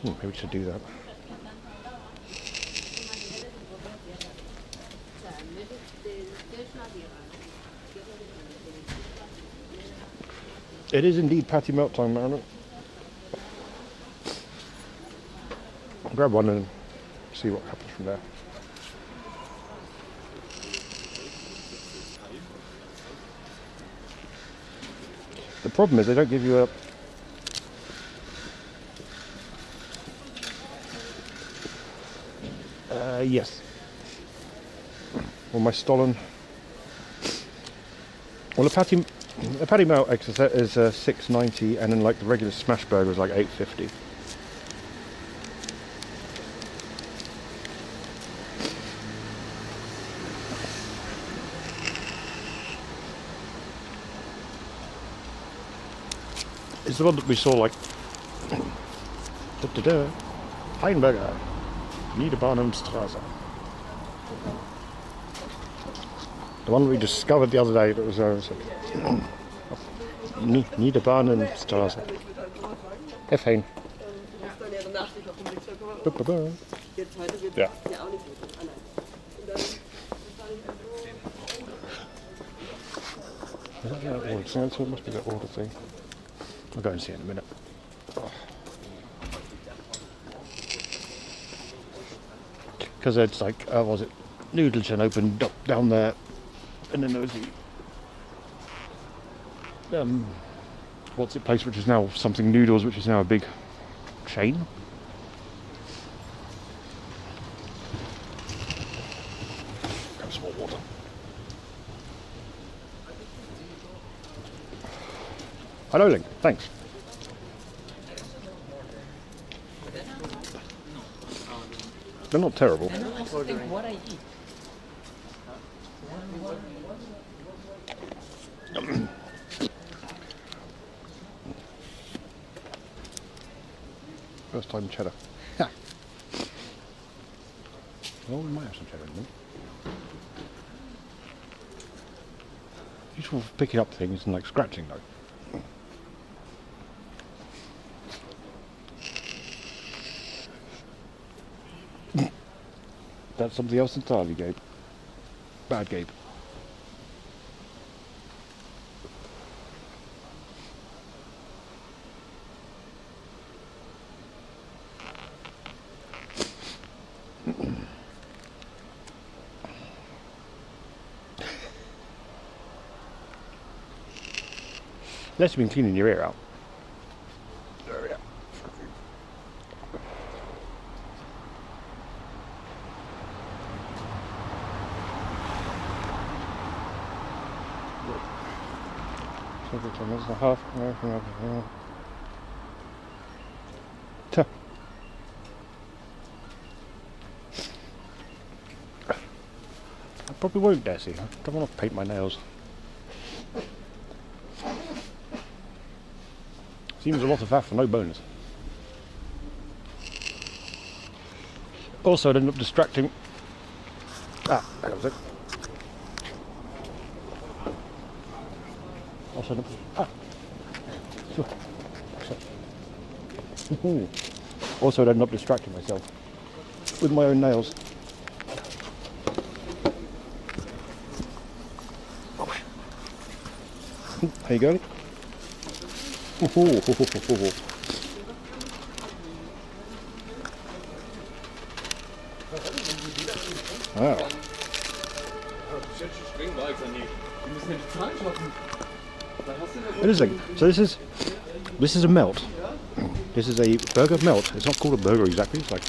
Maybe we should do that. It is indeed patty melt time, Marilyn. Grab one and see what happens from there. The problem is they don't give you a yes. Well, my Stollen. Well, the patty melt is $6.90, and then like the regular smash burger is like $8.50. It's the one that we saw like Heinberger, Niederbarnumstraße. The one we discovered the other day that was Niederbarnumstraße. F1. Yeah. Is that the order? So it must be the order thing. I'll go and see it in a minute. Because it's like, was it Noodleton opened up down there, and then there was the what's it place which is now something noodles, which is now a big chain. Grab some more water. Hello, Link. Thanks. They're not terrible. I know, I think what I eat. First time cheddar. Yeah. Well, we might have some cheddar in them. Useful for picking up things and like scratching though. That's something else entirely, Gabe. Bad Gabe. Unless you've been cleaning your ear out. There we are. I probably won't, Desi. I don't want to paint my nails. Seems a lot of that for no bonus. Also, it ended up distracting. That was it. Also, also, it ended up distracting myself with my own nails. There you go. Wow. It is like, so this is a melt. This is a burger melt. It's not called a burger exactly. It's like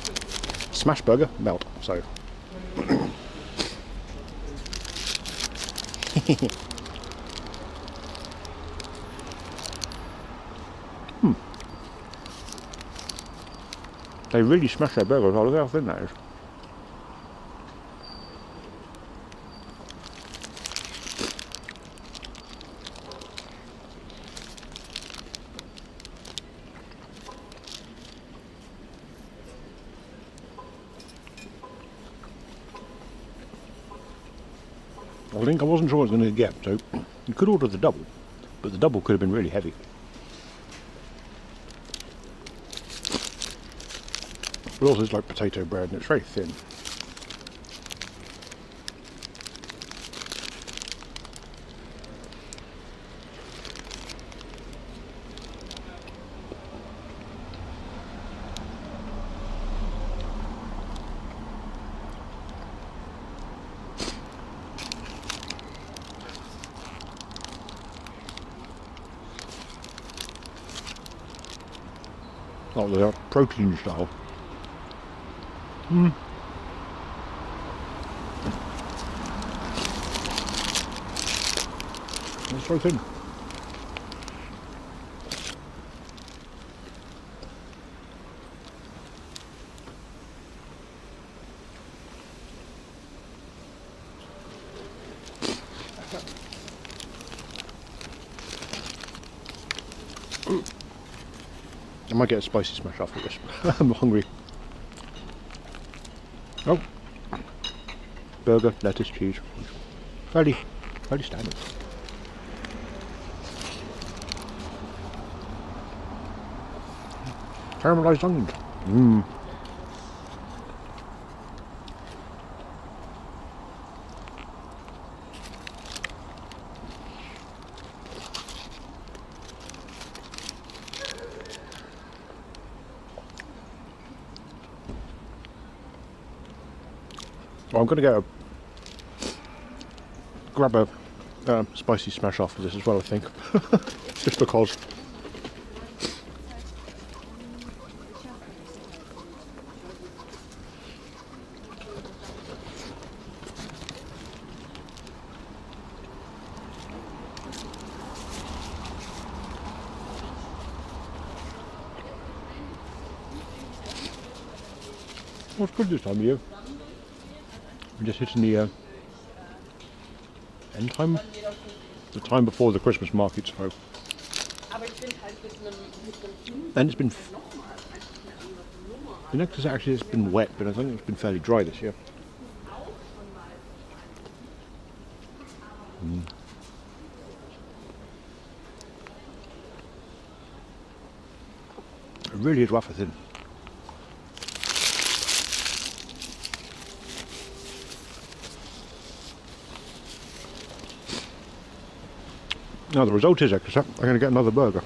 smash burger melt. So. They really smash their burgers. Oh, look how thin that is. I think I wasn't sure what I was going to get, so you could order the double, but the double could have been really heavy. But also it's like potato bread and it's very thin. Like the protein style. It's so thin. I might get a spicy smash after this. I'm hungry. Oh, burger, lettuce, cheese. Fairly standard. Caramelized onions. Well, I'm going to grab a spicy smash after this as well, I think. Just because. Well, it's good this time of year. We're just hitting the end time, the time before the Christmas market, so. And it's been, the next is actually it's been wet, but I think it's been fairly dry this year. It really is wafer thin. Now the result is, I'm going to get another burger.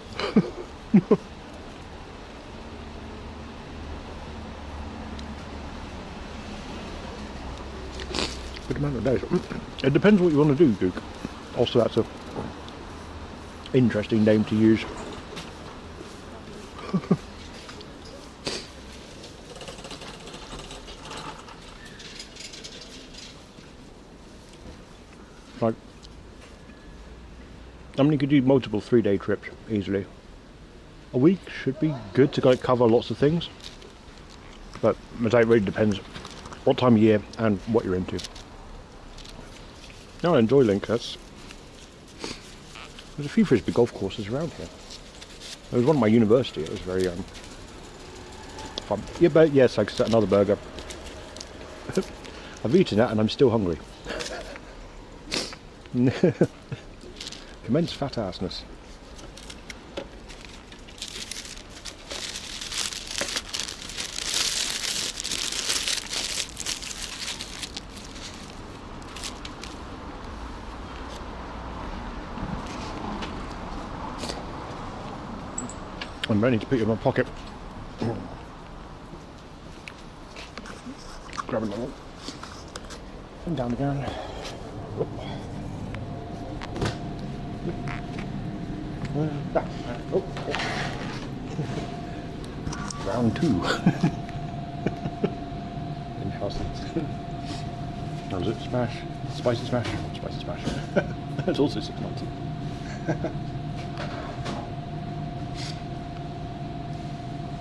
Good amount of days. It depends what you want to do, Duke. Also, that's a interesting name to use. Like, I mean, you could do multiple 3-day trips easily. A week should be good to like cover lots of things, but it really depends what time of year and what you're into. No, I enjoy Link. There's a few frisbee golf courses around here. There was one at my university. It was very fun. Yeah, but yes, I could set another burger. I've eaten that and I'm still hungry. Immense fat assness. I'm ready to put it in my pocket. Grab another one. And down again. Oh. Round 2. In-house. How was it? Smash? Spicy smash? Spicy smash. It's also 6 months.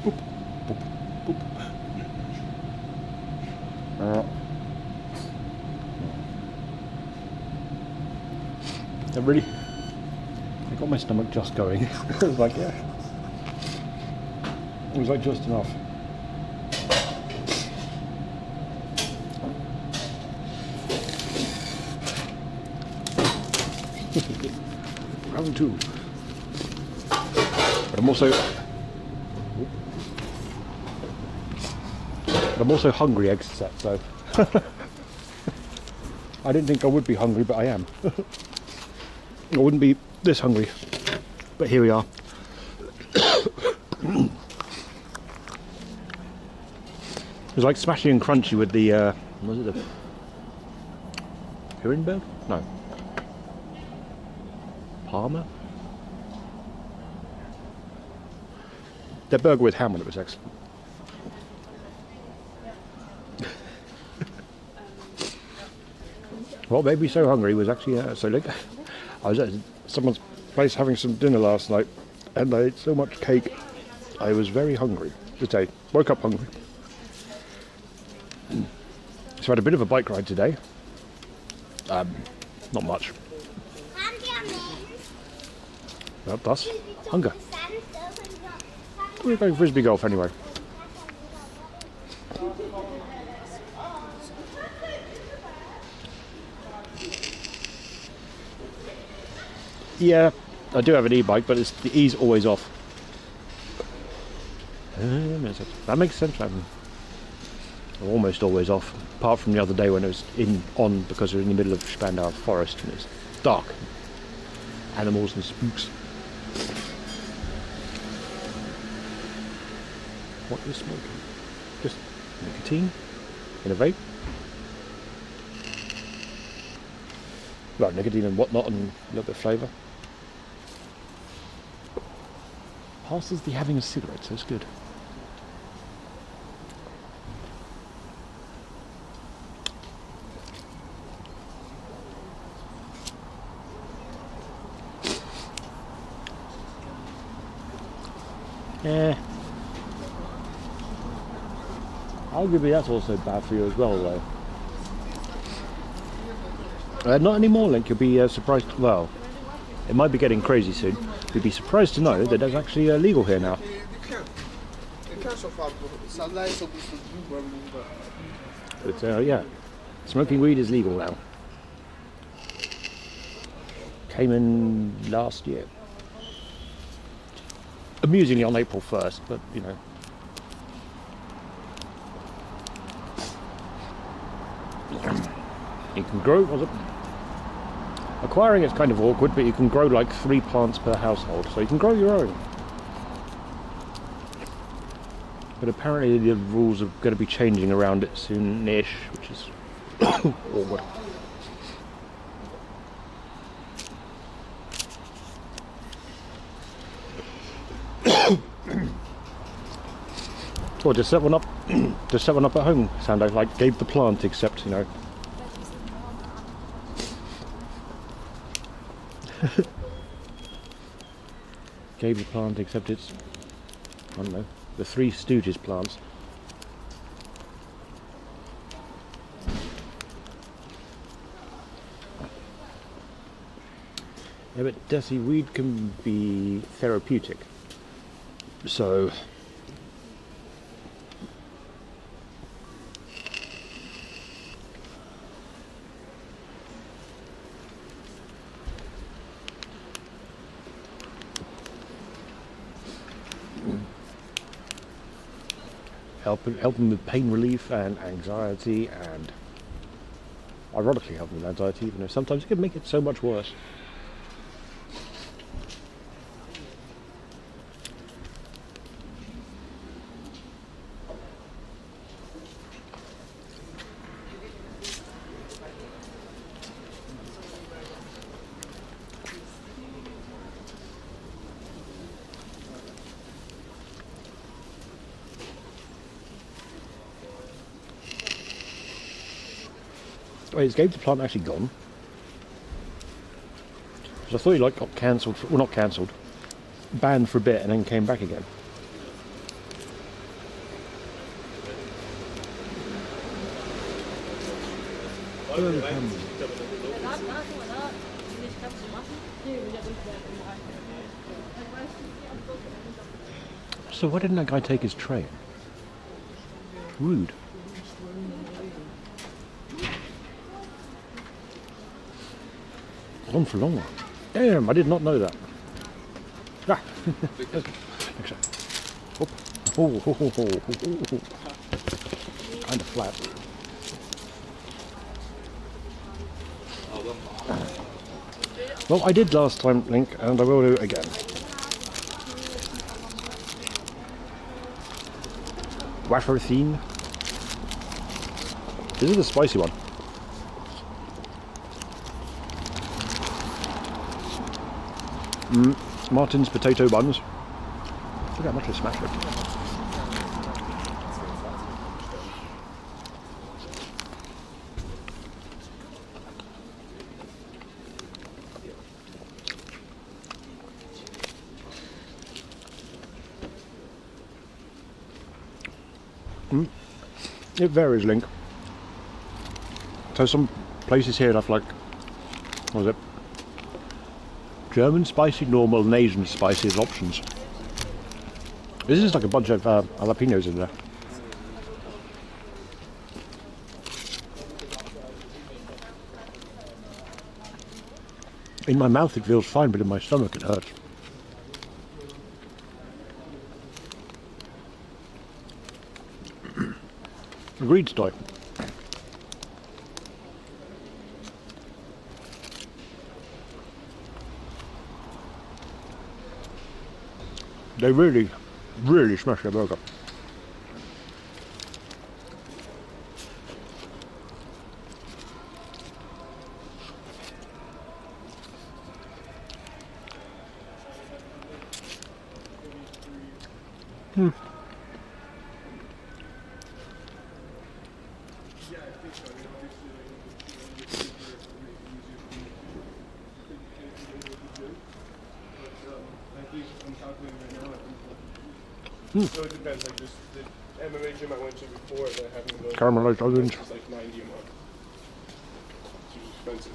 Boop, boop, boop. That really, I got my stomach just going. It was like, yeah. It was like just enough. Round 2. But I'm also hungry eggs set, so I didn't think I would be hungry, but I am. I wouldn't be this hungry, but here we are. It was like smashing and crunchy with the was it the Hirenberg? No. Parma? Their burger with ham on it was excellent. What made me so hungry was actually I was at someone's place having some dinner last night, and I ate so much cake. I was very hungry today. Woke up hungry. So I had a bit of a bike ride today. Not much. Well, thus, hunger. We're going frisbee golf anyway. Yeah, I do have an e-bike, but the E's always off. That makes sense. I'm almost always off, apart from the other day when it was on because we're in the middle of Spandau Forest and it's dark. Animals and spooks. What is smoking? Just nicotine in a vape. Well, nicotine and whatnot and a little bit of flavour. Passes the having a cigarette, so it's good. Yeah. Arguably that's also bad for you as well, though. Not anymore, Link. You'll be surprised. Well, it might be getting crazy soon. You'd be surprised to know that there's actually legal here now. But yeah, smoking weed is legal now. Came in last year. Amusingly on April 1st, but you know. You can grow, acquiring it's kind of awkward, but you can grow like 3 plants per household, so you can grow your own. But apparently the rules are going to be changing around it soon-ish, which is awkward. Or just set one up, just set one up at home. Sound like gave the plant, except you know. Gave the plant, except it's, I don't know, the Three Stooges plants. Yeah, but Desi, weed can be therapeutic. So helping with pain relief and anxiety, and ironically helping with anxiety, even though sometimes it can make it so much worse. Wait, is Game to Plant actually gone? Because I thought he like got cancelled, well not cancelled, banned for a bit and then came back again. So why didn't that guy take his train? Rude. On for longer. Damn, I did not know that. Ah. Actually. Whoop. Kind of flat. Well, I did last time, Link, and I will do it again. Wafer thin. This is the spicy one. Martin's potato buns. Look how much I smashed it. It varies, Link. So some places here have like, what was it? German spicy, normal, and Asian spicy as options. This is like a bunch of jalapenos in there. In my mouth it feels fine, but in my stomach it hurts. Agreed, Stoy. They really, really smash their burger. So it depends, like this, the MMA gym I went to before that having those Caramelized onions. it's like 90 a month. It's expensive.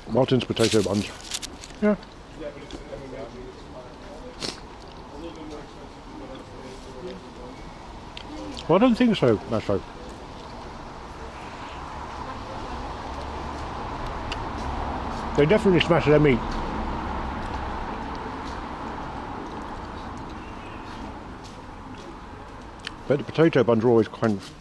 Martin's potato buns. Yeah. Yeah, but it's an MMA gym. It's a little bit more expensive than what I'd say. Well, I don't think so, Masto. They definitely smash their meat. But the potato buns are always kind of...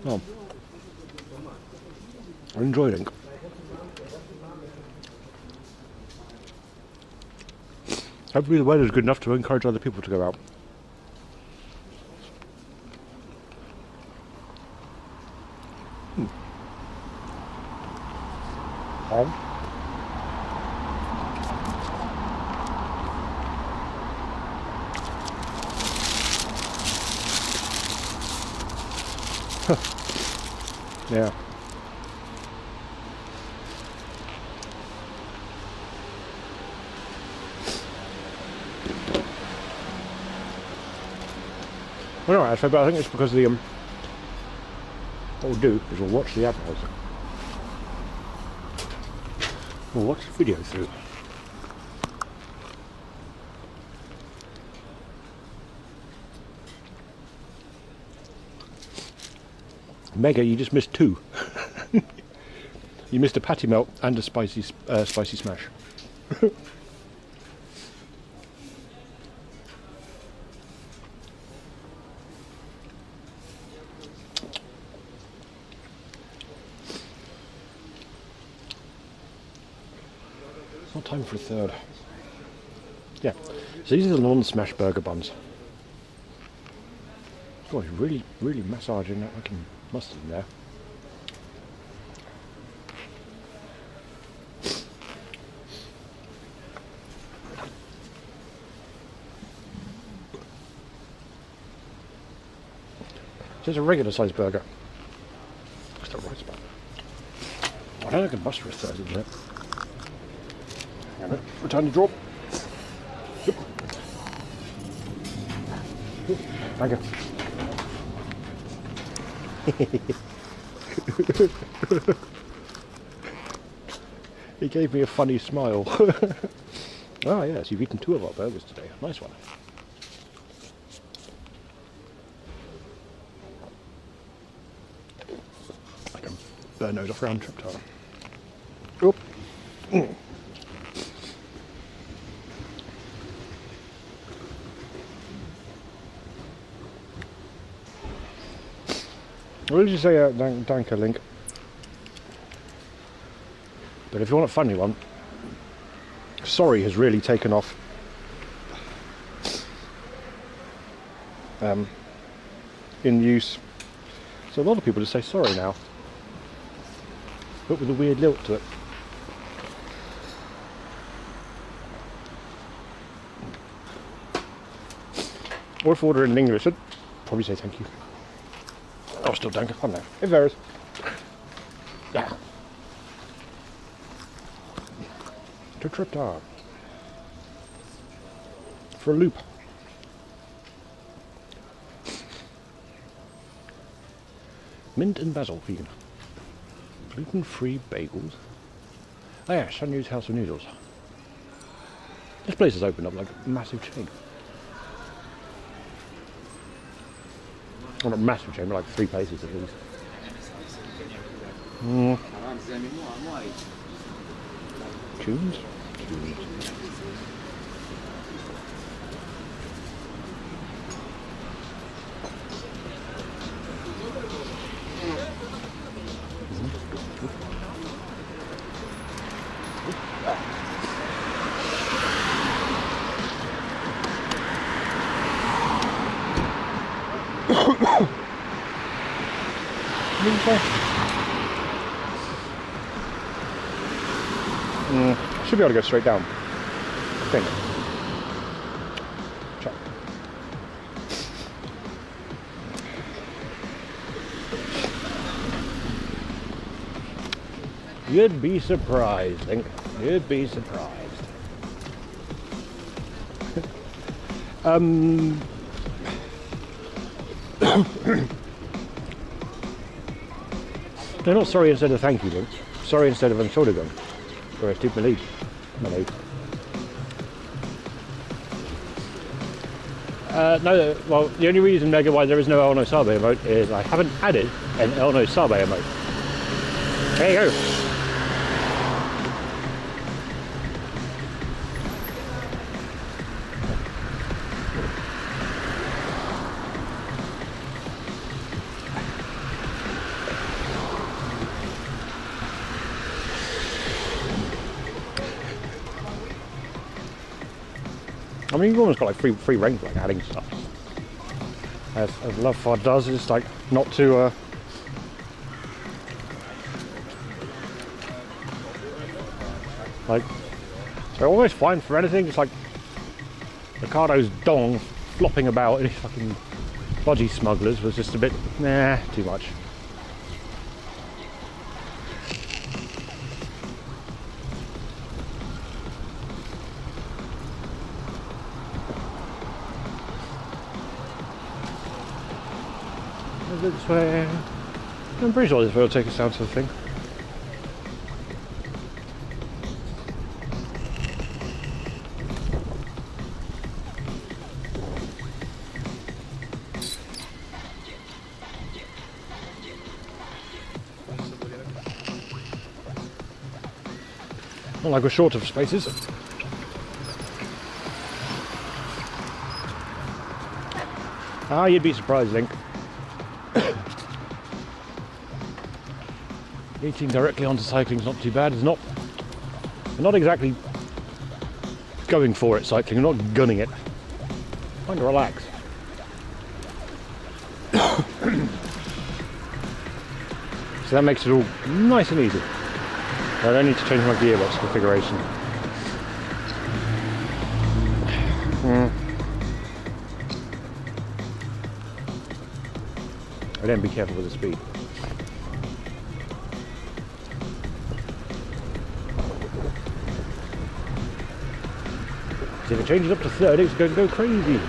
Oh. I enjoyed it. Hopefully the weather's good enough to encourage other people to go out. Yeah. Well, no, actually, but I think it's because the what we'll do is we'll watch the advertising. We'll watch the video through. Mega, you just missed two. You missed a patty melt and a spicy smash. Not time for a third. Yeah, so these are the non-smash burger buns. Oh, he's really, really massaging that fucking mustard in there. Just a regular sized burger. What's the right spot? I don't think I can bust for a third, isn't it? Hang on, return the drop. Yep. Thank you. He gave me a funny smile. Ah, yes, you've eaten 2 of our burgers today. Nice one. I can burn those off round trip time. Oop. What did you say, Danker Link? But if you want a funny one, sorry has really taken off. In use. So a lot of people just say sorry now. But with a weird lilt to it. Or if ordering in English, I'd probably say thank you. Oh, still dank. I don't know. It varies. Yeah. To Triptar. For a loop. Mint and basil vegan. Gluten-free bagels. Oh yeah, Shanyu's House of Noodles. This place has opened up like a massive chain. Well, not a massive chain, but like 3 places at least. Tunes? Tunes. I should be able to go straight down. I think. Check. You'd be surprised, Link. You'd be surprised. They're not sorry instead of thank you, Link. Sorry instead of Entschuldigung. Or es tut mir leid. No, well, the only reason, Mega, why there is no El No Sabe emote is I haven't added an El No Sabe emote. There you go. I mean, you've almost got like free reign for like adding stuff. As Lovefod does, it's like not to like, they're almost fine for anything. It's like Ricardo's dong flopping about in his fucking bodgy smugglers was just a bit, nah, too much. This way. I'm pretty sure this way will take us down to the thing. Not like we're short of spaces. Ah, you'd be surprised, Link. Eating directly onto cycling is not too bad. It's not. We're not exactly going for it cycling. We're not gunning it. Trying to relax. So that makes it all nice and easy. I don't need to change my gearbox configuration. And then be careful with the speed. If it changes up to 30, it's going to go crazy.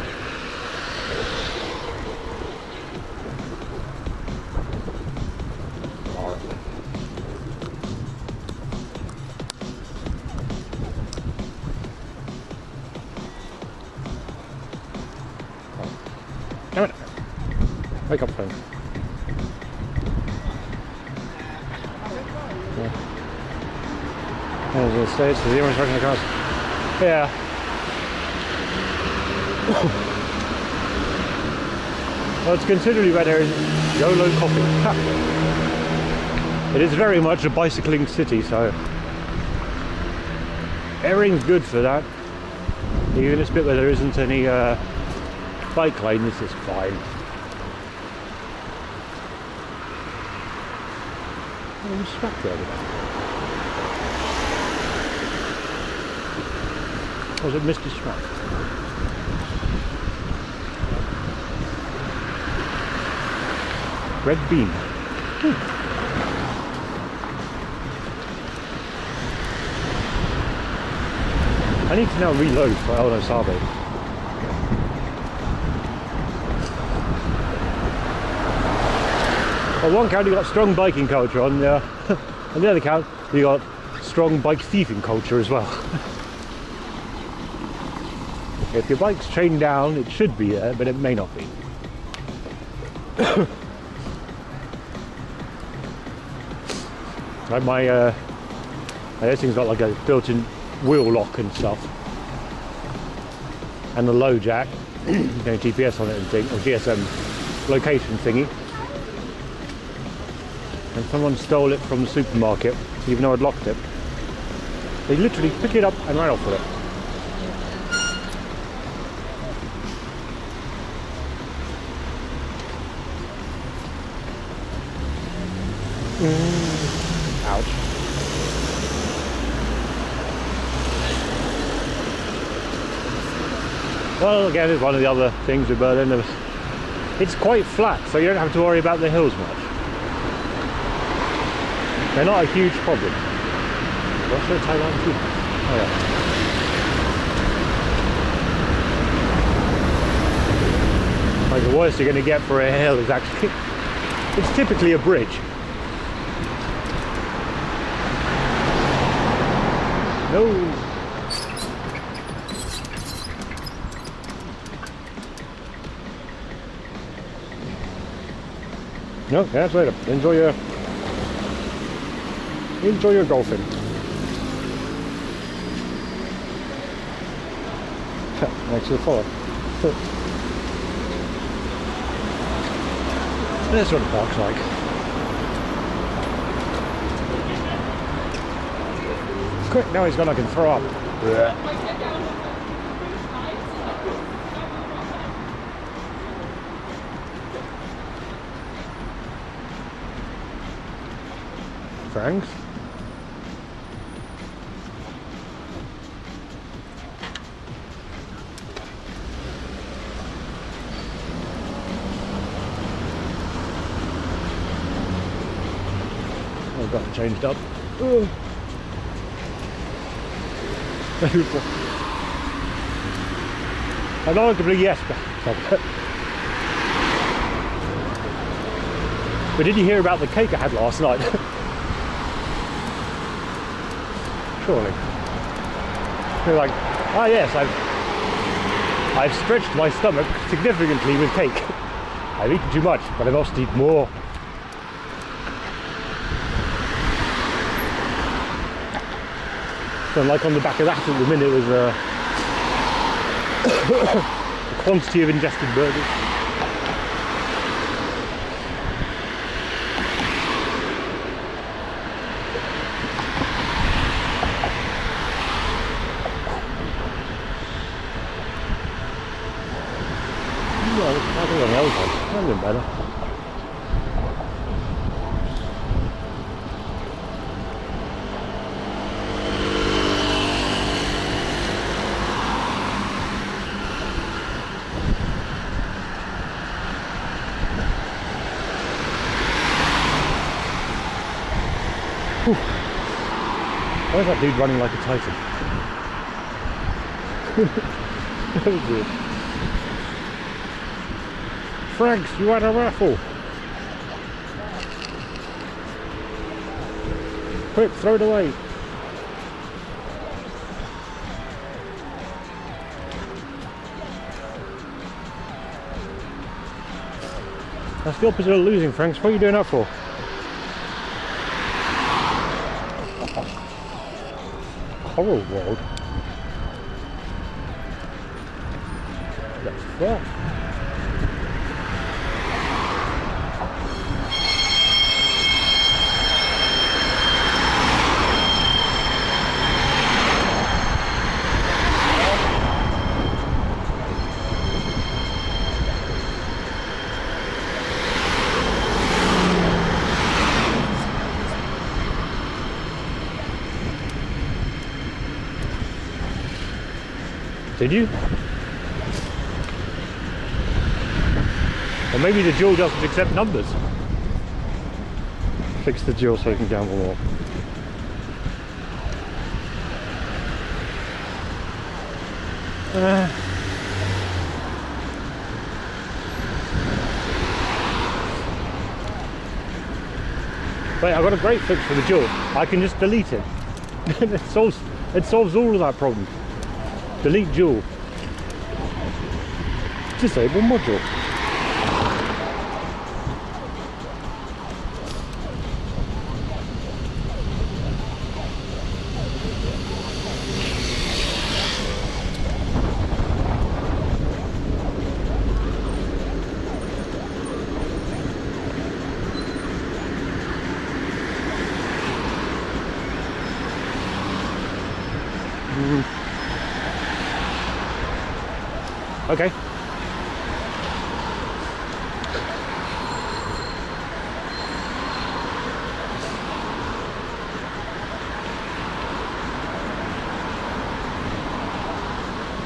Damn it. Wake up, phone. As it states, the image of the cars. Yeah. Well, it's considerably better in YOLO Coffee. Ha. It is very much a bicycling city, so Airing's good for that. Even this bit where there isn't any bike lane, this is fine. I'm stuck there. Was it Mr. Smack? Red bean. I need to now reload for El Sabe. On one count you got strong biking culture, on the other count you got strong bike thieving culture as well. If your bike's chained down, it should be there, but it may not be. Like this thing's got like a built-in wheel lock and stuff, and the low jack, GPS on it and thing, or GSM location thingy. And someone stole it from the supermarket, even though I'd locked it. They literally picked it up and ran off with it. Ouch. Well, again, it's one of the other things with Berlin. It's quite flat, so you don't have to worry about the hills much. They're not a huge problem. What's the Thailand too? Oh yeah. Like the worst you're going to get for a hill is actually, it's typically a bridge. No. No, catch you later. Enjoy your golfing. Thanks for the follow. That's what the park's like. Quick, now he's gone, I can throw up. Thanks. I've got it changed up. Ugh. Unarguably, yes. But did you hear about the cake I had last night? Surely. You're like, ah yes, I've stretched my stomach significantly with cake. I've eaten too much, but I've also eaten more. So like on the back of that at the minute was the quantity of ingested burgers. I think on the other side, that'd been better. Why is that dude running like a titan? That was weird. Franks, you had a raffle. Quick, throw it away. That's the opposite of losing, Franks. What are you doing that for? Coral World? That's fun. Did you? Or maybe the duel doesn't accept numbers. Fix the duel so we can gamble more. Wait, I've got a great fix for the duel. I can just delete it. it solves all of that problem. Delete duel. Disable module. Okay.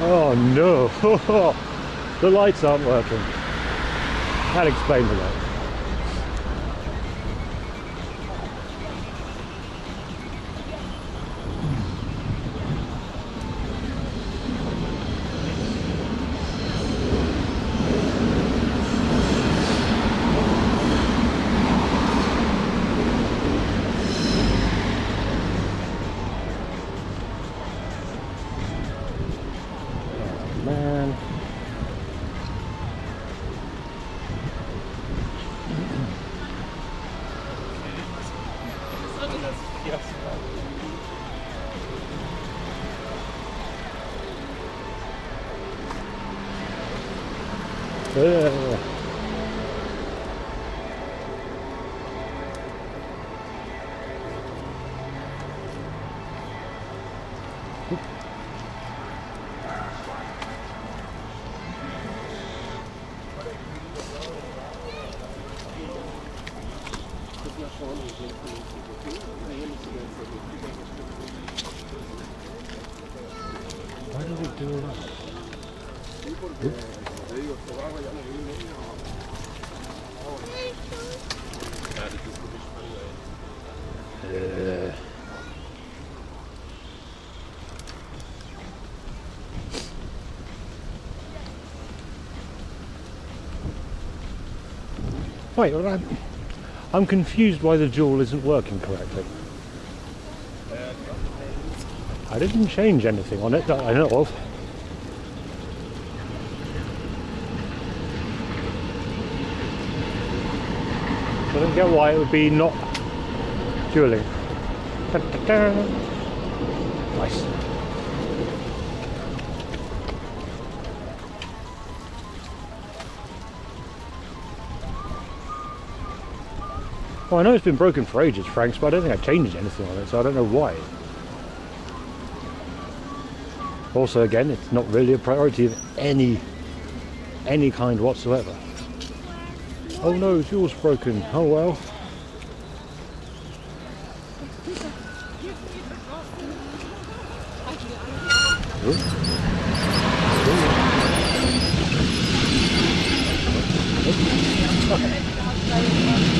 Oh no, the lights aren't working. That explains that. Man. Why did it do that? Wait, I'm confused why the duel isn't working correctly. I didn't change anything on it that I know of. I don't get why it would be not dueling. Nice. Well, I know it's been broken for ages, Franks, but I don't think I changed anything on it, so I don't know why. Also, again, it's not really a priority of any kind whatsoever. Oh no, fuel's broken. Oh well.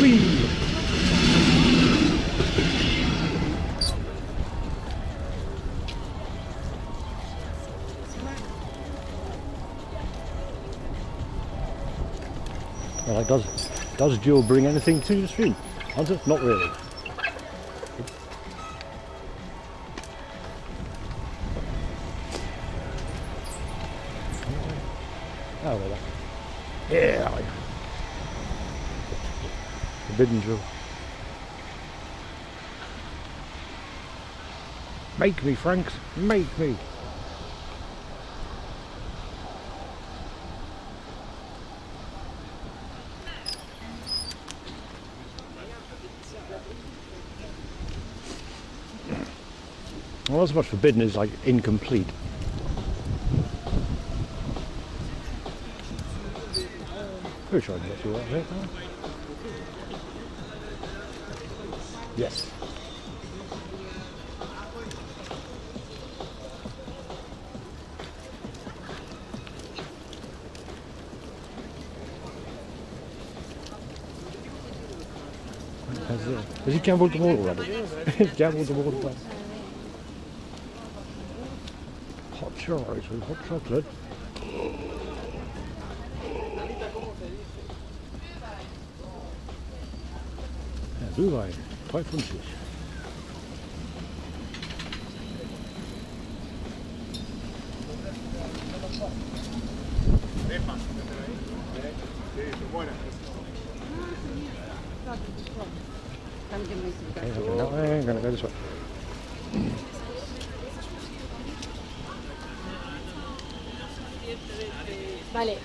Whee! Does Jill bring anything to the stream? Answer, not really. Oh, well, yeah. Forbidden Jill. Make me, Franks, make me. Well, not so much forbidden as like incomplete. Pretty sure I can get through that bit. Yes. Has he gambled them all already? He's gambled them all away. Hot churros with hot chocolate. Ja, Glühwein, 3,50. Okay, I'm going that way, I'm going to go this way. Vale.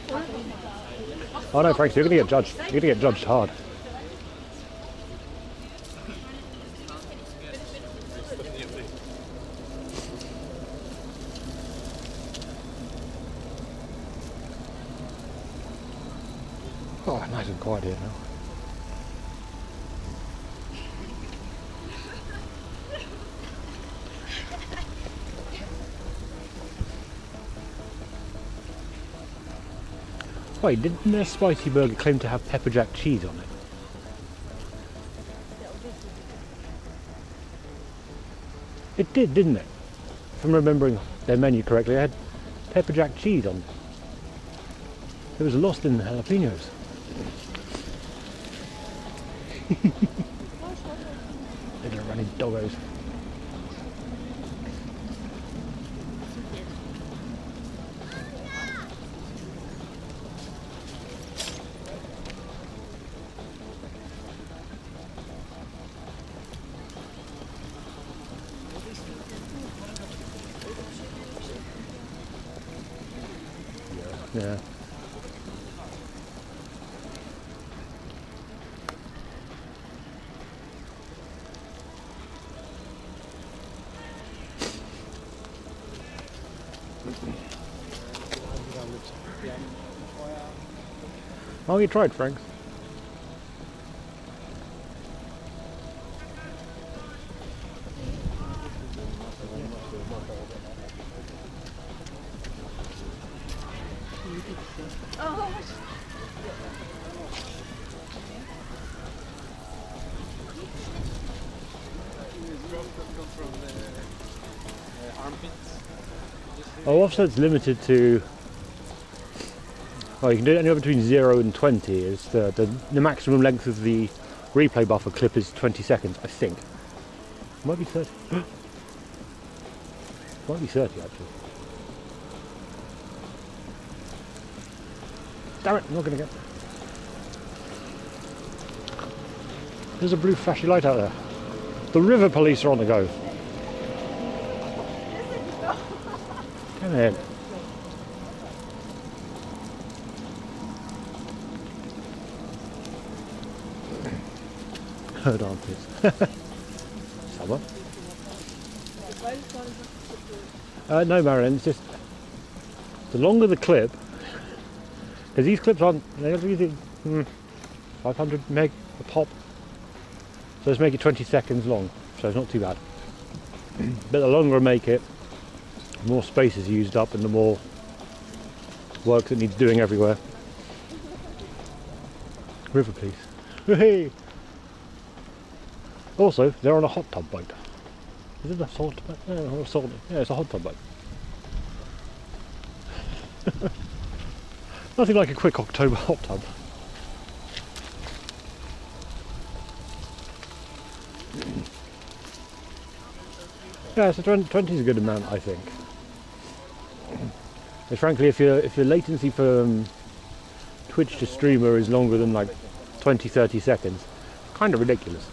Oh no, Frank, you're going to get judged. You're going to get judged hard. Oh, nice and quiet here now. Wait, didn't their spicy burger claim to have pepper jack cheese on it? It did, didn't it? If I'm remembering their menu correctly, it had pepper jack cheese on it. It was lost in the jalapenos. Little running doggos. Yeah. Oh, you tried, Frank. Oh, offset's limited to. Oh, you can do it anywhere between 0 and 20. Is the maximum length of the replay buffer clip is 20 seconds, I think. Might be 30. Might be 30 actually. Damn it! I'm not going to get. There's a blue flashy light out there. The river police are on the go. Come in. Herd armpits. Summer. No, Marion, it's just the longer the clip, because these clips aren't, they're usually 500 meg a pop, so let's make it 20 seconds long, so it's not too bad. But the longer I make it, the more space is used up and the more work that needs doing everywhere. River police. Hey! Also, they're on a hot tub boat. Is it a salt boat? Yeah, it's a hot tub boat. Nothing like a quick October hot tub. Yeah, so 20 is a good amount, I think. But frankly, if your latency for Twitch to streamer is longer than like 20-30 seconds, kind of ridiculous.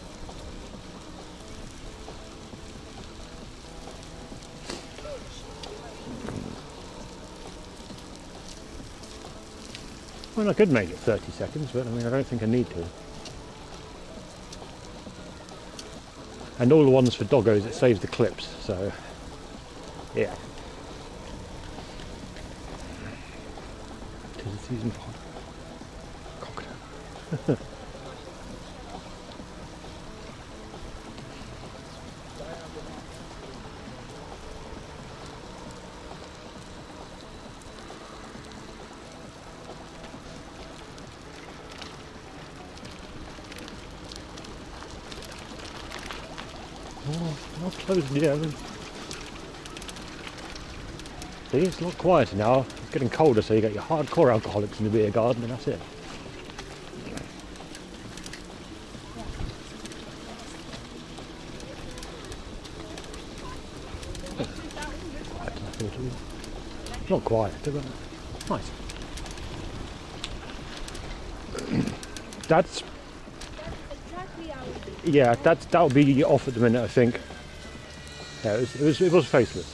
Well, I could make it 30 seconds, but I mean, I don't think I need to. And all the ones for doggos, it saves the clips, so yeah. Tis the season for cocktail. Oh, not closed yet. See, it's a lot quieter now. It's getting colder, so you get your hardcore alcoholics in the beer garden, and that's it. Quiet, I thought it was. Not quiet, but nice. That's yeah, that'll be off at the minute, I think. Yeah, it was faceless,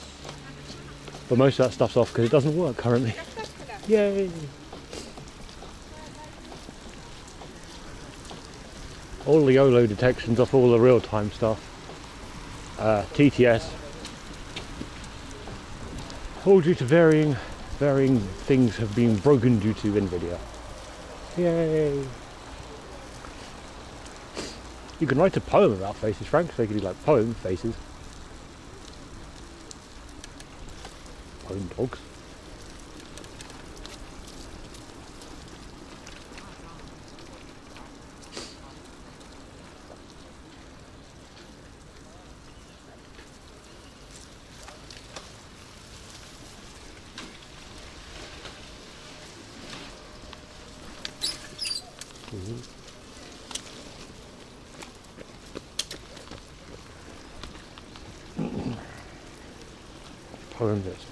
but most of that stuff's off because it doesn't work currently. Yay! All the YOLO detections off all the real-time stuff. TTS. All due to varying things have been broken due to NVIDIA. Yay! You can write a poem about faces, Frank, so you can do like poem faces. Poem dogs. Poem this.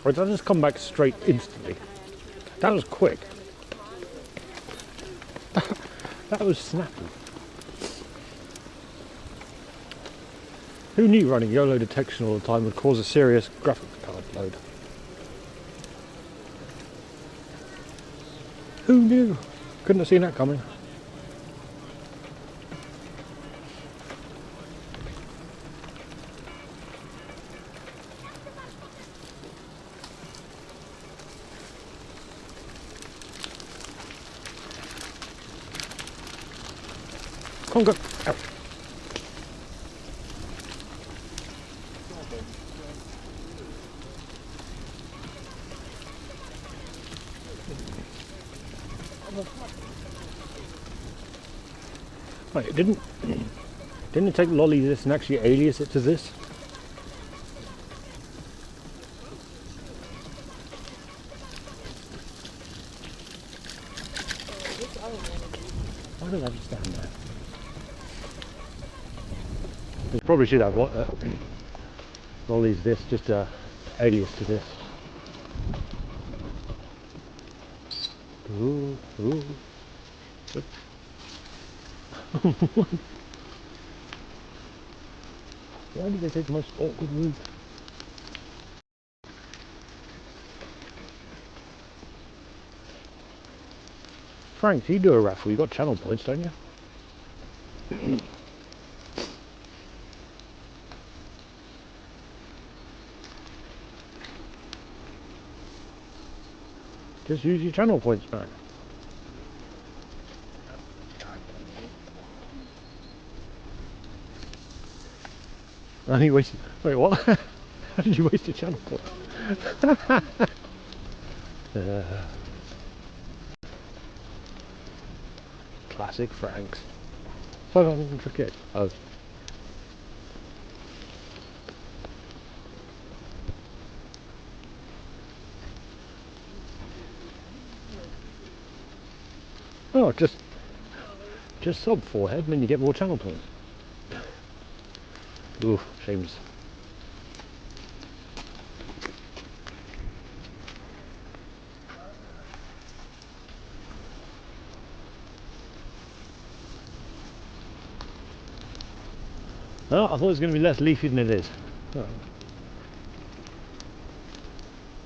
Or did I just come back straight instantly? That was quick. That was snappy. Who knew running YOLO detection all the time would cause a serious graphics card load? Who knew? Couldn't have seen that coming. Come on, go. Out. Wait, didn't it take lolly this and actually alias it to this? Why did I just stand there? We probably should have what lolly's this, just a alias to this. Ooh, ooh. Yep. Why did they take the most awkward route? Frank, you do a raffle, you got channel points, don't you? Just use your channel points, man. And he wasted. Wait, what? How did you waste your channel points? Classic Franks. 500 for kids. Oh. Oh, just Just sub forehead and then you get more channel points. Ooh, shames. Oh, I thought it was going to be less leafy than it is. Oh.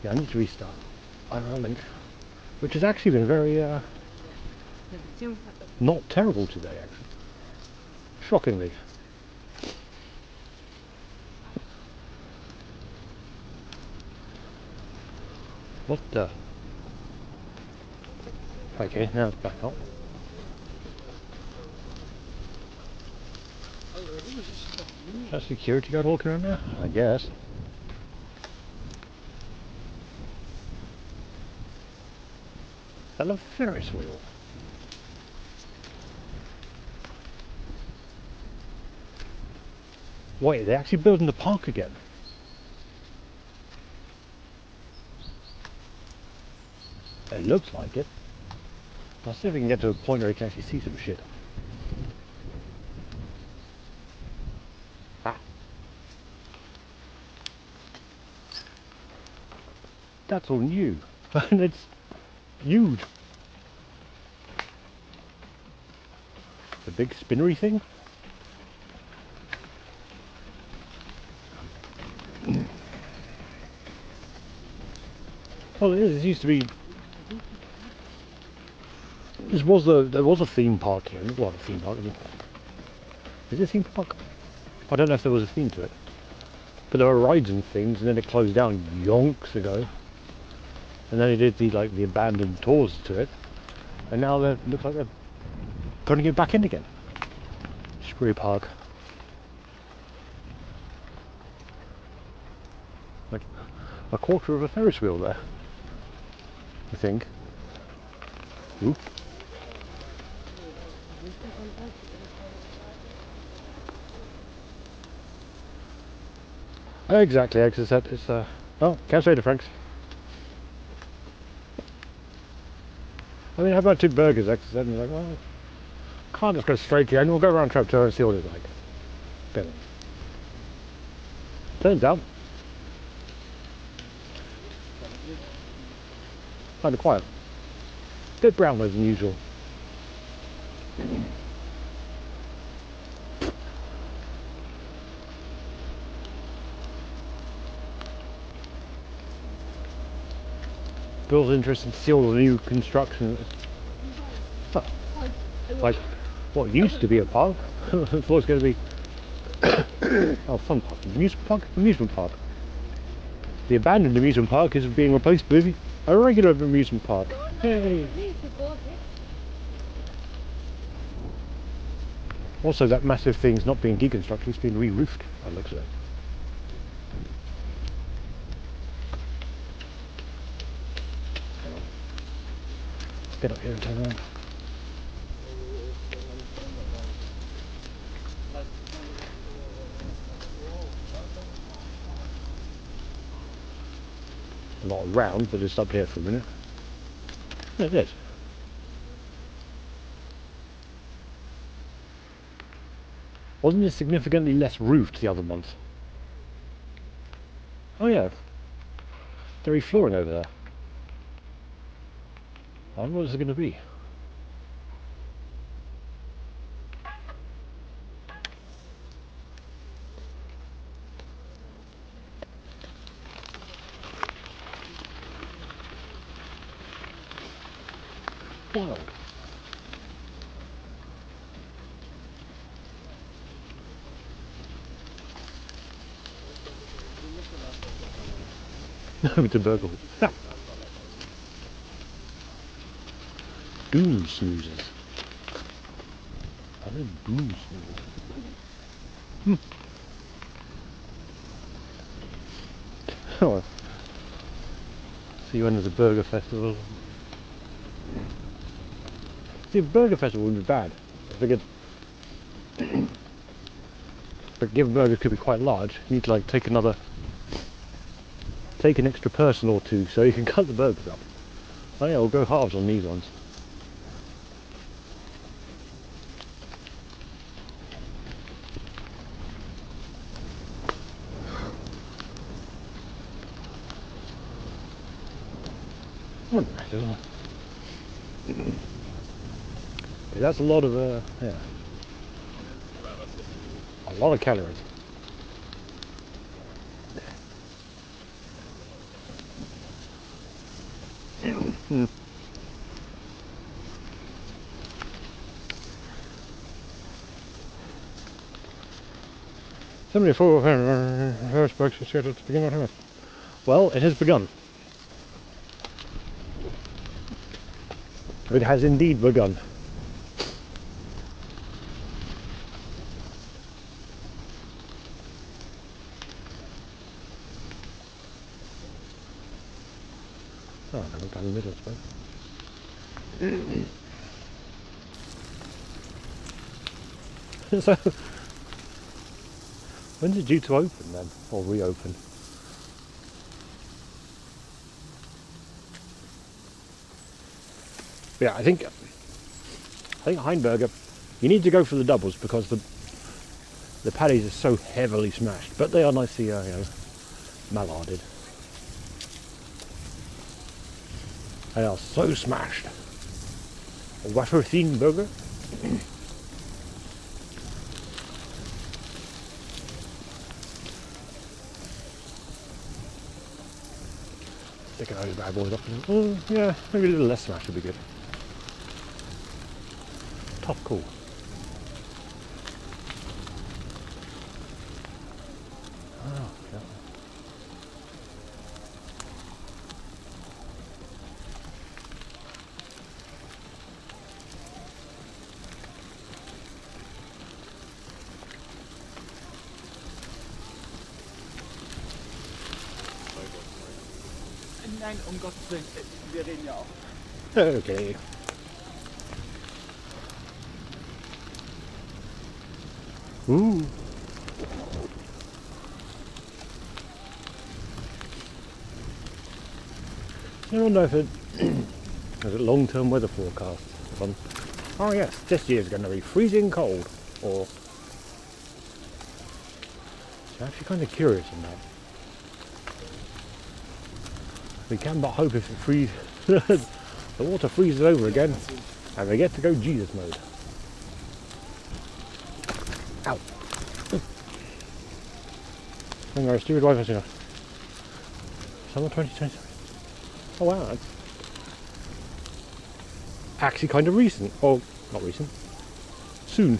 Yeah, I need to restart iRolling, which has actually been very not terrible today, actually. Shockingly. What the? Okay, now it's back up. Is that security guard walking around there? I guess. Is that a Ferris wheel? Wait, they're actually building the park again. It looks like it. I'll see if we can get to a point where we can actually see some shit. Ah. That's all new. And it's huge. The big spinnery thing? Well, it is. It used to be. There was a theme park here. Well, a theme park. I mean, is it a theme park? I don't know if there was a theme to it. But there were rides and things, and then it closed down yonks ago. And then they did the abandoned tours to it, and now they look like they're putting it back in again. Spree Park. Like a quarter of a Ferris wheel there, I think. Ooh. Exactly, as I said, it's oh, catch you later, Franks. I mean, how about 2 burgers, as I said, and like, well, can't just go straight here, and we'll go around Traptower and see what it's like. But turns out, kind of quiet. Bit browner than usual. But also interesting to see all the new construction. Oh, like what used to be a park. I thought it was going to be oh, fun park, amusement park, amusement park. The abandoned amusement park is being replaced with a regular amusement park. Hey. Also, that massive thing's not being deconstructed; it's being re-roofed. By the looks of it. Get up here and turn around. Not around, but just up here for a minute. There it is. Wasn't it significantly less roofed the other month? Oh yeah, they're re-flooring over there. I wonder what it's going to be. Wow. No, it's a burgle. Doom snoozes. I did doom snoozes. Oh, see you when there's a burger festival. See, a burger festival wouldn't be bad. I figured, but given burgers could be quite large, you need to like take an extra person or two so you can cut the burgers up. Oh yeah, we'll go halves on these ones. Wouldn't matter. That's a lot of yeah, a lot of calories. Mm. 74 first box is scheduled to begin at. Well, it has begun. It has indeed begun. Oh, I looked down the middle, I suppose. So, when's it due to open then, or reopen? Yeah, I think Heinberger, you need to go for the doubles because the patties are so heavily smashed, but they are nicely, mallarded. They are so smashed. A wafer thin burger. Sticking those bad boys up. Yeah, maybe a little less smash would be good. Top cool. Oh, yeah. Nein, um Gottes Willen, wir reden ja auch. Okay. Ooh. I don't know if it there's a long-term weather forecast. Oh yes, this year is going to be freezing cold. Or I'm actually kind of curious on that. We can but hope if it freezes, the water freezes over again, and we get to go Jesus mode. Ow! Hang on, stupid Wi-Fi signal. Summer 2020. Oh wow, that's actually kind of recent. Oh, not recent. Soon.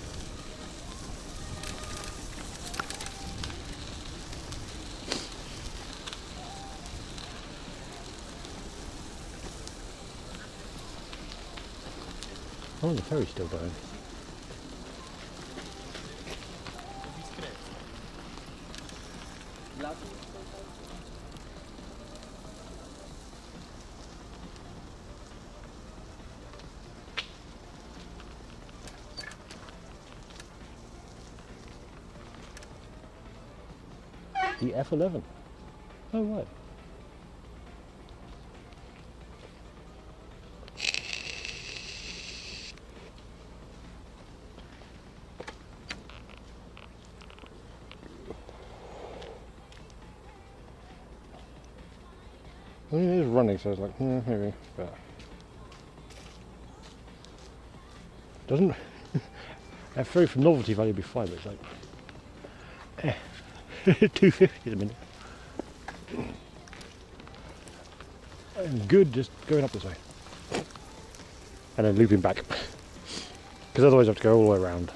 Oh, the ferry's still going. The F11. Oh right. I mean, it is running, so it's like, maybe, but doesn't F3 from novelty value be fine, but it's like 250 at the minute. And good, just going up this way, and then looping back, because otherwise I have to go all the way around.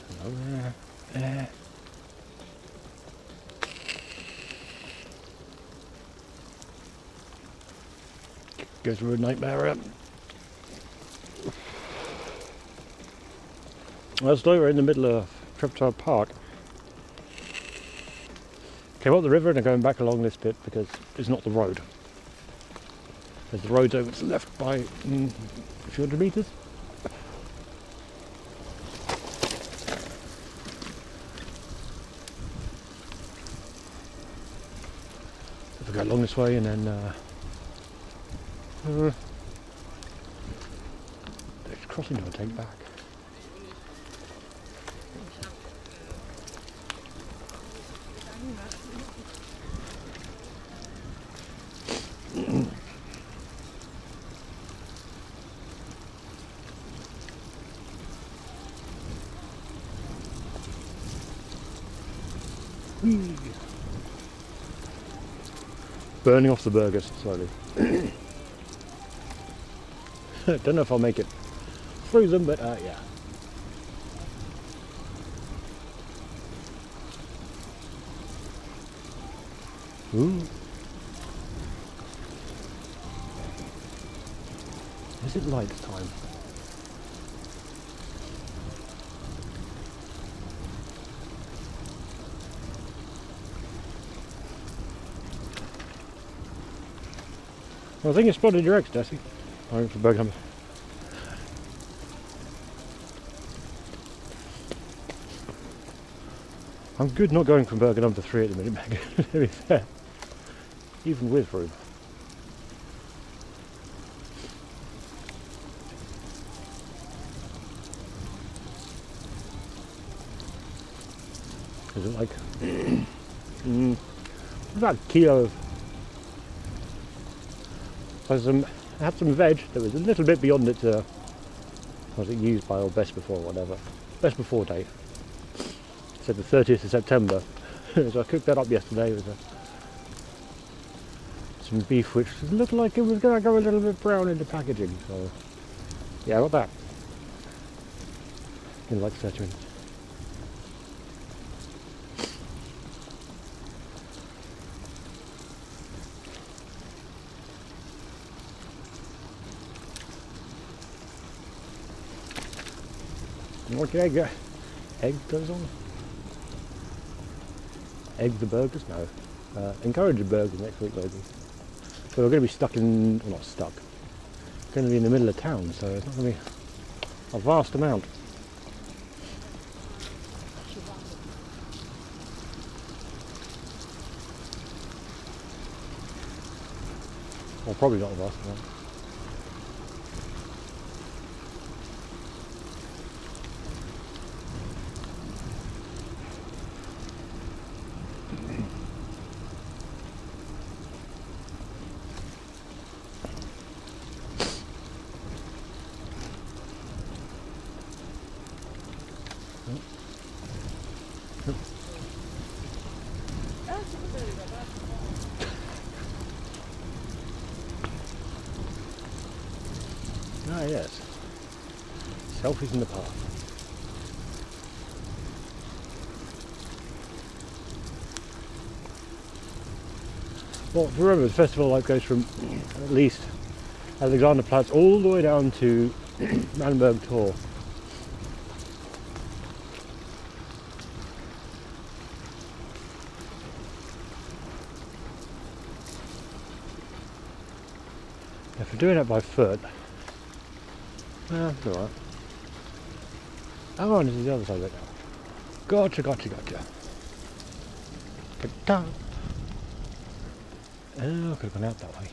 Go through a nightmare. Well, we're in the middle of Triptyle Park. Came up the river and are going back along this bit because it's not the road. There's the road's over to the left by a few hundred metres. So if we go along this way and then there's crossing to take back. Whee! Burning off the burgers slowly. Don't know if I'll make it through them, but yeah. Ooh. Is it light time? Well, I think you spotted your ex, Desi. I went for burger number. I'm good not going from burger number 3 at the minute, to be fair. Even with room. Is it like about a kilo of I had some veg that was a little bit beyond its was it used by or best before, whatever. Best before date. It said the 30th of September. So I cooked that up yesterday with some beef which looked like it was going to go a little bit brown in the packaging. So yeah, I got that in like 30 minutes. What egg goes on? Egg the burgers? No. Encourage the burgers next week maybe. But we're going to be stuck in, well not stuck, going to be in the middle of town, so it's not going to be a vast amount. Well, probably not a vast amount. Ah yes, selfies in the park. Well, remember the festival life goes from at least Alexanderplatz all the way down to Manenberg Tor. If we're doing it by foot, that's alright. Oh, and this is the other side of it now. Gotcha. Ta-ta. Oh, I could have gone out that way.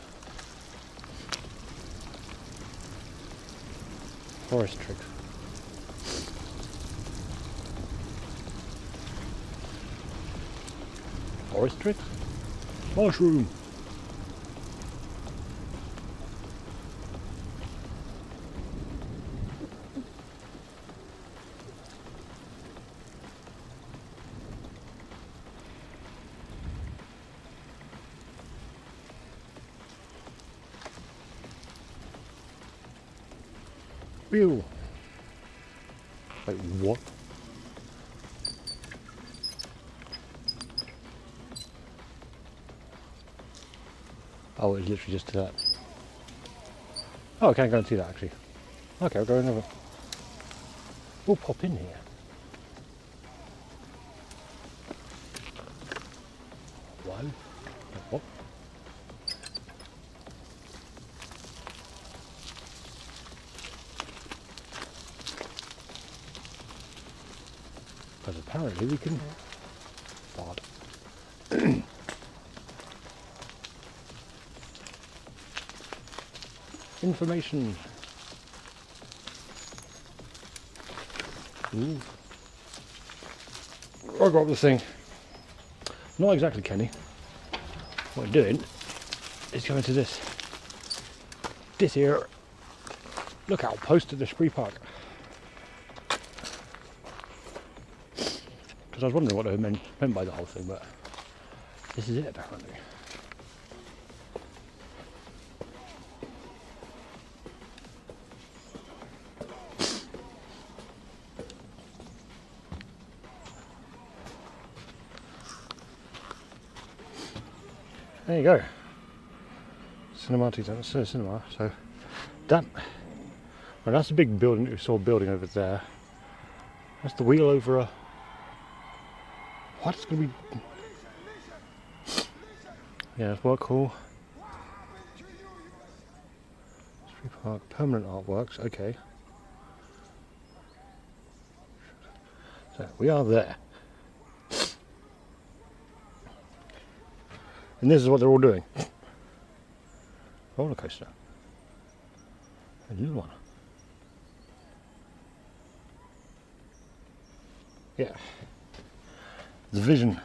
Forest tricks. Forest tricks? Mushroom! Ew. Like what? Oh, it's literally just to that. Oh, I can't go and see that actually. Okay, I'll go and have a... We'll pop in here. Whoa. What? Because apparently we can fart. Information. Ooh. I got this thing. Not exactly Kenny. What I'm doing is going to this here lookout post at the Spree Park. because I was wondering what they meant by the whole thing, but this is it apparently. There you go. Cinematic cinema. So that, well, that's the big building that we saw building over there. That's the wheel over a. What's going to be? Yeah, it's work hall. Street park, permanent artworks. Okay. So we are there. And this is what they're all doing. Roller coaster. A little one. Yeah. The vision.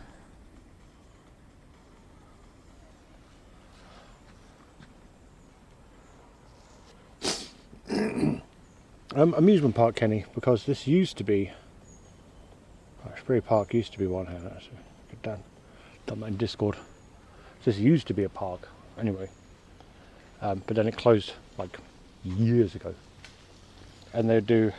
Amusement park, Kenny, because this used to be. Spree Park used to be one here. Actually, get down. Done that in Discord. This used to be a park, anyway, but then it closed like years ago, and they do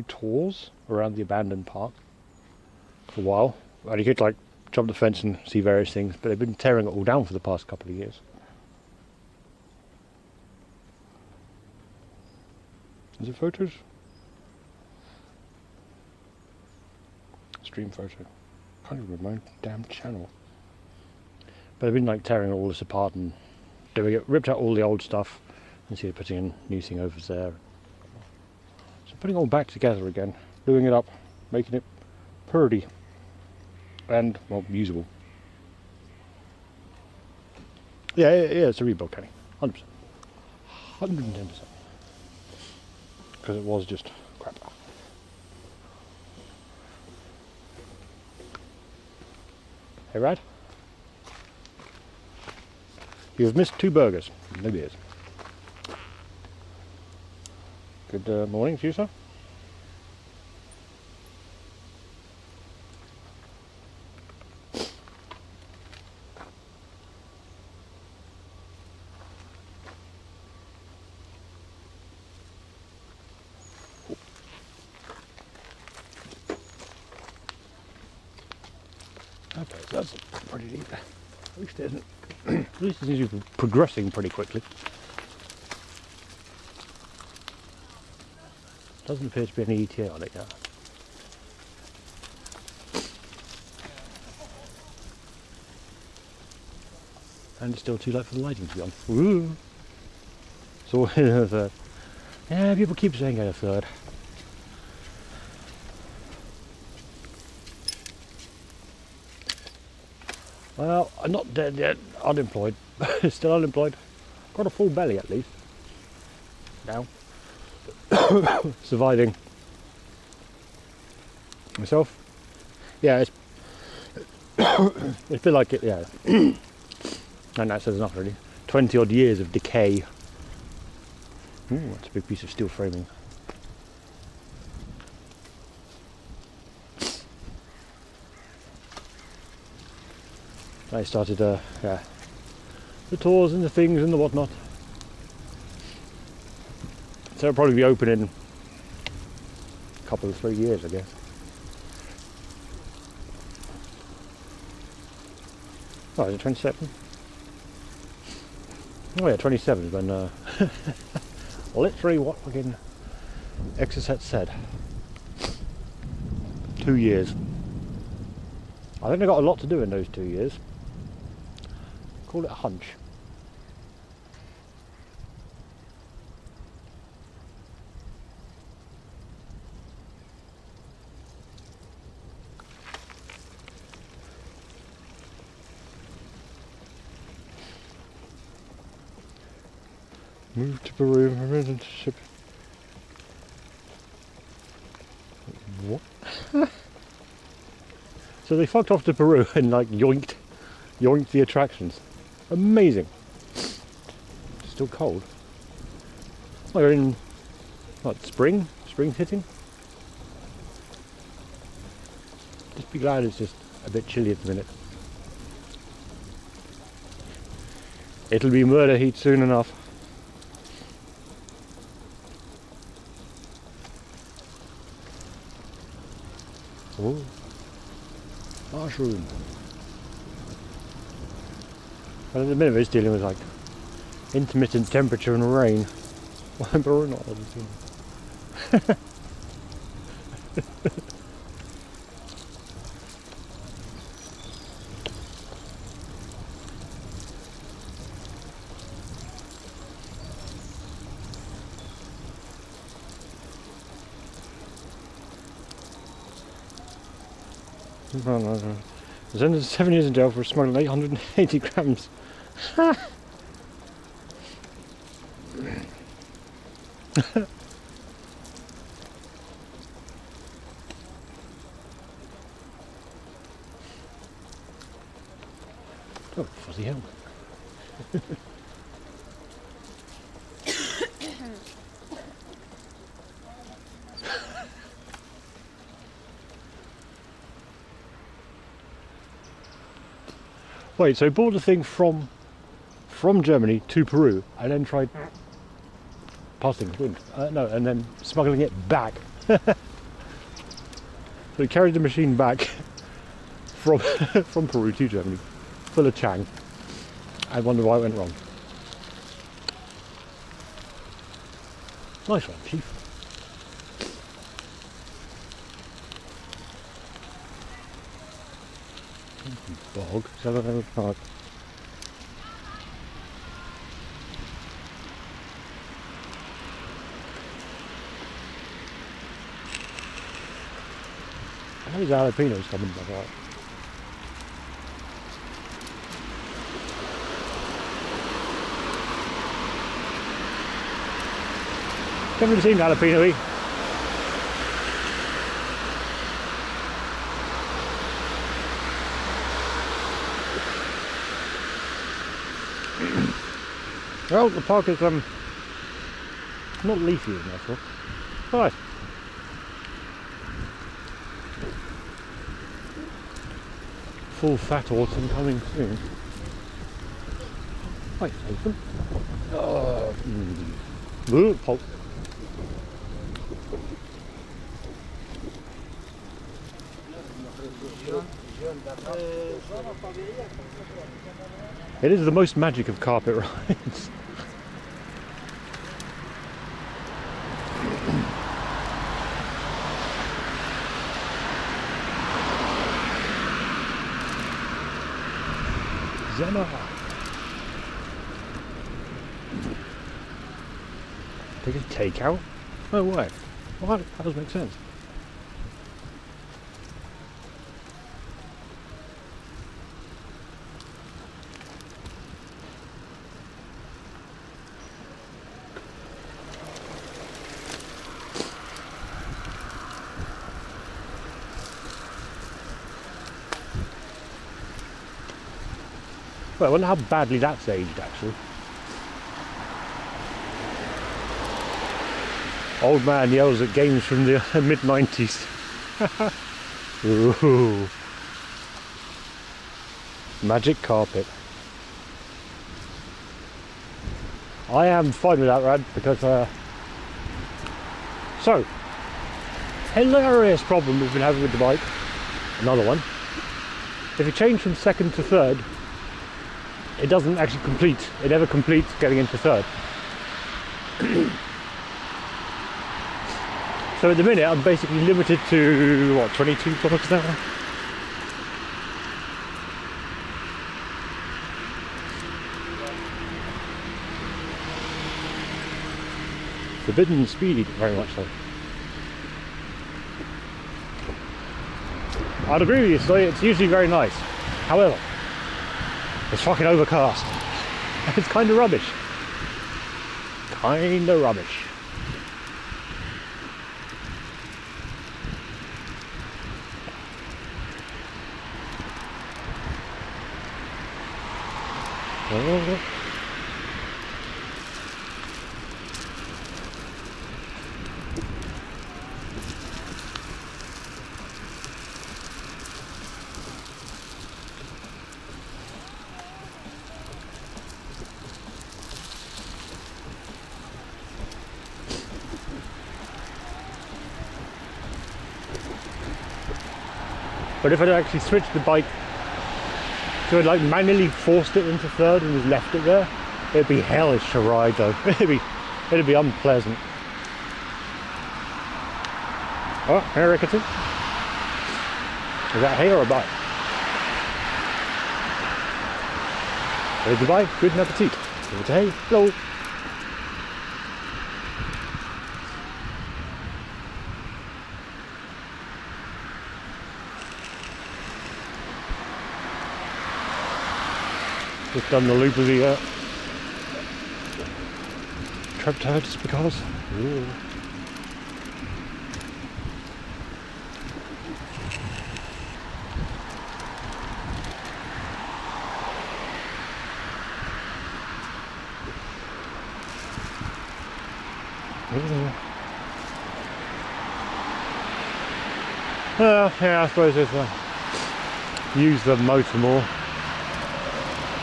tours around the abandoned park for a while, and you could like jump the fence and see various things, but they've been tearing it all down for the past couple of years. Is it photos? Stream photo. Can't even remember my damn channel. But they've been like tearing all this apart, and they ripped out all the old stuff, and see they're putting a new thing over there. So putting it all back together again, doing it up, making it pretty and well usable. Yeah, it's a rebuild, Kenny. 100%. 110%. Because it was just crap. Hey, Rad? You've missed 2 burgers. No beers. Good morning to you, sir. Okay, so that's pretty neat. At least it isn't. At least it seems to be progressing pretty quickly. Doesn't appear to be any ETA on it yet. And it's still too late for the lighting to be on. Ooh. So in a third. Yeah, people keep saying get a third. Well, I'm not dead yet. Unemployed. Still unemployed. Got a full belly at least. Now. Surviving. Myself. Yeah, it's it's been like it, yeah. And that says enough really. 20 odd years of decay. Ooh, that's a big piece of steel framing. I started, yeah, the tours and the things and the whatnot. So it'll probably be open in a couple of 3 years, I guess. Oh, is it 27? Oh yeah, 27 is when, literally what fucking Exocet said. 2 years. I think I got a lot to do in those 2 years. Call it a hunch. Moved to Peru, apprenticeship. What? So they fucked off to Peru and like yoinked the attractions. Amazing. Still cold. Oh, you're in what, spring spring's hitting. Just be glad it's just a bit chilly at the minute. It'll be murder heat soon enough. Oh, mushroom. And at the minute it's dealing with like intermittent temperature and rain. But we're not obviously. Sentenced 7 years in jail for smuggling 880 grams. Oh, fuzzy hell. Wait, so bought the thing from Germany to Peru and then tried passing wind. No, and then smuggling it back. So he carried the machine back from from Peru to Germany, full of Chang. I wonder why it went wrong. Nice one, Chief. Bog. So I don't know. These jalapenos coming back out. Never seen jalapeno. Well, the park is not leafy enough. Nice. Full fat autumn coming soon. Quite open. Pulp. It is the most magic of carpet rides. Zemma. Take a takeout? No way. What? That does make sense. Well, I wonder how badly that's aged, actually. Old man yells at games from the mid-90s. Ooh. Magic carpet. I am fine with that, Rad, because so hilarious problem we've been having with the bike. Another one. If you change from second to third, it doesn't actually complete. It never completes getting into third. So at the minute I'm basically limited to what, 22 kilometers an hour? Forbidden speed, very much so. I'd agree with you, so it's usually very nice. However, it's fucking overcast. It's kind of rubbish. Kind of rubbish. Oh. But if I'd actually switched the bike, so I'd like manually forced it into third and just left it there, it'd be hellish to ride though. it'd be unpleasant. Oh, hey Rickerton. Is that hay or a bike? There's the bike, good appetit. Here's the hay, hello. Just done the loop of the tractor just because. Ooh. Yeah, I suppose if I use the motor more.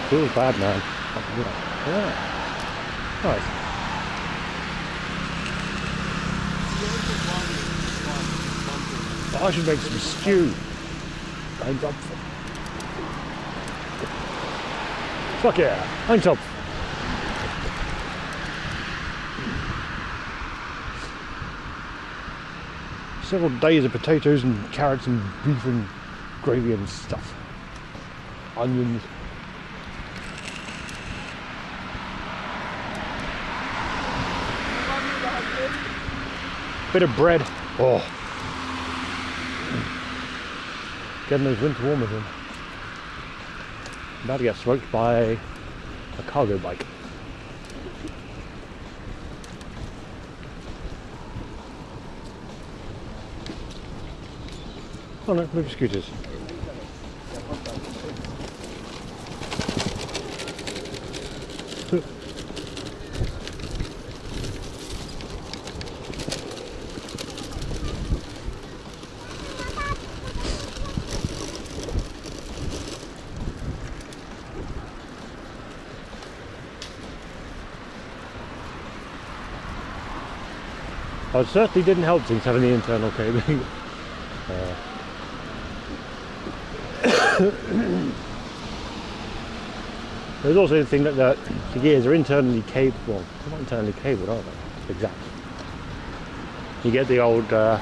Feels bad, man. Yeah. Nice. I should make some stew. I'm up for. Fuck yeah, I'm top. Several days of potatoes and carrots and beef and gravy and stuff. Onions. Bit of bread. Oh. Getting those winter warmers in. About to get smoked by a cargo bike. Oh no, maybe scooters. Oh, it certainly didn't help things having the internal cabling. There's also the thing that the gears are internally cabled. Well, they're not internally cabled, are they? Exactly. You get the old, not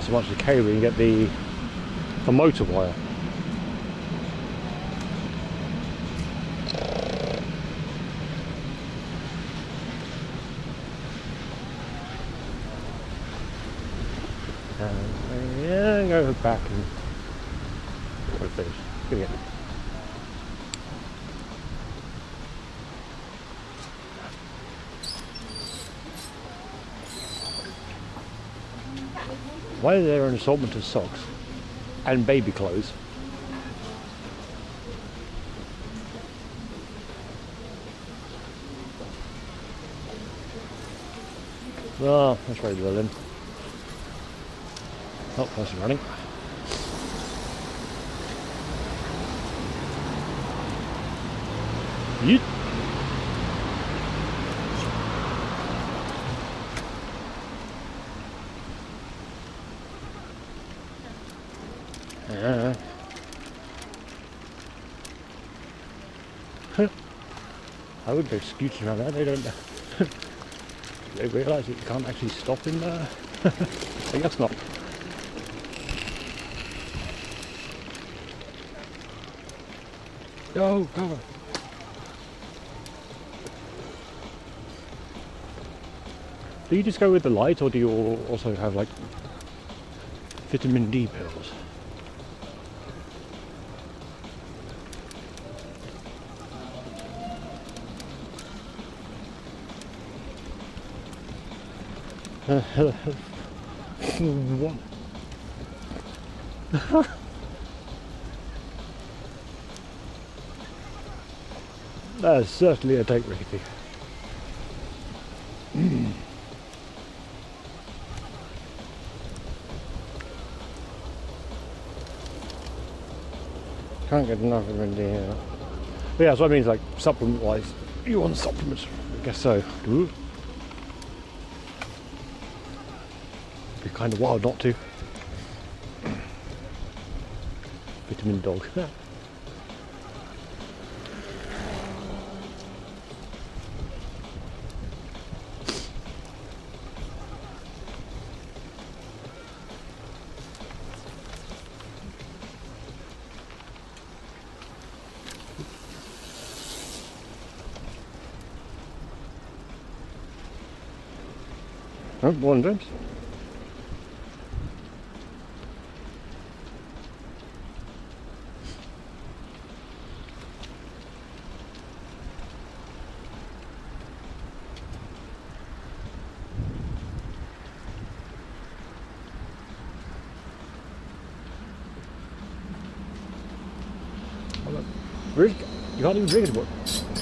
so much the cable, you get the motor wire. Yeah, go back and we'll finish. Good again. Why is there an assortment of socks and baby clothes? Oh, that's right, Berlin. Oh, person running. Yeet. I would go scooting around there, they don't they realise that you can't actually stop in there? I guess not. Go, go. Do you just go with the light, or do you also have like vitamin D pills? What? That is certainly a take, Ricky. Can't get enough of it here. But yeah, so I mean, like supplement wise, you want supplements? I guess so. Ooh. Be kind of wild not to. Vitamin dog. Oh, morning, James. Really? You can't even drink anymore.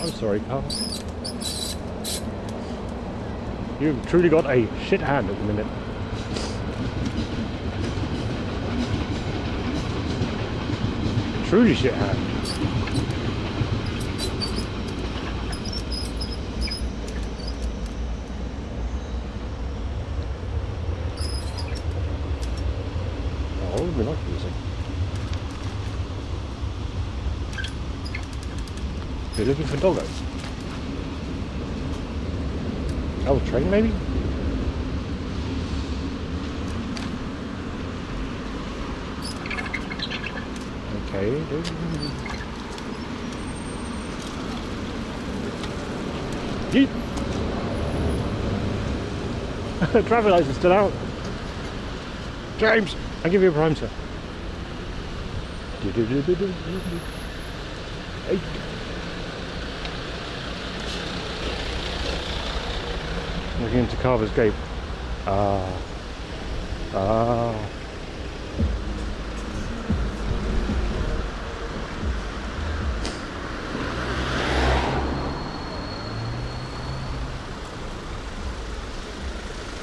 I'm sorry, Carl. You've truly got a shit hand at the minute. Truly shit hand. Oh, what would we like to do? You're looking for doggos? Oh, train maybe? Okay. Yeet! Traffic lights are still out. James, I'll give you a prime, sir. Hey. Looking into Carver's Gate. Ah.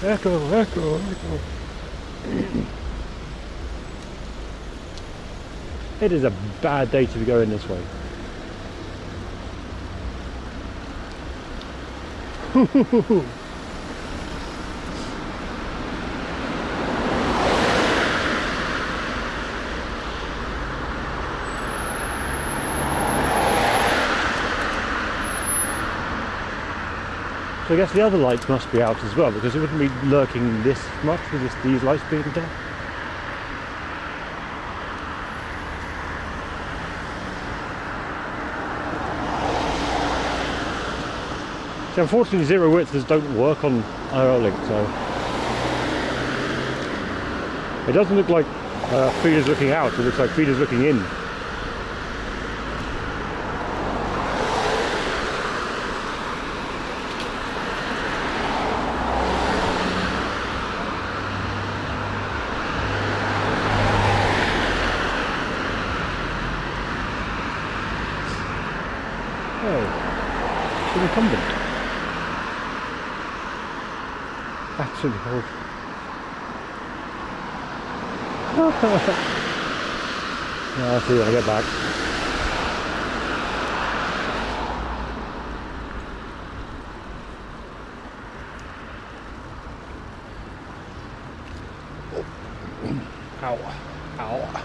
Echo. It is a bad day to be going this way. So I guess the other lights must be out as well, because it wouldn't be lurking this much with these lights being down. So unfortunately zero widths don't work on Aerolink, so it doesn't look like feeders looking out, it looks like feeders looking in. Oh, it's an incumbent. Absolutely horrible. I'll see when I get back. Ow. Ow.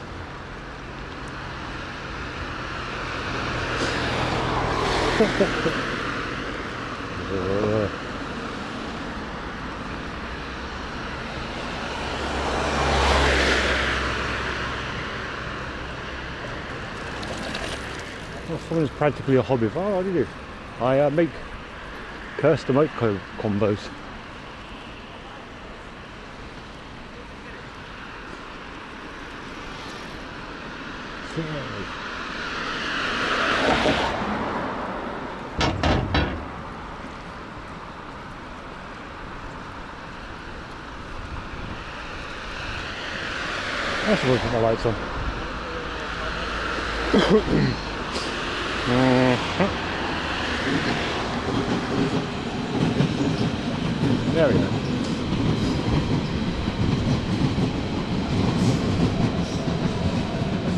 Well, someone is practically a hobby. Oh, what do you do? I make cursed emote combos. I should put my lights on. There we go.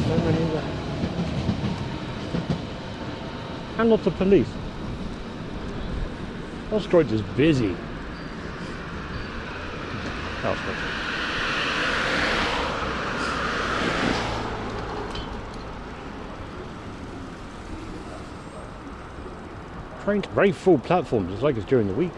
So many of them. And lots of police. Ostroid is busy. Oh, trains, very full platforms. It's like it's during the week.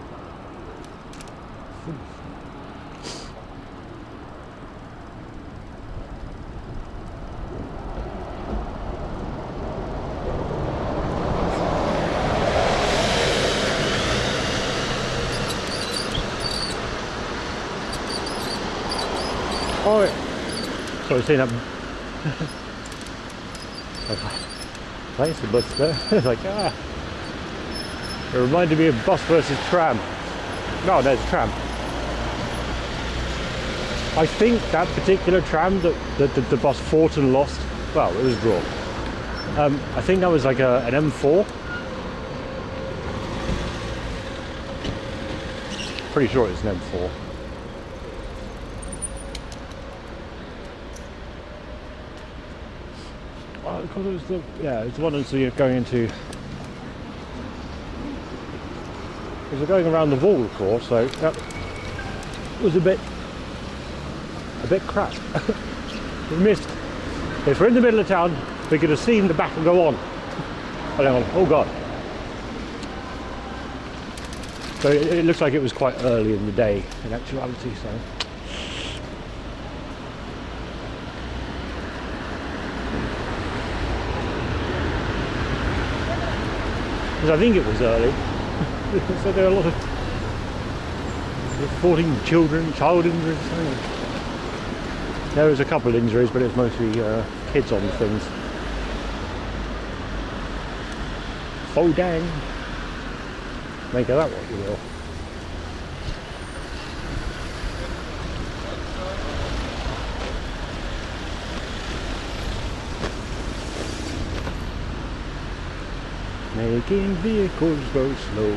Oh, yeah. So I was saying that. Thanks, the bus there. It's like, ah. It reminded me of bus versus tram. No, there's tram. I think that particular tram that the bus fought and lost, well, it was a draw. I think that was like an M4. Pretty sure it's an M4. Because it was it's the one that's going into. Because we're going around the wall, of course, so that was a bit crap. We missed. If we're in the middle of town, we could have seen the back and go on. Oh, hang on. Oh God. So it looks like it was quite early in the day in actuality, so. Because I think it was early. So there are a lot of 14 children, child injuries. There was a couple of injuries, but it was mostly kids on things. Oh dang! Make of that what you will. Making vehicles go slow.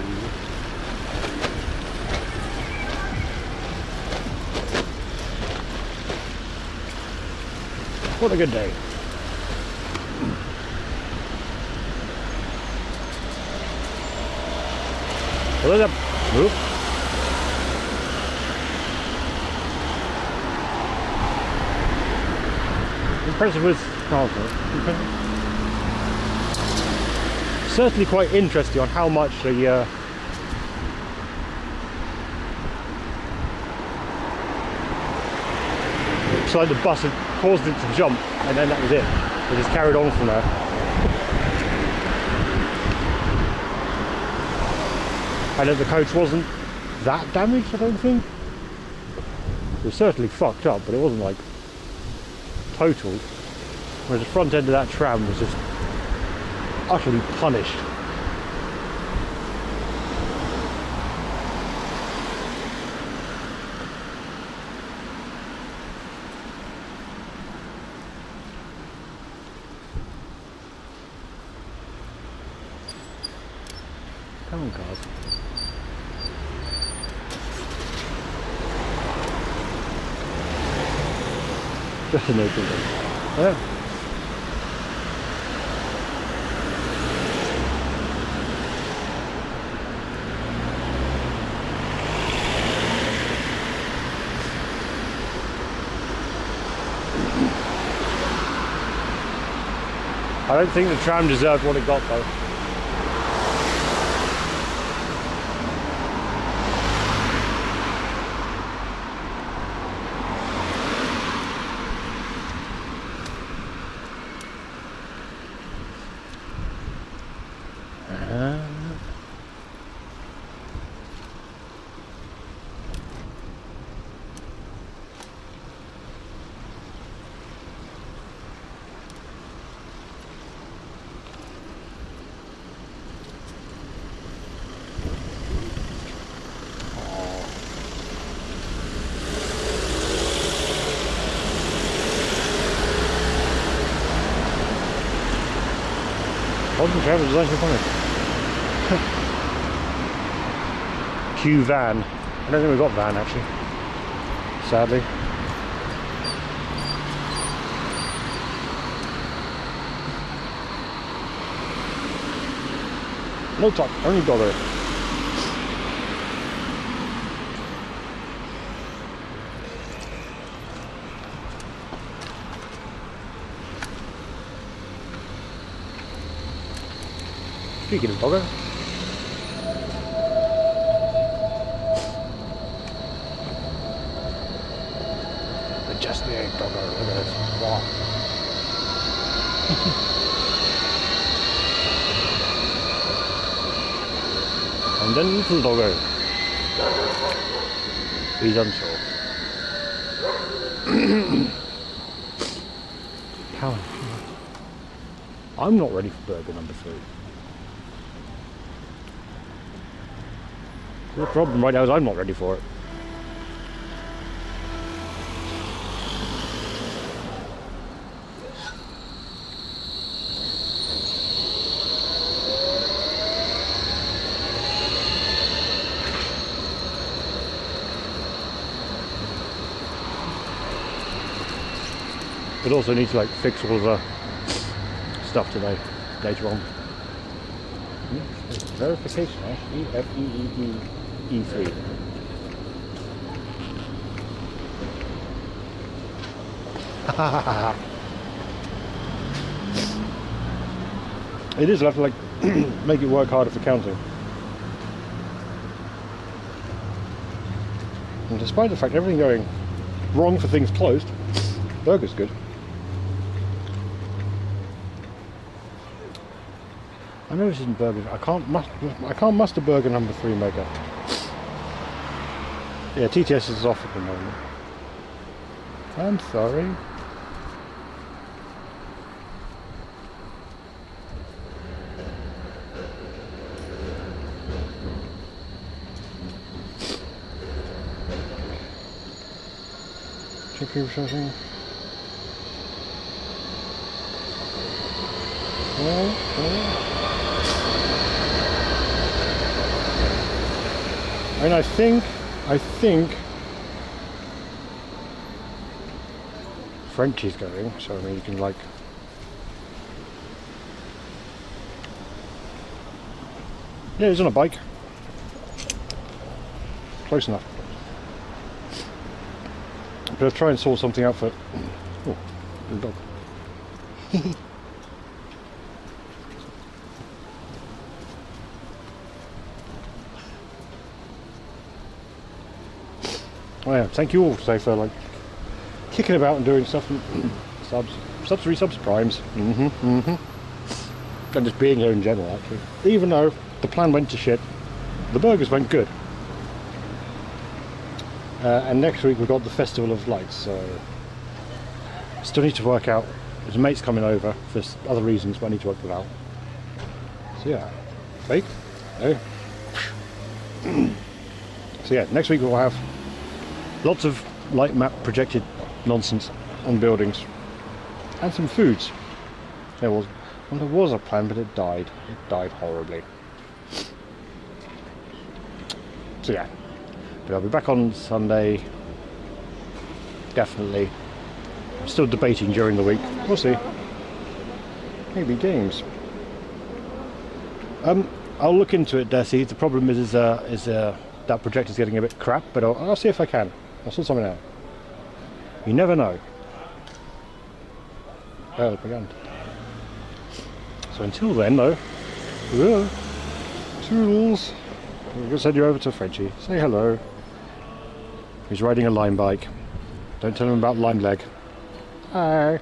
What a good day. Hold up. Oop. Impressive with certainly quite interesting on how much the looks like the bus had caused it to jump, and then that was it. It just carried on from there. And then the coach wasn't that damaged, I don't think. It was certainly fucked up, but it wasn't like totaled. Whereas the front end of that tram was just utterly punished. Come on, cars. Just an open door. Yeah. I don't think the tram deserved what it got though. Modern travel is actually funny. Q van. I don't think we've got van actually. Sadly. No talk, only dollar. Speaking of dogger. just the egg doggo. Look at this. Wow. And then little doggo. He's unsure. How? I'm not ready for burger number 3. The problem right now is I'm not ready for it. But also need to like fix all the stuff today, later on. Verification hash EFEEE3. It is, I'll have to like make it work harder for counting. And despite the fact everything going wrong for things closed, burger's good. I know this isn't burger. I can't muster burger number 3 mega. Yeah, TTS is off at the moment. I'm sorry. Chicken something. And I think Frenchie's going, so I mean you can like yeah, he's on a bike. Close enough. But I'll try and sort something out for oh, good dog. Oh yeah, thank you all today for like kicking about and doing stuff and subs, primes, and just being here in general actually. Even though the plan went to shit, the burgers went good. And next week we've got the Festival of Lights, so still need to work out. There's mates coming over for other reasons, but I need to work them out. So yeah, fake. No. So yeah, next week we'll have lots of light map projected nonsense on buildings and some foods. There was a plan, but it died. It died horribly. So yeah, but I'll be back on Sunday. Definitely. I'm still debating during the week. We'll see. Maybe games. I'll look into it, Desi. The problem is that projector's getting a bit crap, but I'll see if I can. I'll sort something out. You never know. Well, begun. So until then, though, tools. I'm going to send you over to Frenchie. Say hello. He's riding a Lime bike. Don't tell him about Lime leg. Hi.